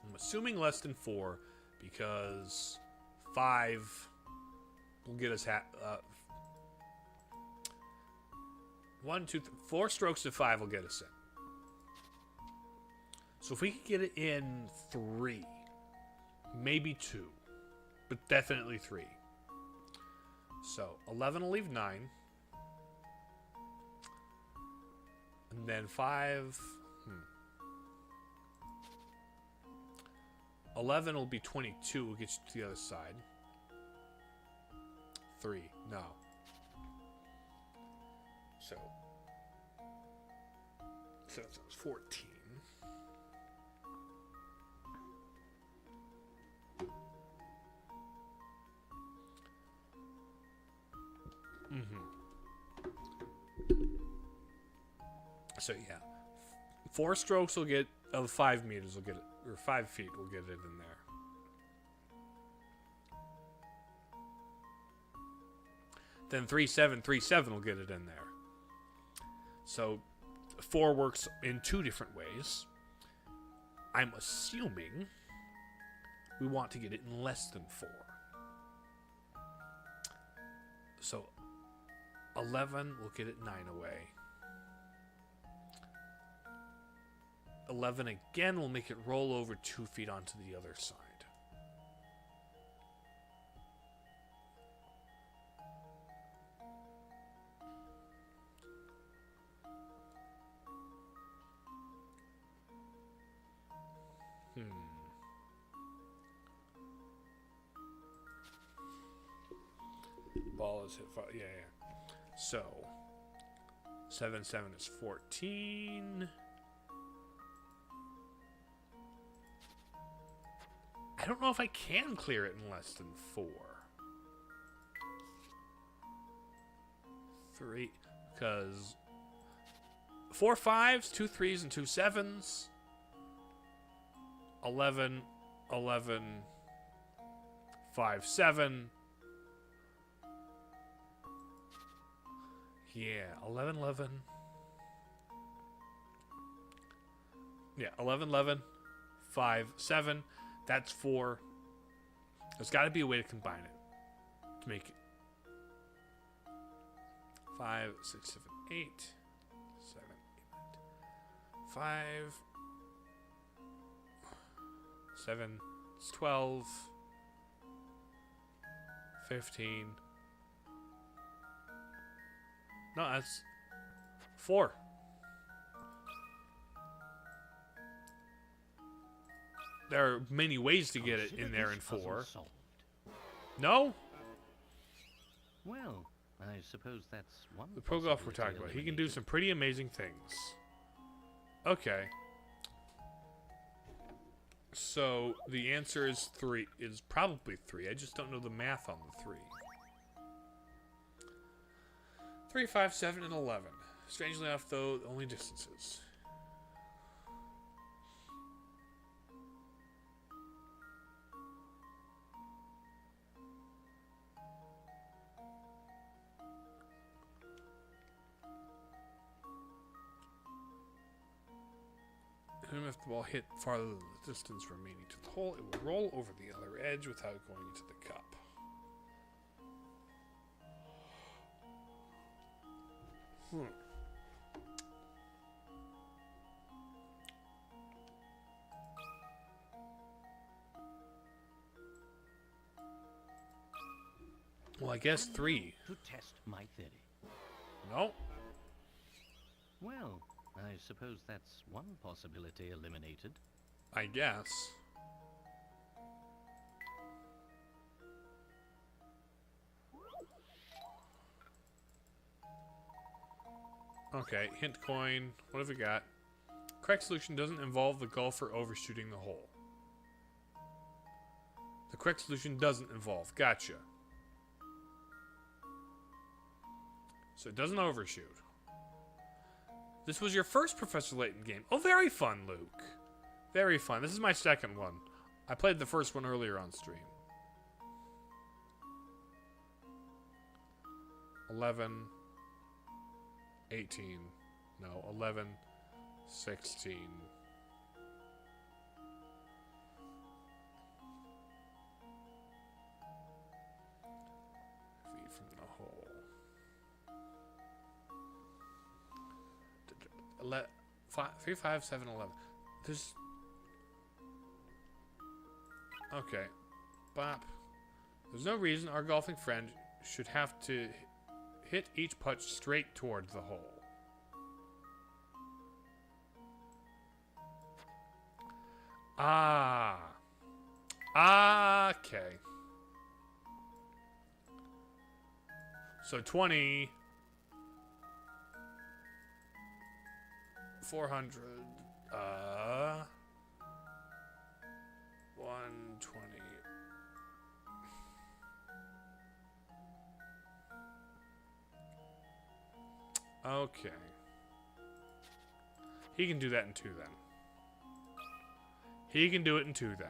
I'm assuming less than 4 because 5 will get us 1, 2, 4 strokes to 5 will get us in. So if we could get it in 3, maybe 2, but definitely 3. So 11 will leave 9. And then 5. 11 will be 22. We'll get you to the other side. 3. No. So that was 14. So yeah, 4 strokes will get of 5 meters will get it, or 5 feet will get it in there. Then 3737 will get it in there. So 4 works in 2 different ways. I'm assuming we want to get it in less than 4. So 11 will get it 9 away. 11 again will make it roll over 2 feet onto the other side. Ball is hit. Yeah. So 7 7 is 14. I don't know if I can clear it in less than 4. 3, because 4 5s, 2 3s, and 2 7s. 11, 11, 5 7. Yeah, 11 11. Yeah, 11 11, 5 7. That's 4. There's got to be a way to combine it to make it 5 6 7 8 7 8 5 7 it's 12 15. No, that's 4. There are many ways to get it in there in 4. No? Well, I suppose that's one. The pro golf we're talking about. He can do some pretty amazing things. Okay. So the answer is 3. Is probably 3. I just don't know the math on the 3. 3, 5, 7, and 11. Strangely enough, though, only distances. Even if the ball hit farther than the distance remaining to the hole, it will roll over the other edge without going into the cup. Well, I guess 3. To test my theory. No. Well, I suppose that's one possibility eliminated. I guess. Okay, hint coin. What have we got? Correct solution doesn't involve the golfer overshooting the hole. The correct solution doesn't involve. Gotcha. So it doesn't overshoot. This was your first Professor Layton game. Oh, very fun, Luke. Very fun. This is my second one. I played the first one earlier on stream. 11, 18, no, 11, 16. Feet from the hole. 3, 5, 7, 11. There's... Okay. Bop. There's no reason our golfing friend should have to hit each putt straight towards the hole. Ah. Okay. So 20... 400, 120. Okay. He can do that in 2 then. He can do it in 2 then.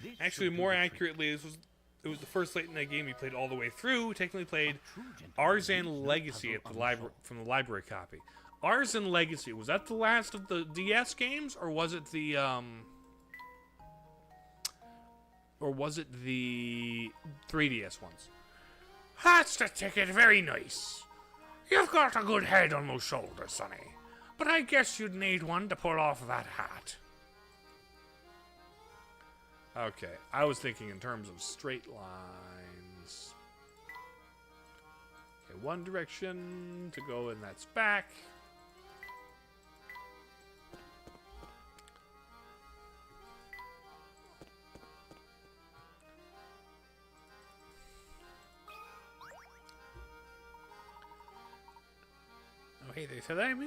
This Actually, should do more the trick. accurately, it was the first Layton Night game he played all the way through. We technically played True gentleman leaves Arzan no Legacy at the puzzle library unsolved. from the library copy. Arzan Legacy, was that the last of the DS games, or was it the 3DS ones? That's the ticket, very nice. You've got a good head on those shoulders, Sonny. But I guess you'd need one to pull off that hat. Okay, I was thinking in terms of straight lines. Okay, one direction to go, and that's back. Oh, hey there, so I'm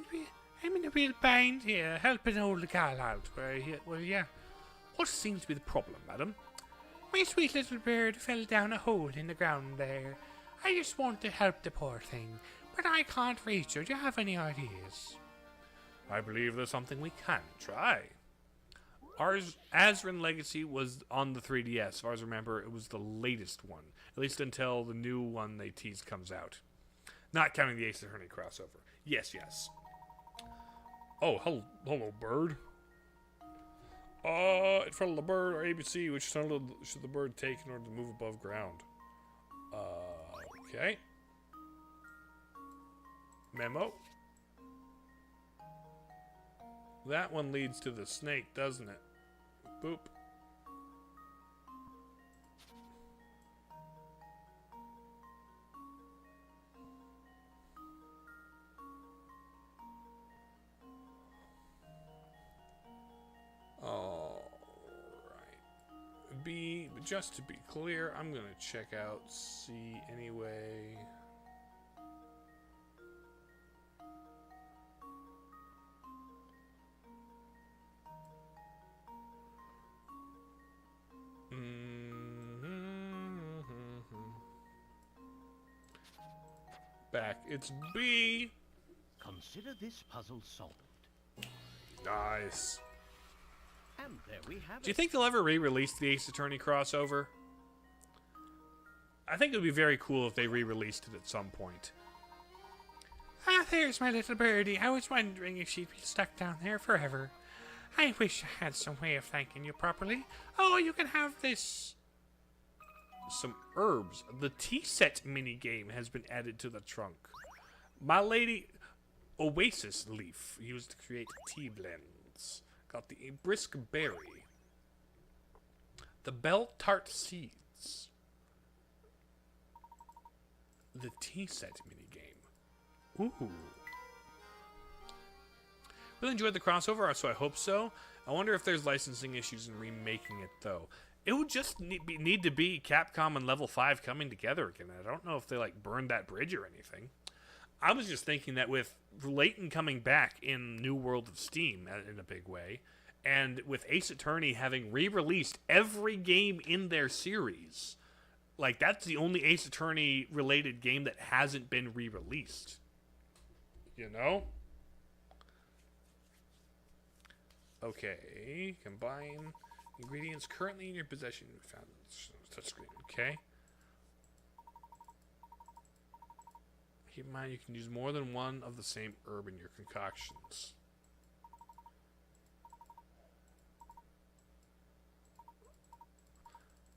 in a real bind here, helping old gal out. Well, yeah. What seems to be the problem, madam? My sweet little bird fell down a hole in the ground there. I just want to help the poor thing, but I can't reach her. Do you have any ideas? I believe there's something we can try. Azran Legacy was on the 3DS. As far as I remember, it was the latest one. At least until the new one they teased comes out. Not counting the Ace Attorney crossover. Yes, yes. Oh, hello, bird. In front of the bird or ABC, which tunnel should the bird take in order to move above ground? Okay. Memo. That one leads to the snake, doesn't it? Boop. B, but just to be clear, I'm gonna check out C anyway. Back, it's B. Consider this puzzle solved. Nice. And there we have Do you it. think they'll ever re-release the Ace Attorney crossover? I think it would be very cool if they re-released it at some point. Ah, there's my little birdie. I was wondering if she'd be stuck down there forever. I wish I had some way of thanking you properly. Oh, you can have this. Some herbs. The tea set minigame has been added to the trunk. My lady Oasis leaf used to create tea blends. Got the brisk berry. The bell tart seeds. The tea set minigame. Ooh. Really enjoyed the crossover, so I hope so. I wonder if there's licensing issues in remaking it, though. It would just need to be Capcom and Level 5 coming together again. I don't know if they, like, burned that bridge or anything. I was just thinking that with Layton coming back in New World of Steam in a big way, and with Ace Attorney having re-released every game in their series, like, that's the only Ace Attorney related game that hasn't been re-released. You know? Okay, combine ingredients currently in your possession. Found touchscreen. Okay. Keep in mind you can use more than one of the same herb in your concoctions.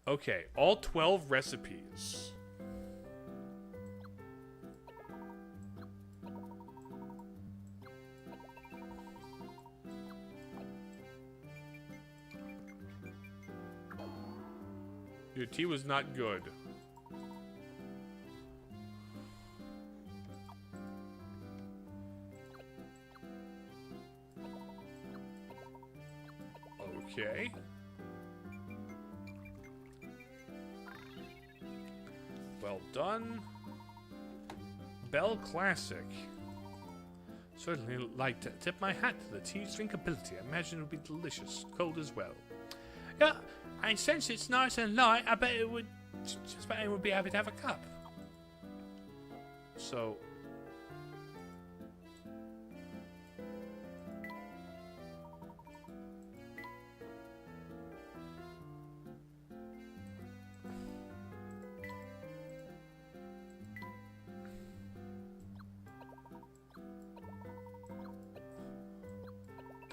Okay, all 12 recipes. Your tea was not good. Okay. Well done. Bell Classic. Certainly like to tip my hat to the tea's drinkability. I imagine it would be delicious, cold as well. Yeah, I sense it's nice and light. I bet it would. Just bet I would be happy to have a cup. So,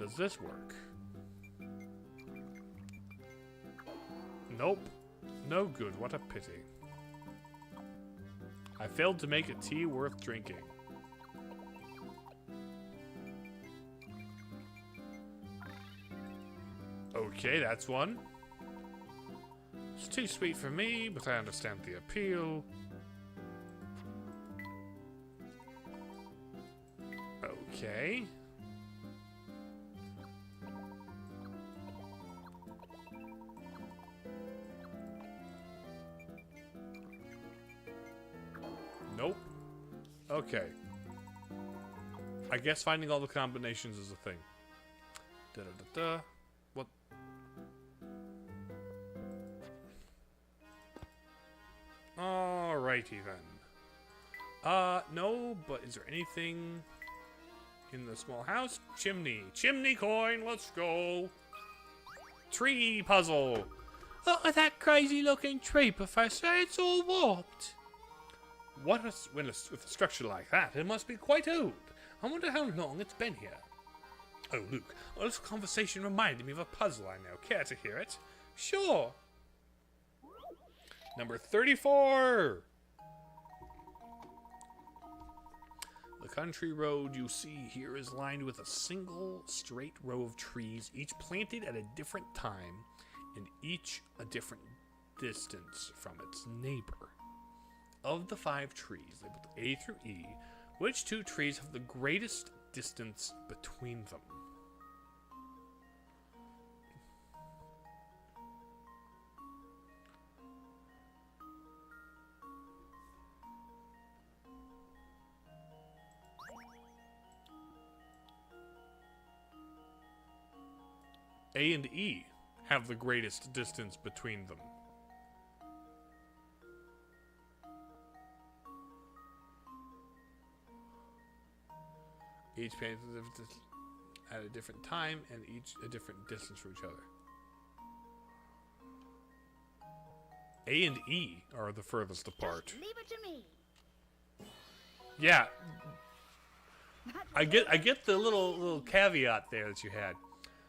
Does this work? Nope. No good. What a pity. I failed to make a tea worth drinking. Okay, that's one. It's too sweet for me, but I understand the appeal. Okay. Nope. Okay. I guess finding all the combinations is a thing. Da-da-da-da. What? Alrighty then. No, but is there anything in the small house? Chimney. Chimney coin, let's go. Tree puzzle. Look at that crazy looking tree, Professor. It's all warped. With a structure like that, it must be quite old. I wonder how long it's been here. Oh, Luke, all this conversation reminded me of a puzzle I know. Care to hear it? Sure. Number 34. The country road you see here is lined with a single straight row of trees, each planted at a different time and each a different distance from its neighbor. Of the 5 trees labeled A through E, which 2 trees have the greatest distance between them? A and E have the greatest distance between them. Each painted at a different time and each a different distance from each other. A and E are the furthest apart. Just leave it to me. Yeah. I get the little caveat there that you had.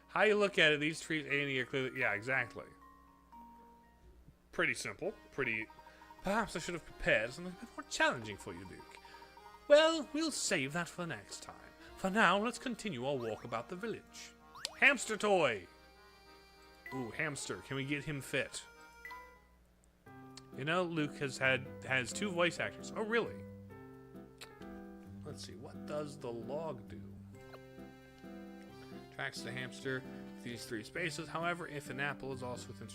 How you look at it, these trees A and E are clearly... Yeah, exactly. Pretty simple. Pretty... Perhaps I should have prepared something a bit more challenging for you, Luke. Well, we'll save that for next time. For now, let's continue our walk about the village. Hamster toy! Ooh, hamster. Can we get him fit? You know, Luke has 2 voice actors. Oh, really? Let's see. What does the log do? Tracks the hamster with these 3 spaces. However, if an apple is also within...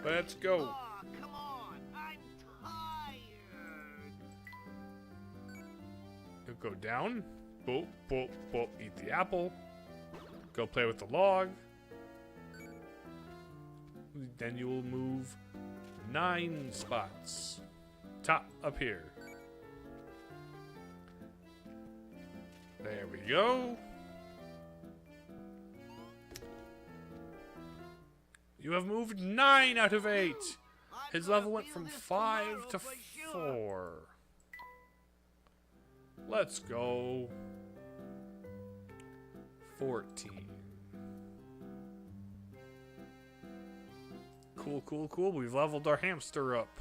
Let's go. Oh, come on. I'm tired. You'll go down. Boop, boop, boop. Eat the apple. Go play with the log. Then you will move 9 spots. Top up here. There we go. You have moved 9 out of 8. His level went from 5 to 4. Let's go. 14. Cool, cool, cool. We've leveled our hamster up.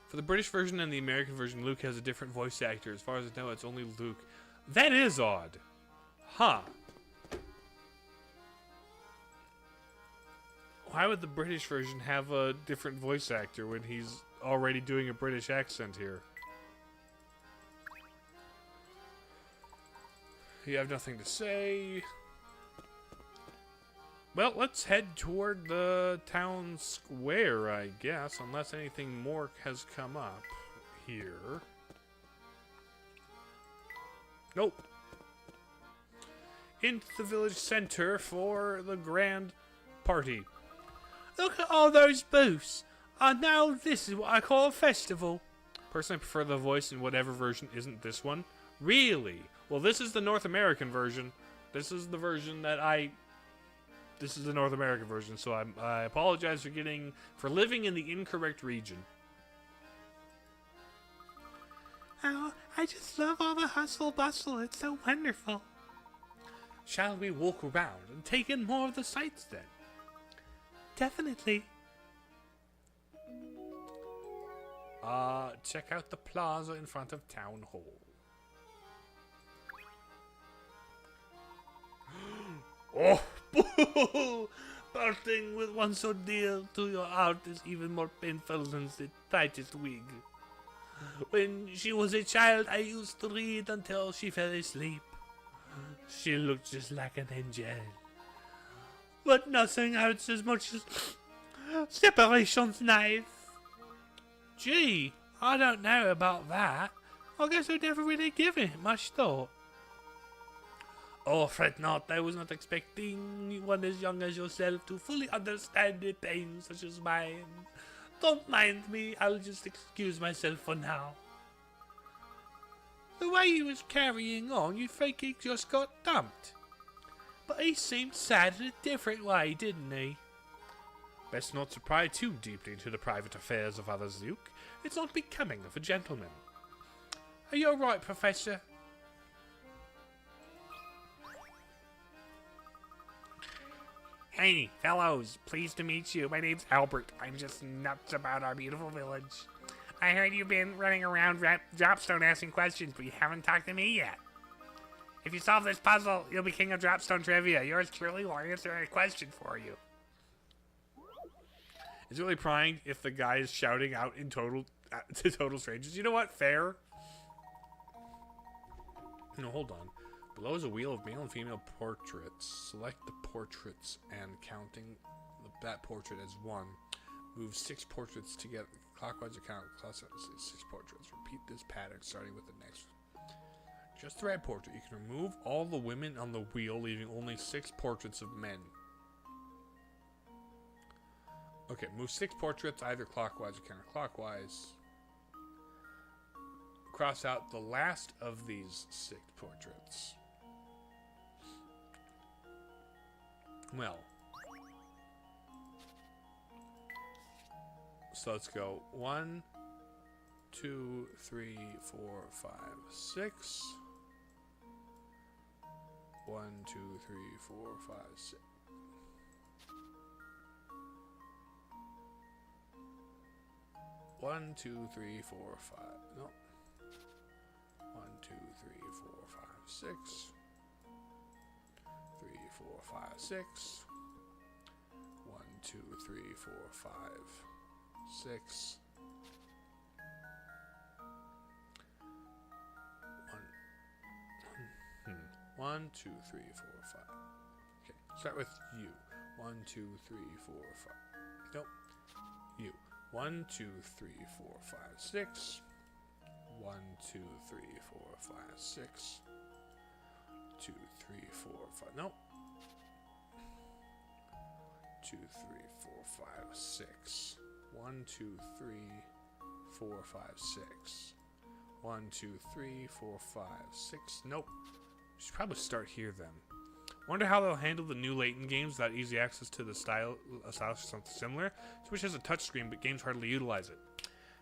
For the British version and the American version, Luke has a different voice actor. As far as I know, it's only Luke. That is odd. Huh. Why would the British version have a different voice actor when he's already doing a British accent here? You have nothing to say. Well, let's head toward the town square, I guess, unless anything more has come up here. Nope. Into the village center for the grand party. Look at all those booths. Now this is what I call a festival. Personally, I prefer the voice in whatever version isn't this one. Really? Well, this is the North American version. This is the version that This is the North American version, so I apologize for living in the incorrect region. Oh, I just love all the hustle bustle. It's so wonderful. Shall we walk around and take in more of the sights then? Definitely. Check out the plaza in front of Town Hall. Oh, boo! Parting with one so dear to your heart is even more painful than the tightest wig. When she was a child, I used to read until she fell asleep. She looked just like an angel. But nothing hurts as much as separation's knife. Gee, I don't know about that. I guess I'd never really given it much thought. Oh, fret not, I was not expecting one as young as yourself to fully understand a pain such as mine. Don't mind me, I'll just excuse myself for now. The way he was carrying on, you'd think he just got dumped. But he seemed sad in a different way, didn't he? Best not to pry too deeply into the private affairs of others, Luke. It's not becoming of a gentleman. Are you all right, Professor? Hey, fellows. Pleased to meet you. My name's Albert. I'm just nuts about our beautiful village. I heard you've been running around Dropstone asking questions, but you haven't talked to me yet. If you solve this puzzle, you'll be king of Dropstone trivia. Yours truly will answer a question for you. It's really prying if the guy is shouting out in to total strangers. You know what? Fair. No, hold on. Below is a wheel of male and female portraits. Select the portraits and counting that portrait as one. Move 6 portraits together. Clockwise or counterclockwise. 6 portraits. Repeat this pattern starting with the next one. Just the right portrait. You can remove all the women on the wheel, leaving only 6 portraits of men. Okay, move 6 portraits either clockwise or counterclockwise. Cross out the last of these 6 portraits. Well. So let's go 1, 2, 3, 4, 5, 6. 1, 2, 3, 4, 5, 6. One, 2, 3, 4, 5. No. 1, 2, 3, 4, 5, 6. 3, 4, 5, 6. 1, 2, 3, 4, 5, 6. 1, 2, 3, 4, 5. Okay, start with you. 1, 2, 3, 4, 5. Nope. You. 1, 2, 3, 4, 5, 6. 1, 2, 3, 4, 5, 6. 2, 3, 4, 5. Nope. 2, 3, 4, 5, 6. 1, 2, 3, 4, 5, 6. 1, 2, 3, 4, 5, 6. Nope. Should probably start here then. Wonder how they'll handle the new Layton games without easy access to the style or something similar. Switch has a touchscreen, but games hardly utilize it.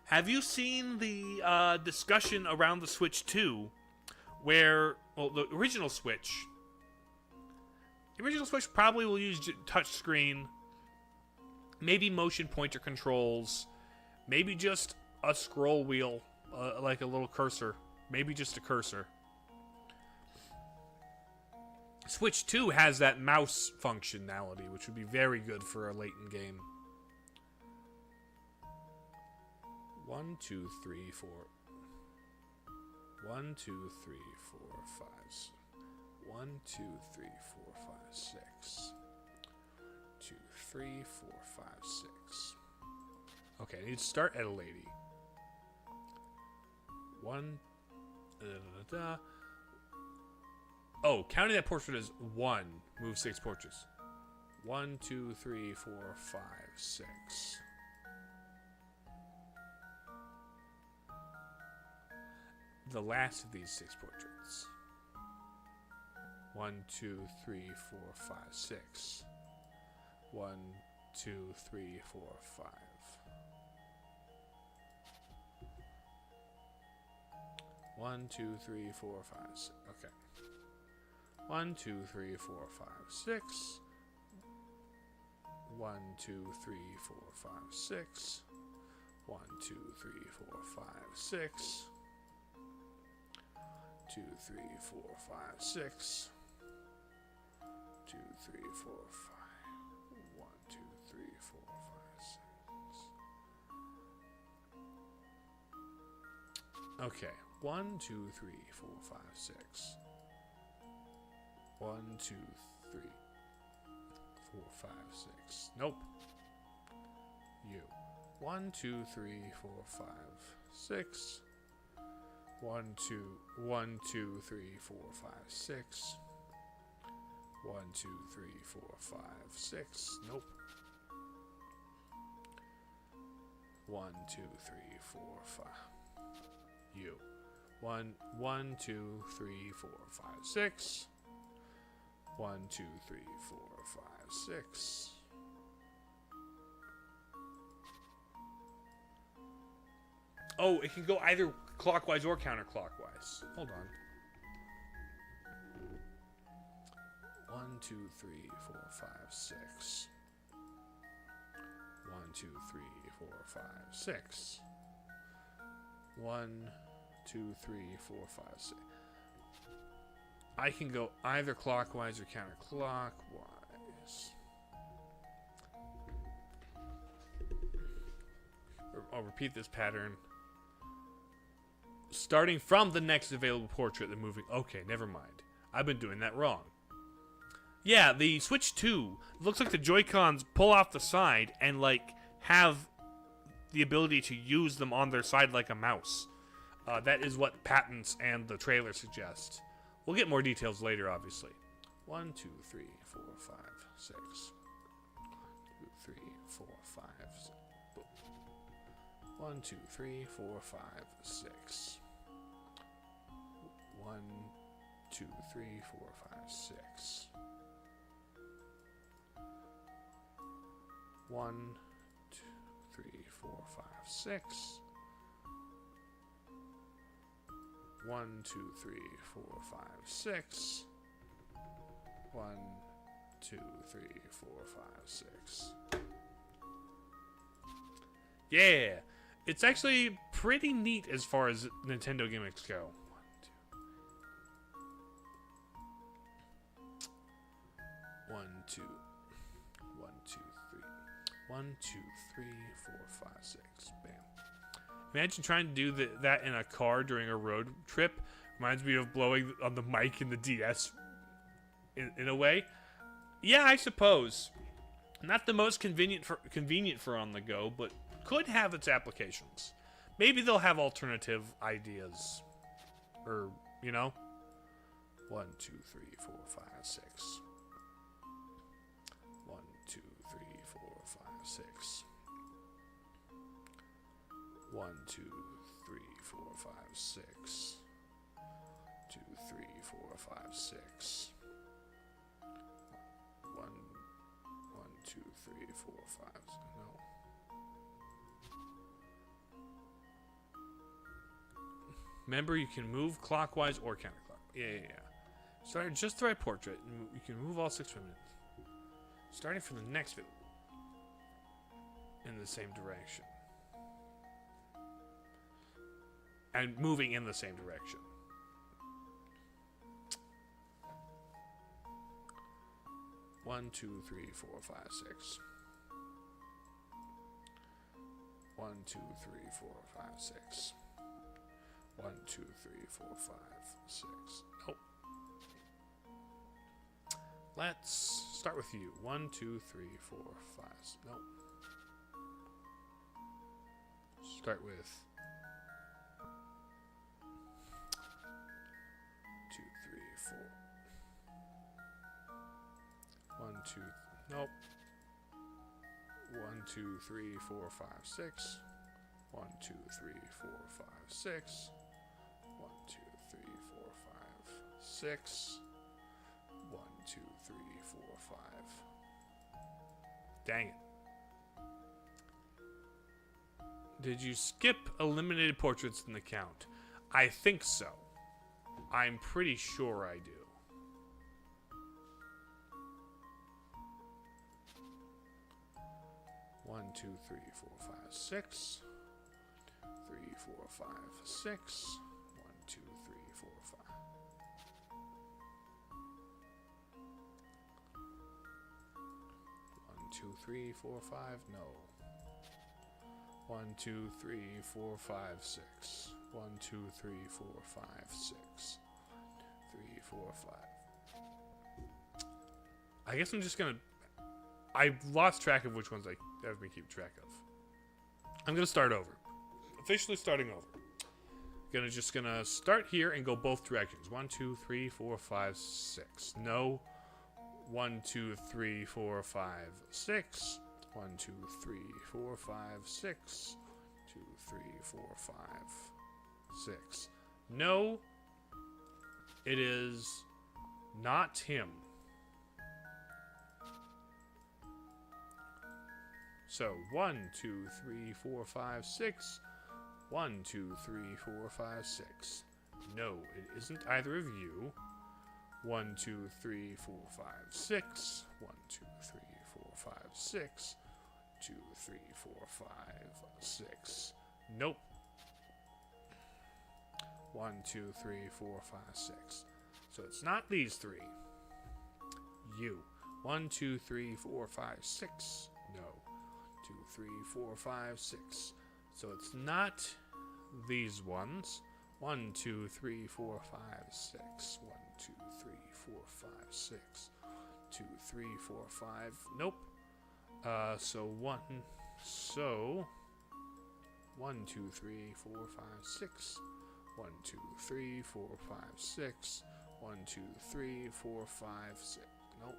Have you seen the discussion around the Switch 2, where, well, the original Switch probably will use touchscreen, maybe motion pointer controls, maybe just a scroll wheel, like a little cursor, maybe just a cursor. Switch 2 has that mouse functionality, which would be very good for a Layton game. 1, 2, 3, 4. 1, 2, 3, 4, 5. 1, 2, 3, 4, 5, 6. 2, 3, 4, 5, 6. Okay, I need to start at a lady. 1. Oh, counting that portrait as 1. Move 6 portraits. 1, 2, 3, 4, 5, 6. The last of these 6 portraits. 1, 2, 3, 4, 5, 6. 1, 2, 3, 4, 5. 1, 2, 3, 4, 5, 6. Okay. 1, 2, 3, 4, 5, 6. 1, 2, 3, 4, 5, 6. 1, 2, 3, 4, 5, 6. 2, 3, 4, 5, 6. 2, 3, 4, 5. 1, 2, 3, 4, 5, 6. Okay. 1, 2, 3, 4, 5, 6. 1, 2, 3, 4, 5, 6. Nope. You. 1, 2, 3, 4, 5, 6. 1, 2, 1, 2, 3, 4, 5, 6. 1, 2, 3, 4, 5, 6. Nope. 1, 2, 3, 4, 5. You. 1, 1, 2, 3, 4, 5, 6. 1, 2, 3, 4, 5, 6. Oh, it can go either clockwise or counterclockwise. Hold on. 1, 2, 3, 4, 5, 6. 1, 2, 3, 4, 5, 6. 1, 2, 3, 4, 5, 6. I can go either clockwise or counterclockwise. I'll repeat this pattern. Starting from the next available portrait, then moving. Okay, never mind. I've been doing that wrong. Yeah, the Switch 2 looks like the Joy-Cons pull off the side and like have the ability to use them on their side like a mouse. That is what patents and the trailer suggest. We'll get more details later, obviously. 1, 2, 3, 4, 5, 6. 2, 3, 4, 5, 6. 1, 2, 3, 4, 5, 6. 1, 2, 3, 4, 5, 6. 1, 2, 3, 4, 5, 6. 1, 2, 3, 4, 5, 6. 1, 2, 3, 4, 5, 6. Yeah! It's actually pretty neat as far as Nintendo gimmicks go. 1, 2. 1, 2, 3. 1, 2, 3, 4, 5, 6. Bam. Imagine trying to do that in a car during a road trip. Reminds me of blowing on the mic in the DS in a way. Yeah, I suppose. Not the most convenient for on the go, but could have its applications. Maybe they'll have alternative ideas. Or, you know. 1, 2, 3, 4, 5, 6. 1, 2, 3, 4, 5, 6. 1, 2, 3, 4, 5, 6. 2, 3, 4, 5, 6. 1, 2, 3, 4, 5. No. Remember, you can move clockwise or counterclockwise. Yeah. Starting just the right portrait, you can move all 6 minutes. Starting from the next video in the same direction. And moving in the same direction. One, 2, 3, 4, 5, 6. 1, 2, 3, 4, 5, 6. 1, 2, 3, 4, 5, 6. Nope. Let's start with you. 1, 2, 3, 4, 5. Nope. Start with 2, 3, 4. 1, 2. Nope. 1, 2, 3, 4, 5, 6. 1, 2, 3, 4, 5, 6. 1, 2, 3, 4, 5, 6. 3, 4, 5. Dang it. Did you skip eliminated portraits in the count? I think so. I'm pretty sure I do. One, 2, 3, 4, 5, 6. 3, 4, 5, 6. 1, 2, 3, 4, 5. 1, 2, 3, 4, 5. No. 1, 2, 3, 4, 5, 6. 1, 2, 3, 4, 5, 6. 3, 4, 5. I guess I'm just gonna. I lost track of which ones I have me keep track of. I'm gonna start over. Officially starting over. Just gonna start here and go both directions. 1, 2, 3, 4, 5, 6. No. 1, 2, 3, 4, 5, 6. 1, 2, 3, 4, 5, 6. 2, 3, 4, 5, 6. No. It is not him. So 1, 2, 3, 4, 5, 6. 1, 2, 3, 4, 5, 6. No, it isn't either of you. 1, 2, 3, 4, 5, 6. 1, 2, 3, 4, 5, 6. 2, 3, 4, 5, 6. Nope. 1, 2, 3, 4, 5, 6. So it's not these three. You. 1, 2, 3, 4, 5, 6. No. 2, 3, 4, 5, 6. So it's not these ones. 1, 2, 3, 4, 5, 6. 1, 2, 3, 4, 5, 6. 2, 3, 4, 5. Nope. So 1. So 1, 2, 3, 4, 5, 6. 1, 2, 3, 4, 5, 6. 1, 2, 3, 4, 5, 6. Nope.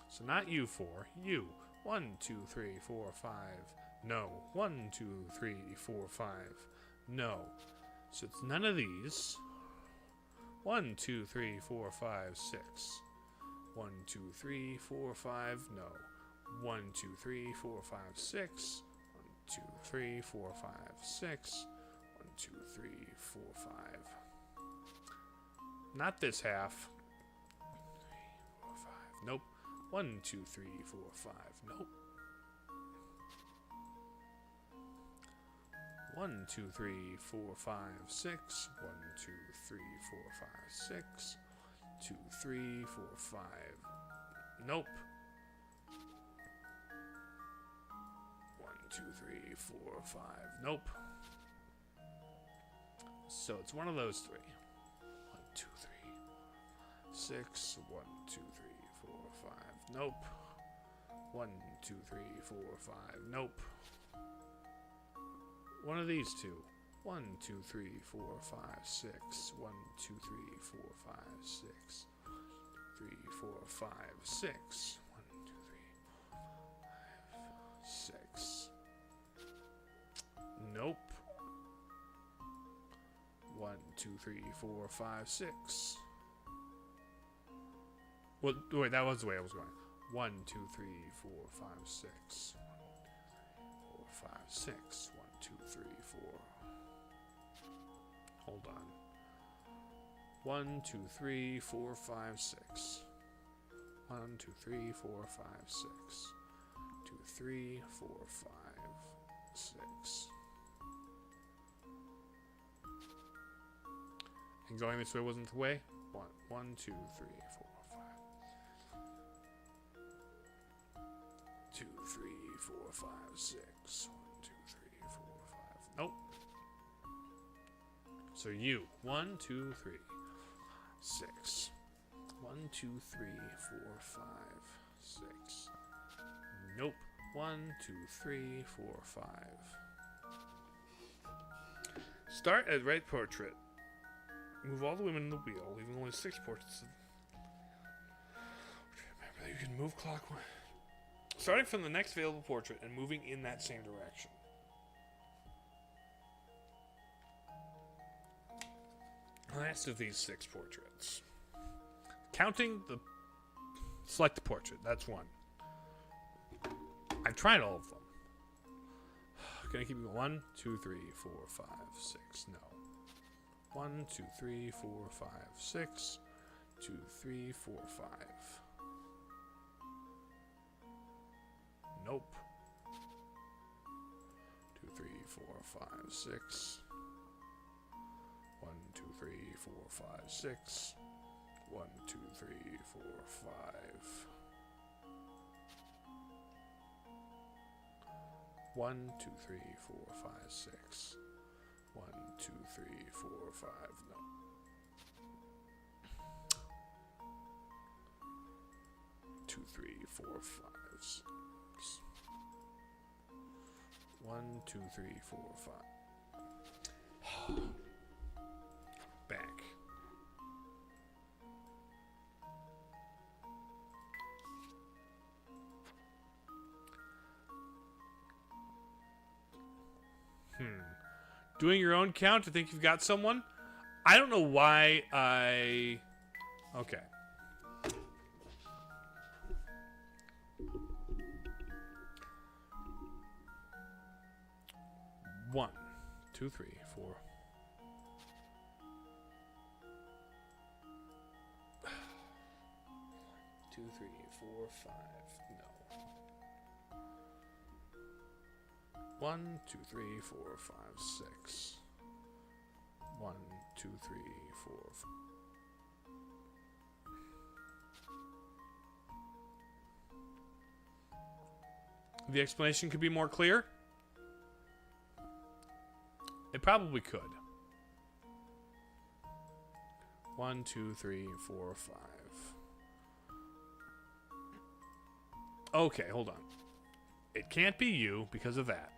So not you four. You. 1, 2, 3, 4, 5. No. 1, 2, 3, 4, 5. No. So it's none of these. 1, 2, 3, 4, 5, 6. 1, 2, 3, 4, 5. No. 1, 2, 3, 4, 5, 6. 1, 2, 3, 4, 5, 6. 1, 2, 3, 4, 5. Not this half. 3, 4, 5. Nope. 1, 2, 3, 4, 5. Nope. 1, 2, 3, 4, 5, 6. 1, 2, 3, 4, 5, 6. 2, 3, 4, 5. Nope. 1, 2, 3, 4, 5. Nope. So it's one of those three. 1, 2, 3, 6. 1, 2, 3, 4, 5. Nope. 1, 2, 3, 4, 5. Nope. One of these two. 1, 2, 3, 4, 5, 6. 1, 2, 3, 4, 5, 6. 3, 4, 5, 6. 1, 2, 3, 5, 6. Nope. 1, 2, 3, 4, 5, 6. Well, wait, that was the way I was going. 1, 2, 3, 4, 5, 6. 1, 2, 3, 4, 5, 6. 1, 2, 3, 4. Hold on. 1, 2, 3, 4, 5, 6. 1, 2, 3, 4, 5, 6. 2, 3, 4, 5, 6. And going this way wasn't the way? 1, 2, 3, 4, 5. 2, 3, 4, 5, 6. 1, 2, 3, 4, 5. Nope. So you. 1, 2, 3, 6. 1, 2, 3, 4, 5, 6. Nope. 1, 2, 3, 4, 5. Start at right portrait. Move all the women in the wheel, leaving only 6 portraits. Remember that you can move clockwise. Starting from the next available portrait and moving in that same direction. Last of these 6 portraits. Counting the Select the portrait. That's one. I've tried all of them. Can I keep going? 1, 2, 3, 4, 5, 6. No. 1, 2, 3, 4, 5, 6. 2, 3, 4, 5. Nope. 2, 3, 4, 5, 6. 1, 2, 3, 4, 5, 6. 1, 2, 3, 4, 5. 1, 2, 3, 4, 5, 6. 1, 2, 3, 4, 5. No. 2, 3, 4, 5, 6. 1, 2, 3, 4, 5. Back. Doing your own count to think you've got someone? I don't know why I... Okay. One, 2, 3, 4. Two, 3, 4, 5. No. 1, 2, 3, 4, 5, 6. 1, 2, 3, 4, 5. The explanation could be more clear. It probably could. 1, 2, 3, 4, 5. Okay, hold on. It can't be you because of that.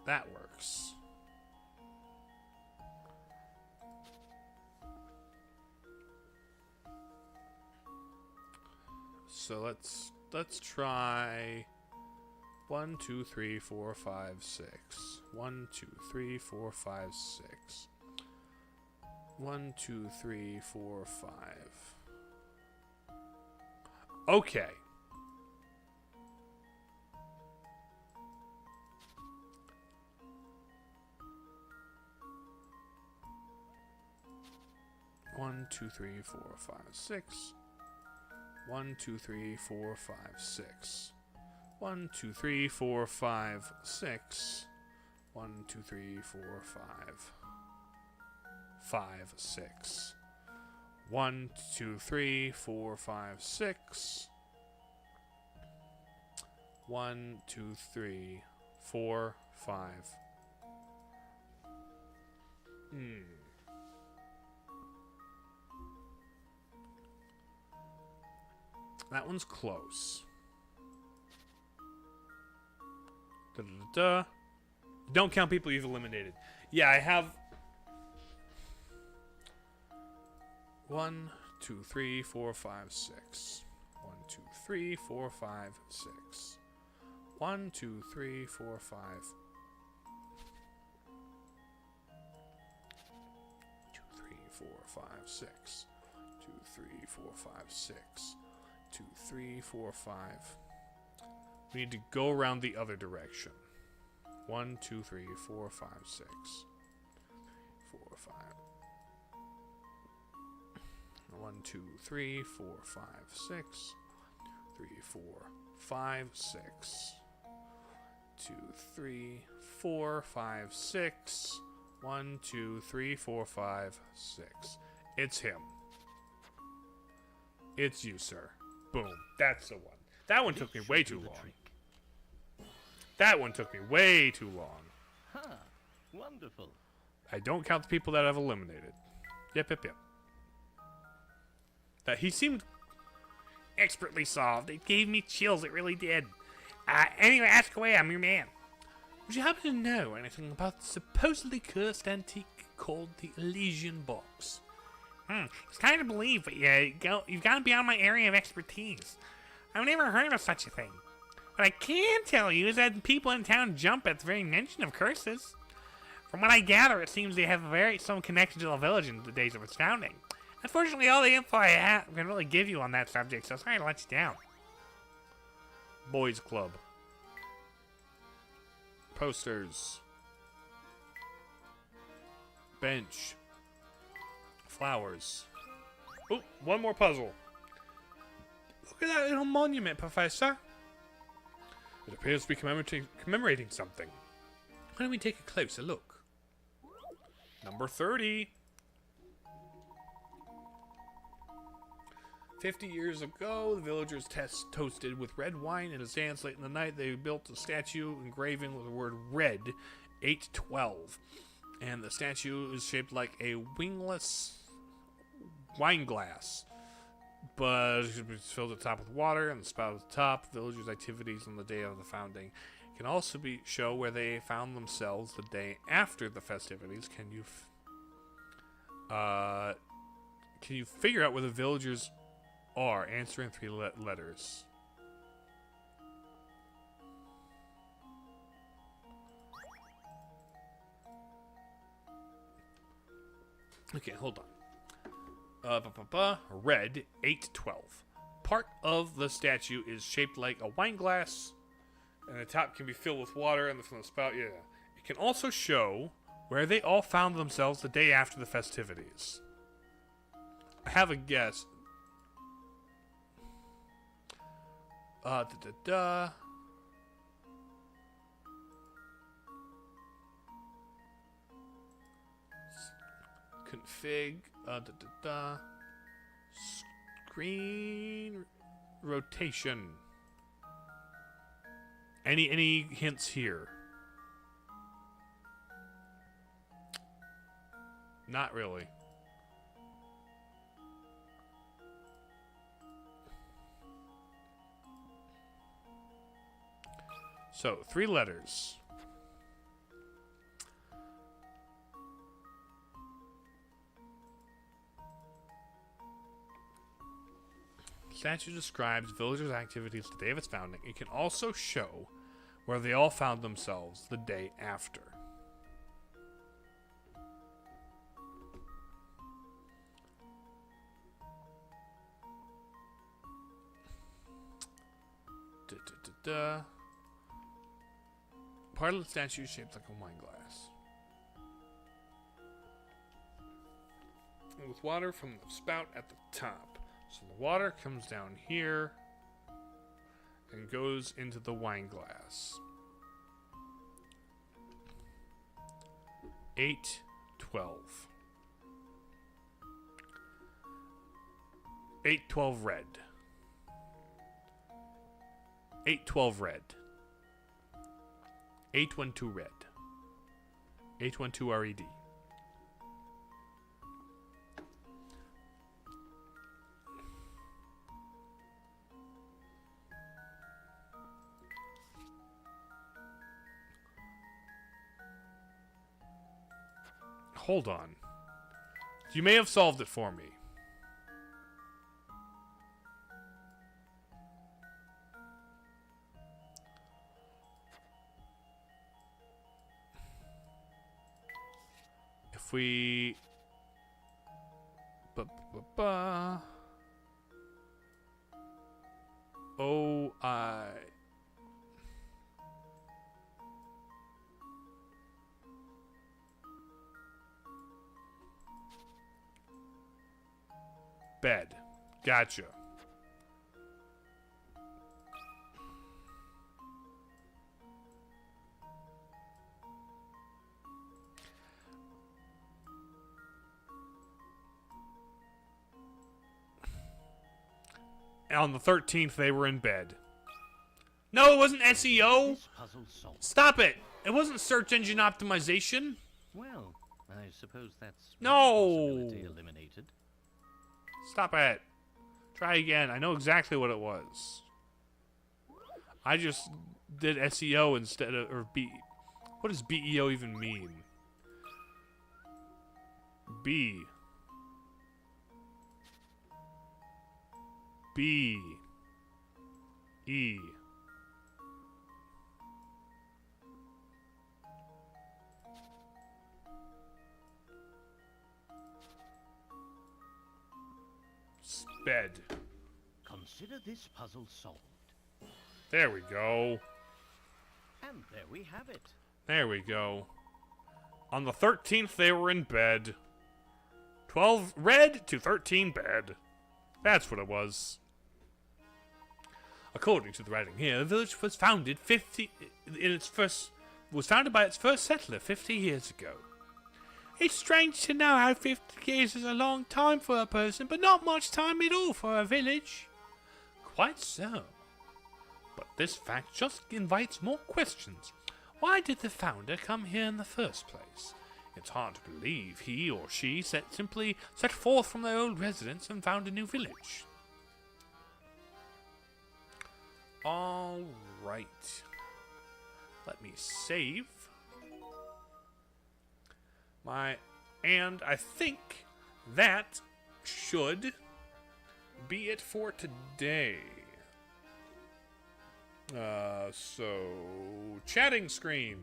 That works. So let's try 1, 2, 3, 4, 5, 6. 1, 2, 3, 4, 5, 6. 1, 2, 3, 4, 5. Okay. One, 2, 3, 4, 5, 6. 1, 2, 3, 4, 5, 6. 1, 2, 3, 4, 5, 6. 1, 2, 3, 4, 5. 5, 6. 1, 2, 3, 4, 5, 6. 1, 2, 3, 4, 5. That one's close. Da-da-da-da. Don't count people you've eliminated. Yeah, I have 1, 2, 3, 4, 5, 6. 1, 2, 3, 4, 5, 6. 1, 2, 3, 4, 5. 2, 3, 4, 5, 6. 2, 3, 4, 5, 6. 2, 3, 4, 5. We need to go around the other direction. 1, 2, 3, 4, 5, 6. 4, 5. 1, 2, 3, 4, 5, 6. 3, 4, 5, 6. 2, 3, 4, 5, 6. 1, 2, 3, 4, 5, 6. It's him. It's you, sir. Boom. That's the one. That one took me way too long. That one took me way too long. Huh. Wonderful. I don't count the people that I've eliminated. Yep. That he seemed expertly solved. It gave me chills. It really did. Anyway, ask away. I'm your man. Would you happen to know anything about the supposedly cursed antique called the Elysian Box? It's kind of believe, but you've got to be on my area of expertise. I've never heard of such a thing. What I can tell you is that people in town jump at the very mention of curses. From what I gather, it seems they have some connection to the village in the days of its founding. Unfortunately, all the info I can really give you on that subject, so sorry to let you down. Boys Club. Posters. Bench. Flowers. Oh, one more puzzle. Look at that little monument, Professor. It appears to be commemorating something. Why don't we take a closer look? Number 30. 50 years ago, the villagers toasted with red wine in a dance. Late in the night, they built a statue engraving with the word red, 812. And the statue is shaped like a wingless wine glass, but it's filled at the top with water and the spout at the top. Villagers' activities on the day of the founding can also show where they found themselves the day after the festivities. Can you figure out where the villagers are? Answer in 3 letters. Okay, hold on. Red, 812. Part of the statue is shaped like a wine glass, and the top can be filled with water, and from the spout, yeah. It can also show where they all found themselves the day after the festivities. I have a guess. Config, screen rotation. Any hints here? Not really. So, 3 letters. Statue describes villagers' activities the day of its founding. It can also show where they all found themselves the day after. Part of the statue is shaped like a wine glass, and with water from the spout at the top. So the water comes down here and goes into the wine glass. 812. 812 red. 812 red. 812 red. 812 red. Hold on. You may have solved it for me. If we... O-I... Bed. Gotcha. On the 13th, they were in bed. No, it wasn't SEO. This puzzle solved. Stop it. It wasn't search engine optimization. Well, I suppose that's No. one possibility eliminated. Stop it. Try again. I know exactly what it was. I just did SEO instead of, or B. What does BEO even mean? B. B. E. Yes, bed. Consider this puzzle solved. There we go. And there we have it. There we go. On the 13th, they were in bed. 12 red to 13 bed. That's what it was. According to the writing here, the village was founded was founded by its first settler 50 years ago. It's strange to know how 50 years is a long time for a person, but not much time at all for a village. Quite so. But this fact just invites more questions. Why did the founder come here in the first place? It's hard to believe he or she simply set forth from their old residence and found a new village. Alright. Let me save. And I think that should be it for today. So, chatting screen.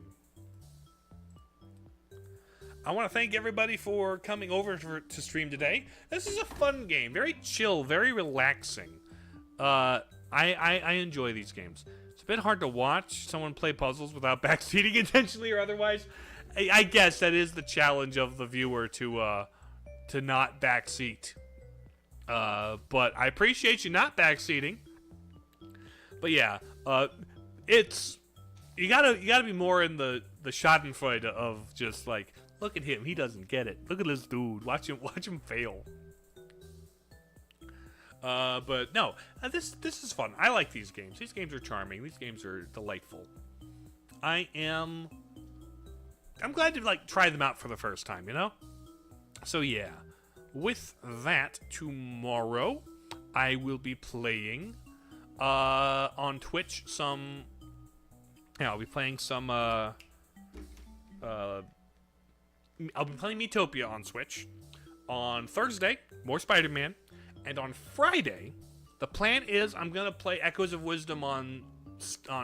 I want to thank everybody for coming over to stream today. This is a fun game. Very chill, very relaxing. I enjoy these games. It's a bit hard to watch someone play puzzles without backseating intentionally or otherwise. I guess that is the challenge of the viewer to not backseat. But I appreciate you not backseating. But yeah, it's you gotta be more in the Schadenfreude of just like, look at him, he doesn't get it. Look at this dude, watch him fail. But no, this is fun. I like these games. These games are charming. These games are delightful. I'm glad to like try them out for the first time, you know? So yeah, with that, tomorrow I will be playing on Twitch some. Yeah, I'll be playing some. I'll be playing Miitopia on Switch. On Thursday, more Spider-Man, and on Friday, the plan is I'm gonna play Echoes of Wisdom on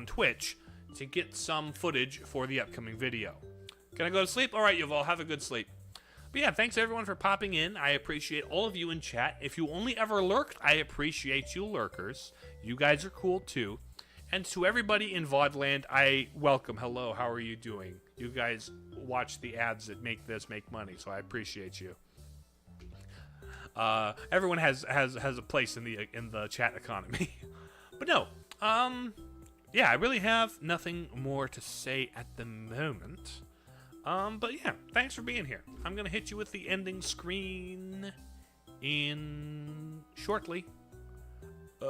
Twitch to get some footage for the upcoming video. Can I go to sleep? All right, Yuval, have a good sleep. But yeah, thanks everyone for popping in. I appreciate all of you in chat. If you only ever lurked, I appreciate you lurkers. You guys are cool too. And to everybody in VODland, I welcome. Hello, how are you doing? You guys watch the ads that make this make money, so I appreciate you. Everyone has a place in the chat economy. But no, yeah, I really have nothing more to say at the moment. But yeah, thanks for being here. I'm gonna hit you with the ending screen in shortly. Okay,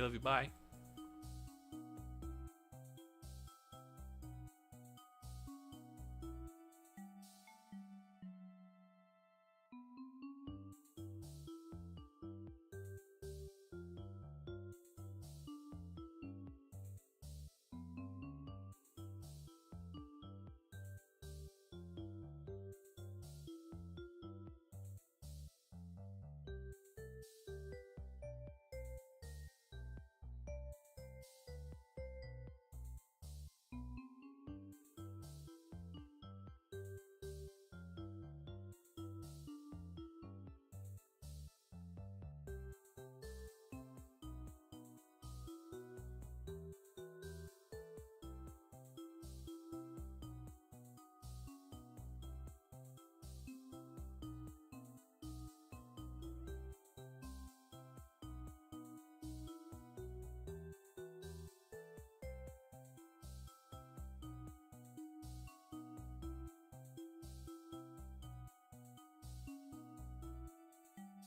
love you, bye.